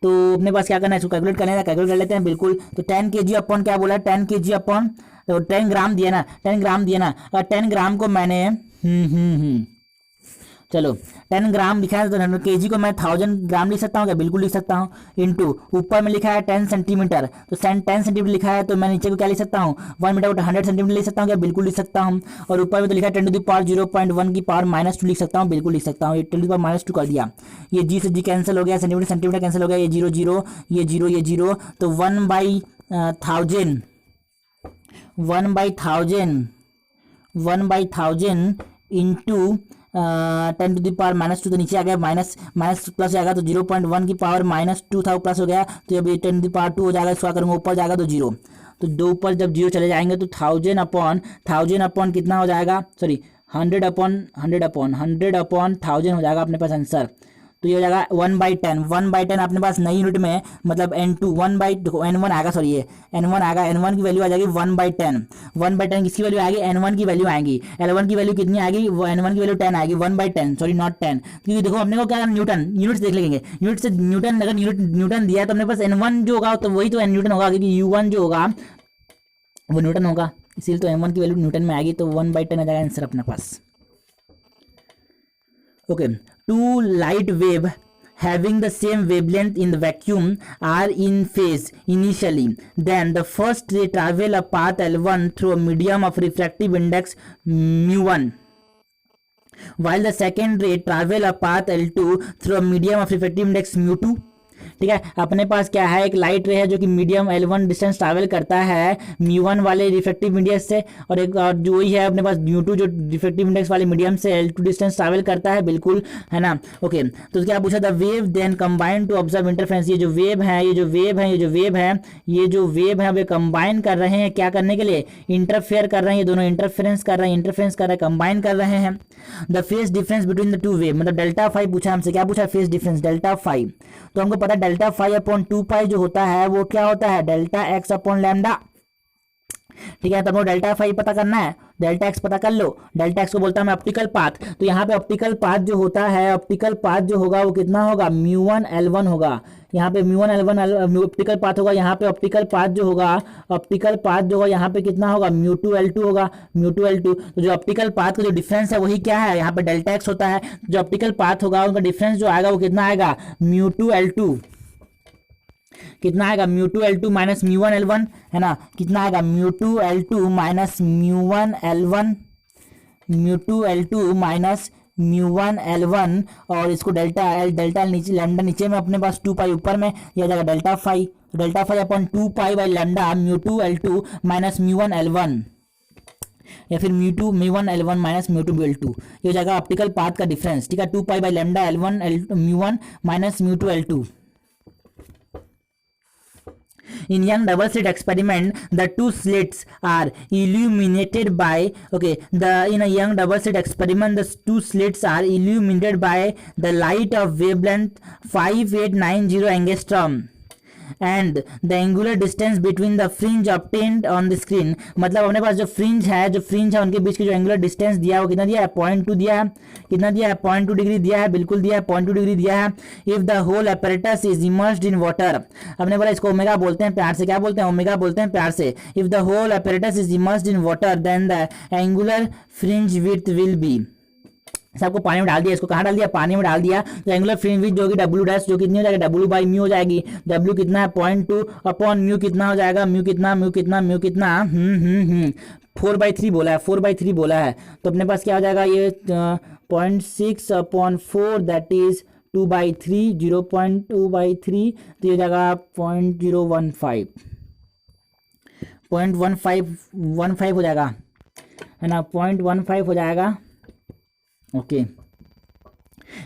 तो अपने पास क्या करना है, इसको कैलकुलेट करना है, कैलकुलेट कर लेते हैं बिल्कुल। तो 10 kg अपॉन क्या बोला, 10 kg अपॉन, तो 10 ग्राम दिया ना, 10 ग्राम दिया ना, और 10 ग्राम को मैंने चलो 10 ग्राम लिखा है, तो केजी को मैं 1000 ग्राम लिख सकता हूँ क्या, बिल्कुल लिख सकता हूँ। इंटू ऊपर में लिखा है 10 सेंटीमीटर, तो 10 सेंटीमीटर लिखा है, तो मैं नीचे को क्या लिख सकता हूँ, 1 मीटर को 100 सेंटीमीटर लिख सकता हूँ क्या, बिल्कुल लिख सकता हूँ। और ऊपर में तो लिखा है 10 टू द पावर 0.1 की पावर -2 लिख सकता हूँ, बिल्कुल लिख सकता हूँ। ये 10 टू द पावर -2 कर दिया, ये जी से जी कैंसिल हो गया, सेंटीमीटर सेंटीमीटर कैंसिल हो गया, ये 0 0, ये 0 ये 0, तो 1/1000 इंटू 10 टू द पावर -2, तो नीचे आ गया माइनस माइनस प्लस जाएगा, तो 0.1 की पावर -2 था, प्लस हो गया, तो जब ये 10 टू द पावर 2 हो जाएगा, इसका करूँगा ऊपर जाएगा तो 0, तो दो ऊपर जब 0 चले जाएंगे तो 1000 अपॉन कितना हो जाएगा, सॉरी 100 अपॉन 1000 हो जाएगा अपने पास आंसर। तो ये हो जाएगा 1/10 अपने पास नई यूनिट में, मतलब N2 N1 आएगा, सॉरी ये N1 आएगा, N1 की वैल्यू आ जाएगी 1/10 किसकी वैल्यू आएगी, N1 की वैल्यू आएगी। L1 की वैल्यू कितनी आएगी, वो N1 की वैल्यू 10 आएगी, 1/10, सॉरी नॉट 10, क्योंकि देखो अपने को क्या न्यूटन, यूनिट देख लेंगे, यूनिट से न्यूटन, अगर न्यूटन दिया है तो अपने पास N1 जो होगा तो वही तो न्यूटन होगा, क्योंकि U1 जो होगा वो न्यूटन होगा, इसीलिए तो M1 की वैल्यू न्यूटन में आएगी, तो 1/10 आ जाएगा आंसर अपने पास। Okay, two light wave having the same wavelength in the vacuum are in phase initially. Then the first ray travel a path L1 through a medium of refractive index mu1, while the second ray travel a path L2 through a medium of refractive index mu2. ठीक है, अपने पास क्या है, एक लाइट रे है जो कि मीडियम L1 डिस्टेंस ट्रैवल करता है mu1 वाले रिफ्रैक्टिव इंडेक्स से, और एक और जो ही है अपने पास mu2 जो रिफ्रैक्टिव इंडेक्स वाले मीडियम से L2 डिस्टेंस ट्रैवल करता है, बिल्कुल है ना। ओके, तो क्या पूछा था, wave then combine to observe interference. ये जो वेव है वे कंबाइन कर रहे हैं, क्या करने के लिए, इंटरफेयर कर रहे हैं, ये दोनों इंटरफेरेंस कर रहे हैं, कंबाइन कर रहे हैं। The phase difference between the two wave, मतलब डेल्टा फाई पूछा हमसे, क्या पूछा, फेज डिफरेंस डेल्टा फाई, तो हमको पता डेल्टा फाई अपॉन 2 जो होता है वो क्या होता है, डेल्टा एक्स अपॉन लैम्डा। ठीक है, तो हमको डेल्टा फाई पता करना है, डेल्टा एक्स पता कर लो, डेल्टा एक्स को बोलता है मैं ऑप्टिकल पाथ, तो यहाँ पे ऑप्टिकल पाथ जो होता है, ऑप्टिकल पाथ जो होगा वो कितना होगा, mu1 L1 होगा, यहाँ पे mu1 L1 ऑप्टिकल पाथ होगा, यहाँ पे ऑप्टिकल पाथ जो होगा यहाँ पे कितना होगा, mu2 L2 होगा, mu2 L2, तो जो ऑप्टिकल पाथ का जो डिफरेंस है वही क्या है, यहाँ पे डेल्टा एक्स होता है, जो ऑप्टिकल पाथ होगा उनका डिफरेंस जो आएगा वो कितना आएगा, mu2 L2, कितना आएगा, mu2 L2 minus mu1 L1, है ना, कितना आएगा, mu2 L2 minus mu1 L1, और इसको डेल्टा नीचे, लैम्डा नीचे में अपने पास 2 ऊपर में, यह आ जाएगा delta phi upon 2 by lambda mu2 L2 minus mu1 L1, या फिर mu1 L1 minus mu2 L2, ये हो जाएगा ऑप्टिकल पाथ का डिफरेंस। ठीक है, 2 by lambda L1 mu1 minus mu2 L2। In young double slit experiment, the two slits are illuminated by in a young double slit experiment, the two slits are illuminated by the light of wavelength 5890 angstrom, and the angular distance between the fringe obtained on the screen, मतलब अपने पास जो फ्रिंज है उनके बीच की जो एंगुलर डिस्टेंस दिया है वो कितना दिया है, 0.2 दिया है, कितना दिया है, 0.2 डिग्री दिया है, बिल्कुल दिया है, 0.2 डिग्री दिया है। If the whole apparatus is immersed in water, अपने बोला इसको ओमेगा बोलते हैं प्यार से, क्या बोलते हैं, ओमेगा बोलते हैं प्यार से। If the whole apparatus is immersed in water then the angular fringe width will be, सबको पानी में डाल दिया, इसको कहाँ डाल दिया, पानी में डाल दिया, तो एंगुलर फ्रिंज विड्थ जो होगी W डैश जो कितनी हो जाएगी, W बाई म्यू हो जाएगी, W कितना है 0.2 अपॉन म्यू कितना हो जाएगा, म्यू कितना 4/3 बोला है, 4/3 बोला है, तो अपने पास क्या हो जाएगा, ये 0.6 अपॉन 4 दैट इज 2/3, 0.2/3, तो ये हो जाएगा 0.15 हो जाएगा, है ना, 0.15 हो जाएगा। Okay.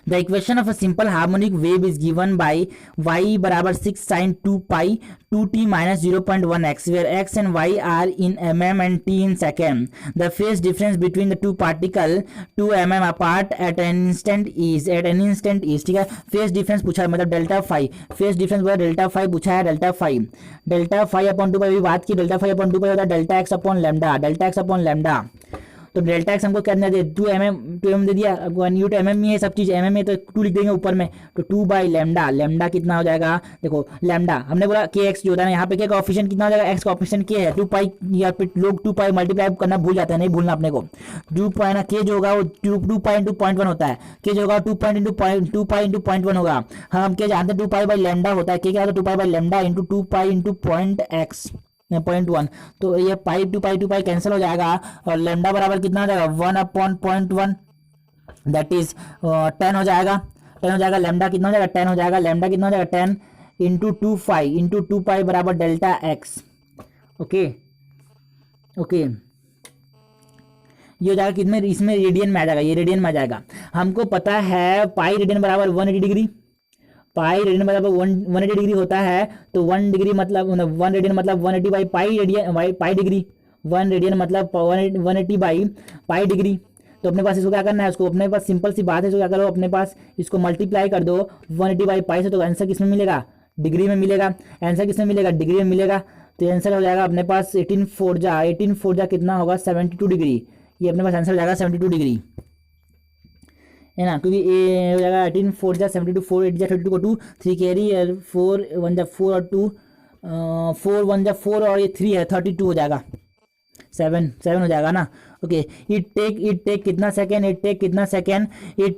The equation of a simple harmonic wave is given by y बराबर 6 sin 2 pi 2t minus 0.1 x, where x and y are in mm and t in second. The phase difference between the two particles 2 mm apart at an instant is ठीक है, phase difference पूछा है, मतलब डेल्टा फाई, phase difference बोला डेल्टा फाई पूछा है, डेल्टा फाई अपॉन 2 पाई बात की, डेल्टा फाई अपॉन 2 पाई होता है डेल्टा एक्स अपॉन लैम्डा, तो डेल्टा एक्स हमको क्या दे 2 mm दे दिया, 1 में है सब चीज़, mm में तो 2 लिख देंगे ऊपर में, तो 2 बाई लेमडा, लेमडा कितना हो जाएगा, देखो लेमडा हमने बोला के एक्स जो होता है ना, यहाँ पे क्या कोएफिशिएंट कितना हो जाएगा, एक्स कोएफिशिएंट के है 2 पाई, या फिर लोग 2 पाई मल्टीप्लाई करना भूल जाते हैं, नहीं भूलना अपने को, 2 पाई ना के जो होगा वो 2 पाई इंटू 0.1 होता है, के जो होगा 2 पाई इंटू 0.1 होगा, हम क्या जानते हैं 2 पाई बाई लेमडा होता है, के क्या होता है 2 pi by lambda into 2 pi into 0.1, तो ये पाई टू पाई कैंसिल हो जाएगा, और लेमडा बराबर कितना हो जाएगा 1/0.1, दैट इज 10 हो जाएगा, 10 हो जाएगा, लेमडा कितना हो जाएगा 10 हो जाएगा, लेमडा कितना हो जाएगा 10 इंटू 2 पाई बराबर डेल्टा एक्स, ओके ओके, ये हो जाएगा कितने, इसमें रेडियन में आ जाएगा, ये रेडियन में आ जाएगा, हमको पता है पाई रेडियन बराबर 180 डिग्री, पाई रेडियन मतलब 180 डिग्री होता है, तो 1 डिग्री मतलब 1 रेडियन मतलब 180 by pi radian by pi degree, 1 radian मतलब 180 बाई पाई डिग्री, तो अपने पास इसको क्या करना है, उसको अपने पास सिंपल सी बात है, इसको क्या करो अपने पास इसको मल्टीप्लाई कर दो 180 बाई पाई से, तो आंसर किस में मिलेगा, डिग्री में मिलेगा, आंसर किस में मिलेगा, डिग्री में मिलेगा, तो आंसर हो जाएगा अपने पास 18 4 जा कितना होगा 72 डिग्री, ये अपने पास आंसर हो जाएगा 72 डिग्री, है ना, क्योंकि ये हो जाएगा 18 4 जा 72, 4 8 जा 32 को 2 3 कैरी, 4 1 जा 4 और 2 4 1 जा 4 और ये 3 है 32 हो जाएगा, 7 हो जाएगा ना, ओके, इट टेक कितना second, it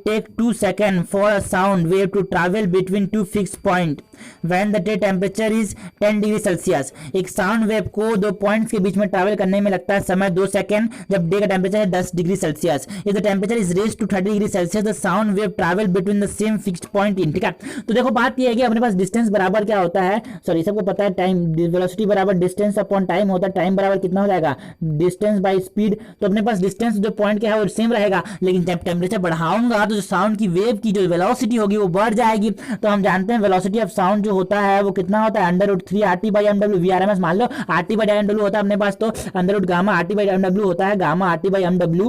take 2 second for a sound wave to travel between 2 fix point when the day temperature is 10 degree Celsius, एक साउंड वेव को 2 पॉइंट्स के बीच में ट्रैवल करने में लगता है समय 2 सेकेंड, जब डे का टेम्परेचर है 10 degree Celsius, if the temperature is raise to 30 degree Celsius the sound wave travel between the same fixed point in, ठीक है, तो देखो बात ये है कि अपने पास डिस्टेंस बराबर क्या होता है, सॉरी सबको पता है टाइम, वेलोसिटी बराबर डिस्टेंस अपॉन टाइम होता है, टाइम बराबर कितना हो जाएगा डिस्टेंस बाई स्पीड, तो अपने पास डिस्टेंस जो पॉइंट क्या है वो सेम रहेगा, लेकिन जब टेम्परेचर बढ़ाऊंगा तो जो साउंड की वेव की जो वेलोसिटी होगी वो बढ़ जाएगी, तो हम जानते हैं वेलोसिटी ऑफ साउंड जो होता है वो कितना होता है √3 RT बाई एमडब्ल्यू, VRMS मान लो RT बाई एमडब्ल्यू होता है अपने पास, तो under gamma RT by MW होता है, gamma RT by MW,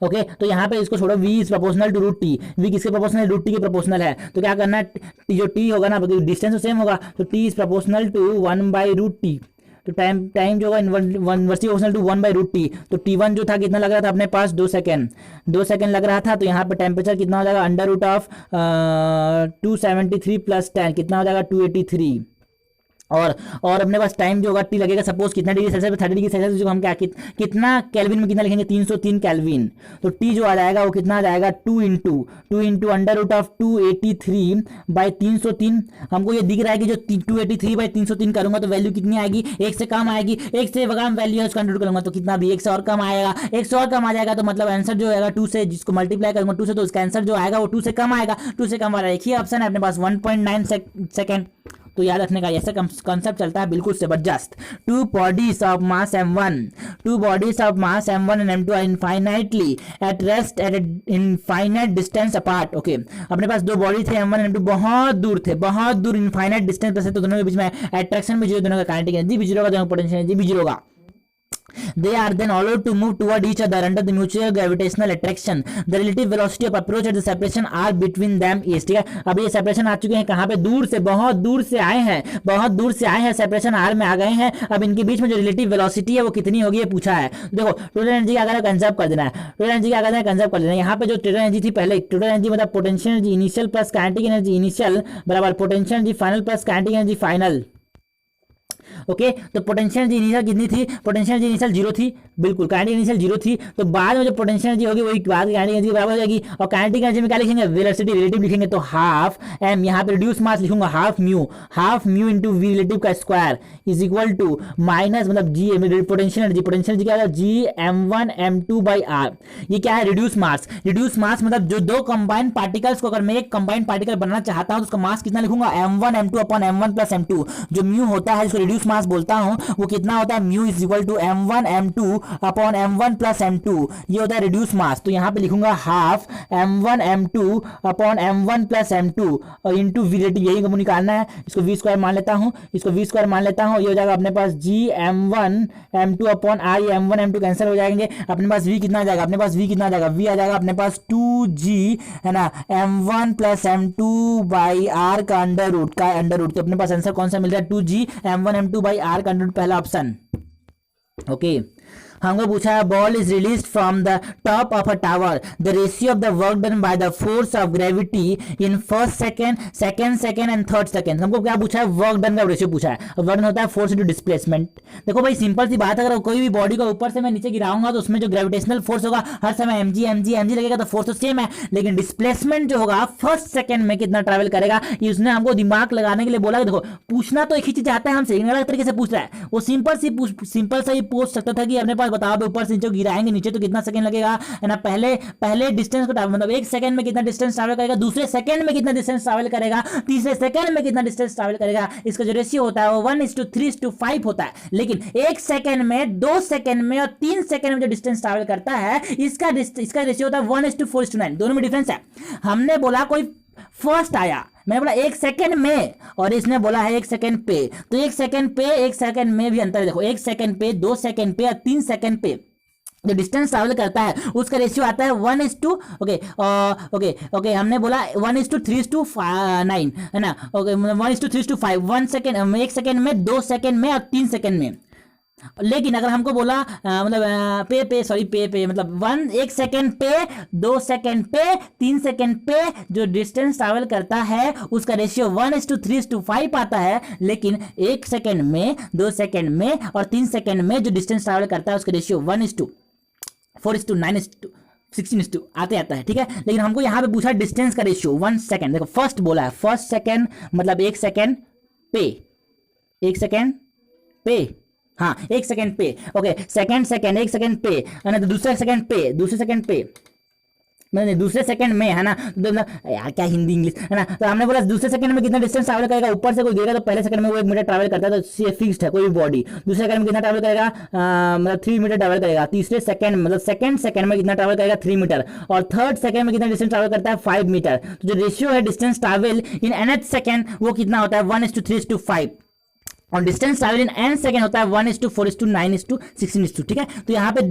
okay, तो यहाँ पे इसको छोड़ो, v is proportional to √t, v किसके प्रोपोर्शनल, √t के प्रोपोर्शनल है, तो क्या करना है जो t होगा ना डिस्टेंस तो सेम होगा, तो t is proportional to 1/√t, तो टाइम जो होगा इनवर्सली प्रोपोर्शनल टू 1/√t, तो t1 जो था कितना लग रहा था अपने पास 2 सेकेंड लग रहा था, तो यहाँ पे टेम्परेचर कितना हो जाएगा √273 + 10 कितना हो जाएगा 283, और अपने पास टाइम जो होगा टी लगेगा सपोज कितना डिग्री सेल्सियस पे 30 डिग्री सेल्सियस, जो हम क्या कितना केल्विन में कितना लिखेंगे 303 केल्विन, तो टी जो आ जाएगा वो कितना आ जाएगा 2 इंटू √283 बाई 303, हमको ये दिख रहा है कि जो 283 बाई 303 करूंगा तो वैल्यू कितनी आएगी, एक से कम आएगी, एक से बगैर वैल्यू है उसको अंडर करूंगा तो कितना भी एक से और कम आएगा, एक से और कम आ जाएगा, तो मतलब आंसर जो आएगा 2 से, जिसको मल्टीप्लाई करूंगा 2 से, तो उसका आंसर जो आएगा वो 2 से कम आएगा, 2 से कम आ रहा है, एक ही ऑप्शन है अपने पास 1.9 सेकेंड, तो याद रखने का ऐसा कॉन्सेप्ट चलता है बिल्कुल जबरदस्त। 2 bodies of mass m1 and m2 are infinitely at rest at an infinite distance apart, okay अपने पास 2 बॉडी थे m1 and m2 बहुत दूर इनफाइनाइट डिस्टेंस पे, तो दोनों के बीच में अट्रैक्शन भी जीरो, दोनों का काइनेटिक एनर्जी भी जीरो होगा, दोनों का पोटेंशियल एनर्जी भी जीरो होगा। They are then allowed to move toward each other under the mutual gravitational attraction. The relative velocity of approach at the separation r between them is, ठीक है, अब ये सेपरेशन आ चुके हैं कहाँ पे, बहुत दूर से आए हैं, सेपरेशन r में आ गए हैं, अब इनके बीच में जो रिलेटिव वेलोसिटी है वो कितनी होगी ये पूछा है, देखो टोटल एनर्जी का अगर कंजर्व कर देना है, यहाँ पे जो टोटल एनर्जी थी पहले, टोटल एनर्जी मतलब potential energy initial plus kinetic energy initial बराबर potential energy final plus kinetic energy final, okay, तो पोटेंशियल एनर्जी इनिशियल कितनी थी, पोटेंशियल एनर्जी इनिशियल 0 थी, बिल्कुल काइनेटिक इनिशियल 0 थी, तो बाद में जो पोटेंशियल एनर्जी होगी वही बाद काइनेटिक एनर्जी बराबर हो जाएगी, और काइनेटिक एनर्जी में क्या लिखेंगे वेलोसिटी रिलेटिव लिखेंगे, तो हाफ m, यहाँ पे रिड्यूस मास लिखूंगा half mu into V relative का square is equal to minus मतलब जी पोटेंशियल एनर्जी क्या होगा जी m1 m2 बाई r, ये क्या है रिड्यूस मास मतलब जो 2 कंबाइंड पार्टिकल्स को अगर मैं एक कंबाइंड पार्टिकल बनाना चाहता हूं तो उसका मास कितना लिखूंगा m1 m2 upon m1 plus m2, जो म्यू होता है जिसको रिड्यूस मास बोलता हूं वो कितना होता है mu is equal to m1 m2 upon m1 plus m2, ये होता है रिड्यूस मास, तो यहां पे लिखूंगा half m1 m2 upon m1 plus m2 और इंटू वी रिलेटिव, यही को निकालना है, इसको v स्क्वायर मान लेता हूं, ये हो जाएगा अपने पास g m1 m2 upon r, ये m1 m2 कैंसिल हो जाएंगे, अपने पास v कितना आ जाएगा, v आ जाएगा अपने पास 2g है ना m1 plus m2 by r का अंडर रूट, तो अपने पास आंसर कौन सा मिल रहा है 2g m1 m2 by r का अंडर रूट, पहला ऑप्शन, ओके हमको पूछा है ball is release from the top of a tower, the ratio of the work done by the force of gravity in first second, second second and third second. हमको क्या पूछा है, वर्क डन का रेशियो पूछा है। वर्क डन होता है फोर्स इनटू डिस्प्लेसमेंट। देखो भाई सिंपल सी बात है, अगर कोई भी बॉडी को ऊपर से मैं नीचे गिराऊंगा तो उसमें जो ग्रेविटेशनल फोर्स होगा हर समय mg mg mg लगेगा, तो फोर्स तो सेम है, लेकिन डिस्प्लेसमेंट जो होगा फर्स्ट सेकंड में कितना ट्रैवल करेगा, ये उसने हमको दिमाग लगाने के लिए बोला। देखो पूछना तो एक ही चीज आता है हमसे, अलग तरीके से पूछ रहा है। वो सिंपल सा ही पूछ सकता था कि अपने पास बताओ ऊपर से नीचे गिराएंगे नीचे तो कितना सेकंड लगेगा, है ना। पहले डिस्टेंस को मतलब एक सेकंड में कितना डिस्टेंस ट्रैवल करेगा, दूसरे सेकंड में कितना डिस्टेंस ट्रैवल करेगा, तीसरे सेकंड में कितना डिस्टेंस ट्रैवल करेगा। इसका जो रेशियो होता है वो 1:3:5 होता है। लेकिन एक सेकंड में, 2 सेकंड में और 3 सेकंड में जो डिस्टेंस ट्रैवल करता है इसका रेशियो होता है 1:4:9। दोनों में डिफरेंस है। हमने बोला कोई फर्स्ट आया, मैंने बोला 1 सेकंड में, और इसने बोला है 1 सेकंड पे, तो 1 सेकंड पे 1 सेकंड में भी अंतर है। देखो 1 सेकंड पे, 2 सेकंड पे और 3 सेकंड पे जो डिस्टेंस ट्रैवल करता है उसका रेशियो आता है 1:ओके हमने बोला 1:3:9 है ना। ओके 1:3:5, 1 सेकंड, 1 सेकंड में, 2 सेकंड में और 3 सेकंड में। लेकिन अगर हमको बोला मतलब मतलब 1 सेकंड पे, 2 सेकंड पे, 3 सेकंड पे जो डिस्टेंस ट्रैवल करता है उसका रेशियो 1:3:5 आता है। लेकिन 1 सेकंड में, 2 सेकंड में और 3 सेकंड में जो डिस्टेंस ट्रैवल करता है उसका रेशियो 1:4:9:16 आता है, ठीक है। लेकिन हमको यहाँ पे पूछा डिस्टेंस का रेशियो 1 सेकंड। देखो फर्स्ट बोला है, फर्स्ट सेकंड मतलब 1 सेकंड पे, 1 सेकंड पे, हाँ 1 सेकंड पे, ओके सेकंड 1 सेकंड पे, है ना। तो दूसरे सेकंड पे, दूसरे सेकंड में, है ना। यार क्या हिंदी इंग्लिश, है ना। तो हमने बोला दूसरे सेकंड में कितना डिस्टेंस ट्रैवल करेगा, ऊपर से कोई गिरेगा तो पहले सेकंड में वो 1 मीटर ट्रैवल करता है, तो ये फिक्स्ड है। कोई भी बॉडी दूसरे सेकंड में कितना ट्रैवल करेगा, मतलब 3 मीटर ट्रैवल करेगा। तीसरे सेकंड मतलब सेकंड में कितना ट्रैवल करेगा, 3 मीटर। और थर्ड सेकंड में कितना डिस्टेंस ट्रैवल करता है, 5 मीटर। तो जो रेशियो है distance travel in nth second वो कितना होता है, 1:3:5। और distance travel in n second होता है 1:4:9:16, ठीक है। तो यहाँ पे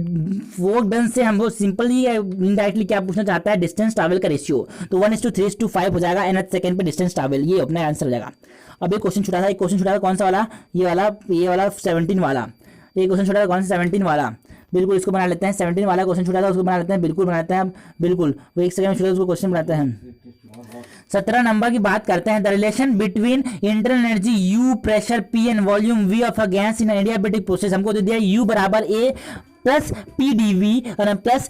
वर्क डन से हम वो सिंपली इनडायरेक्टली क्या पूछना चाहता है, डिस्टेंस ट्रैवल का रेशियो। तो 1:3:5 हो जाएगा nth सेकंड पे डिस्टेंस ट्रैवल, ये अपना आंसर हो जाएगा। अब एक क्वेश्चन छूटा था, कौन सा वाला, ये वाला 17 वाला। ये क्वेश्चन छूटा था कौन सा, 17 वाला। बिल्कुल इसको बना लेते हैं, 17 वाला क्वेश्चन छूटा था उसको बना लेते हैं, बिल्कुल बनाते हैं। बिल्कुल वो 1 सेकंड में छूटा उसको क्वेश्चन बनाते हैं। 17 नंबर की बात करते हैं। The relation between internal energy U, pressure P and volume V of a gas in adiabatic process. हमको दे दिया U बराबर A प्लस PdV और plus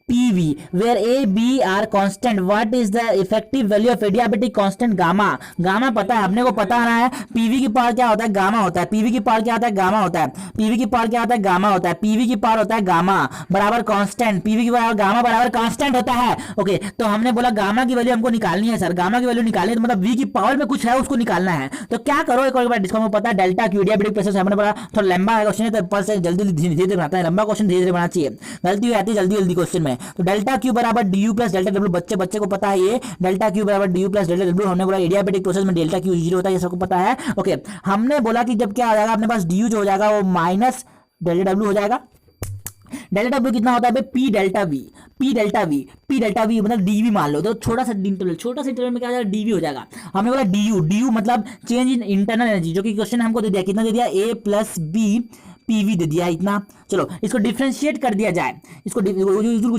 BPV where A, B are constant. What is the effective value of adiabatic constant gamma? Gamma पता है अपने को, पता है PV की पावर क्या होता है, गामा होता है। PV की पावर क्या होता है, गामा होता है। PV की पावर क्या होता है, गामा होता है। PV की पावर होता है गामा बराबर कांस्टेंट। PV की पावर गामा बराबर कांस्टेंट होता है। ओके तो हमने बोला गामा की वैल्यू हमको निकालनी है सर, गामा की वैल्यू निकालनी है तो मतलब V की पावर में कुछ है उसको निकालना है। तो क्या करो, एक बार जिसको हमको पता है डेल्टा क्यू एडियाबेटिक प्रोसेस। हमने बोला थोड़ा लंबा क्वेश्चन है तो ऊपर से जल्दी धीरे बनाता है, लंबा क्वेश्चन धीरे बनाना चाहिए, गलती हो जाती है जल्दी क्वेश्चन में। तो डेल्टा क्यू बराबर du प्लस डेल्टा डब्ल्यू, बच्चे को पता है ये डेल्टा क्यू बराबर du प्लस डेल्टा डब्ल्यू। हमने बोला एडियाबेटिक प्रोसेस में डेल्टा क्यू 0 होता है, ये सबको पता है। ओके हमने बोला कि जब क्या हो जाएगा अपने पास du जो हो जाएगा वो माइनस डेल्टा डब्ल्यू हो जाएगा। डेल्टा डब्ल्यू कितना होता है P डेल्टा V मतलब dv मान लो, तो छोटा सा इंटरवल में क्या हो जाएगा, dv हो जाएगा। हमने बोला du मतलब चेंज इन इंटरनल एनर्जी, जो कि क्वेश्चन हमको दे दिया, कितना दे दिया, A प्लस B PV दे दिया इतना। चलो इसको डिफरेंशिएट कर दिया जाए, इसको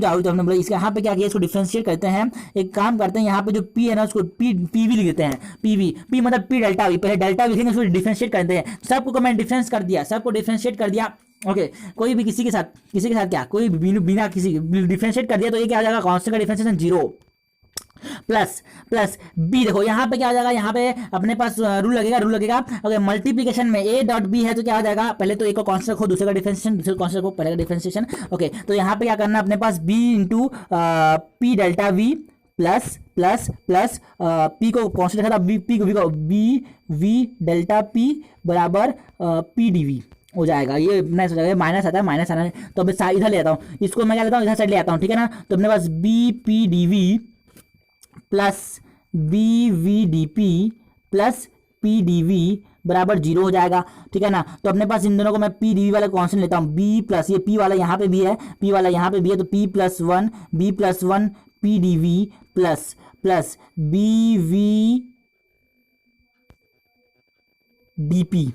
जाओ तो हमने बोला इसके यहाँ पे क्या किया, इसको डिफरेंशिएट करते हैं। एक काम करते हैं, यहाँ पे जो P है ना उसको PV लिख देते हैं। P मतलब P डेल्टा V, पहले डेल्टा लिखेंगे उसको डिफरेंशिएट करते हैं। सबको मैंने डिफरेंस कर दिया, सबको डिफरेंशिएट कर दिया। ओके कोई भी किसी के साथ क्या, कोई बिना किसी डिफरेंशिएट कर दिया तो ये क्या हो जाएगा, कांस्टेंट का डिफरेंशिएशन 0 प्लस बी। देखो यहाँ पे क्या हो जाएगा, यहाँ पे अपने पास रूल लगेगा। ओके मल्टीप्लिकेशन में A डॉट बी है तो क्या हो जाएगा, पहले तो एक को कांस्टेंट रखो, दूसरे का डिफरेंशिएशन, दूसरे कांस्टेंट रखो, पहले का डिफरेंशिएशन। ओके तो यहाँ पे क्या करना, अपने पास B into P delta V plus P को कांस्टेंट रखा था, V डेल्टा P बराबर P dV हो जाएगा। ये माइनस हो जाएगा, माइनस आता है तो अब इधर ले आता हूँ, इसको मैं क्या लेता हूँ, इधर साइड ले आता हूँ, ठीक है ना। तो अपने पास BP dV plus BVdP plus PdV बराबर 0 हो जाएगा, ठीक है ना। तो अपने पास इन दोनों को मैं PdV वाला कांस्टेंट लेता हूँ, B प्लस ये P वाला यहाँ पे भी है, P वाला यहाँ पे भी है, तो P plus 1 PdV plus BVdP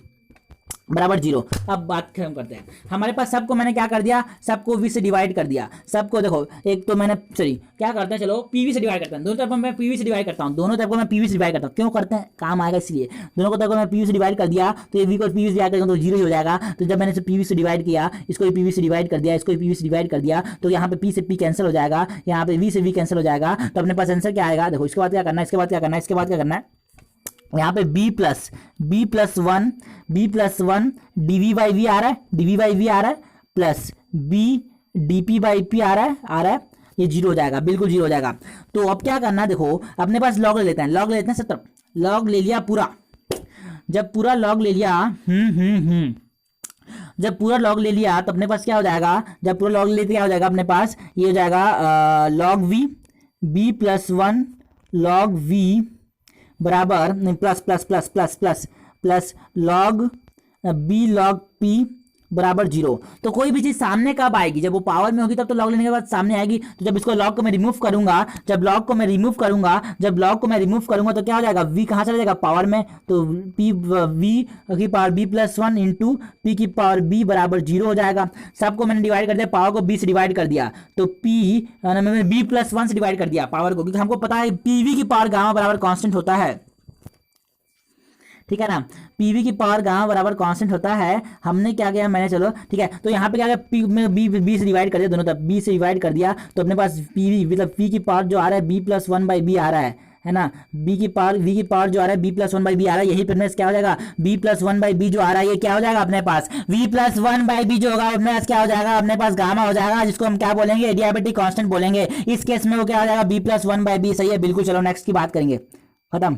बराबर 0। अब बात खत्म करते हैं। हमारे पास सबको मैंने क्या कर दिया, सबको v से डिवाइड कर दिया। सबको देखो एक तो मैंने सॉरी क्या करते हैं, चलो pv से डिवाइड करते हैं। दोनों तरफ मैं pv से डिवाइड करता हूँ, दोनों तरफ को मैं pv से डिवाइड करता हूँ। क्यों करते हैं, काम आएगा इसलिए। दोनों को तरफ को मैं pv से डिवाइड कर दिया तो ये v को pv से डिवाइड करेंगे तो 0 ही हो जाएगा। तो जब मैंने इसे pv से डिवाइड किया, इसको भी pv से डिवाइड कर दिया, इसको भी pv से डिवाइड कर दिया, तो यहाँ पे p से p कैंसिल हो जाएगा, यहाँ पे v से v कैंसिल हो जाएगा। तो अपने पास आंसर क्या आएगा, देखो इसके बाद क्या करना है, इसके बाद क्या करना है, इसके बाद क्या करना है, यहाँ पे b plus one dv by V आ रहा है, dv बाई वी आ रहा है, plus b dp by p आ रहा है, ये 0 हो जाएगा, बिल्कुल 0 हो जाएगा। तो अब क्या करना है, देखो अपने पास लॉग ले लेते हैं, लॉग ले लेते हैं 70, लॉग ले लिया पूरा। जब पूरा लॉग ले लिया जब पूरा लॉग ले लिया तो अपने पास क्या हो जाएगा, जब पूरा लॉग लेते क्या हो जाएगा अपने पास, ये हो जाएगा log v b plus one log v बराबर plus plus plus plus plus plus log b log p बराबर 0। तो कोई भी चीज सामने कब आएगी, जब वो पावर में होगी तब तो लॉग लेने के बाद सामने आएगी। तो जब इसको लॉग को मैं रिमूव करूंगा, जब लॉग को मैं रिमूव करूंगा तो क्या हो जाएगा, v कहाँ चला जाएगा, पावर में। तो p v की power b plus one into P की पावर b बराबर 0 हो जाएगा। सबको मैंने डिवाइड कर दिया, पावर को b से डिवाइड कर दिया, तो p मैंने b प्लस वन से डिवाइड कर दिया पावर को, क्योंकि हमको पता है pv की पावर गामा बराबर कांस्टेंट होता है, ठीक है ना। pv की पावर गामा बराबर कांस्टेंट होता है। हमने क्या किया, मैंने चलो ठीक है, तो यहाँ पे क्या किया, p में b से डिवाइड कर दिया, दोनों तरफ b से डिवाइड कर दिया, तो अपने पास pv मतलब p की पावर जो आ रहा है b plus one by B आ रहा है ना। v की पावर जो आ रहा है b plus one by B आ रहा है, यही पर क्या हो जाएगा, b plus one by B जो आ रहा है ये क्या हो जाएगा अपने पास, v plus one by B जो होगा अपने पास क्या हो जाएगा, अपने पास गामा हो जाएगा, जिसको हम क्या बोलेंगे, एडियाबेटिक कांस्टेंट बोलेंगे। इस केस में वो क्या हो जाएगा, b plus one by b. सही है, बिल्कुल। चलो नेक्स्ट की बात करेंगे, खत्म।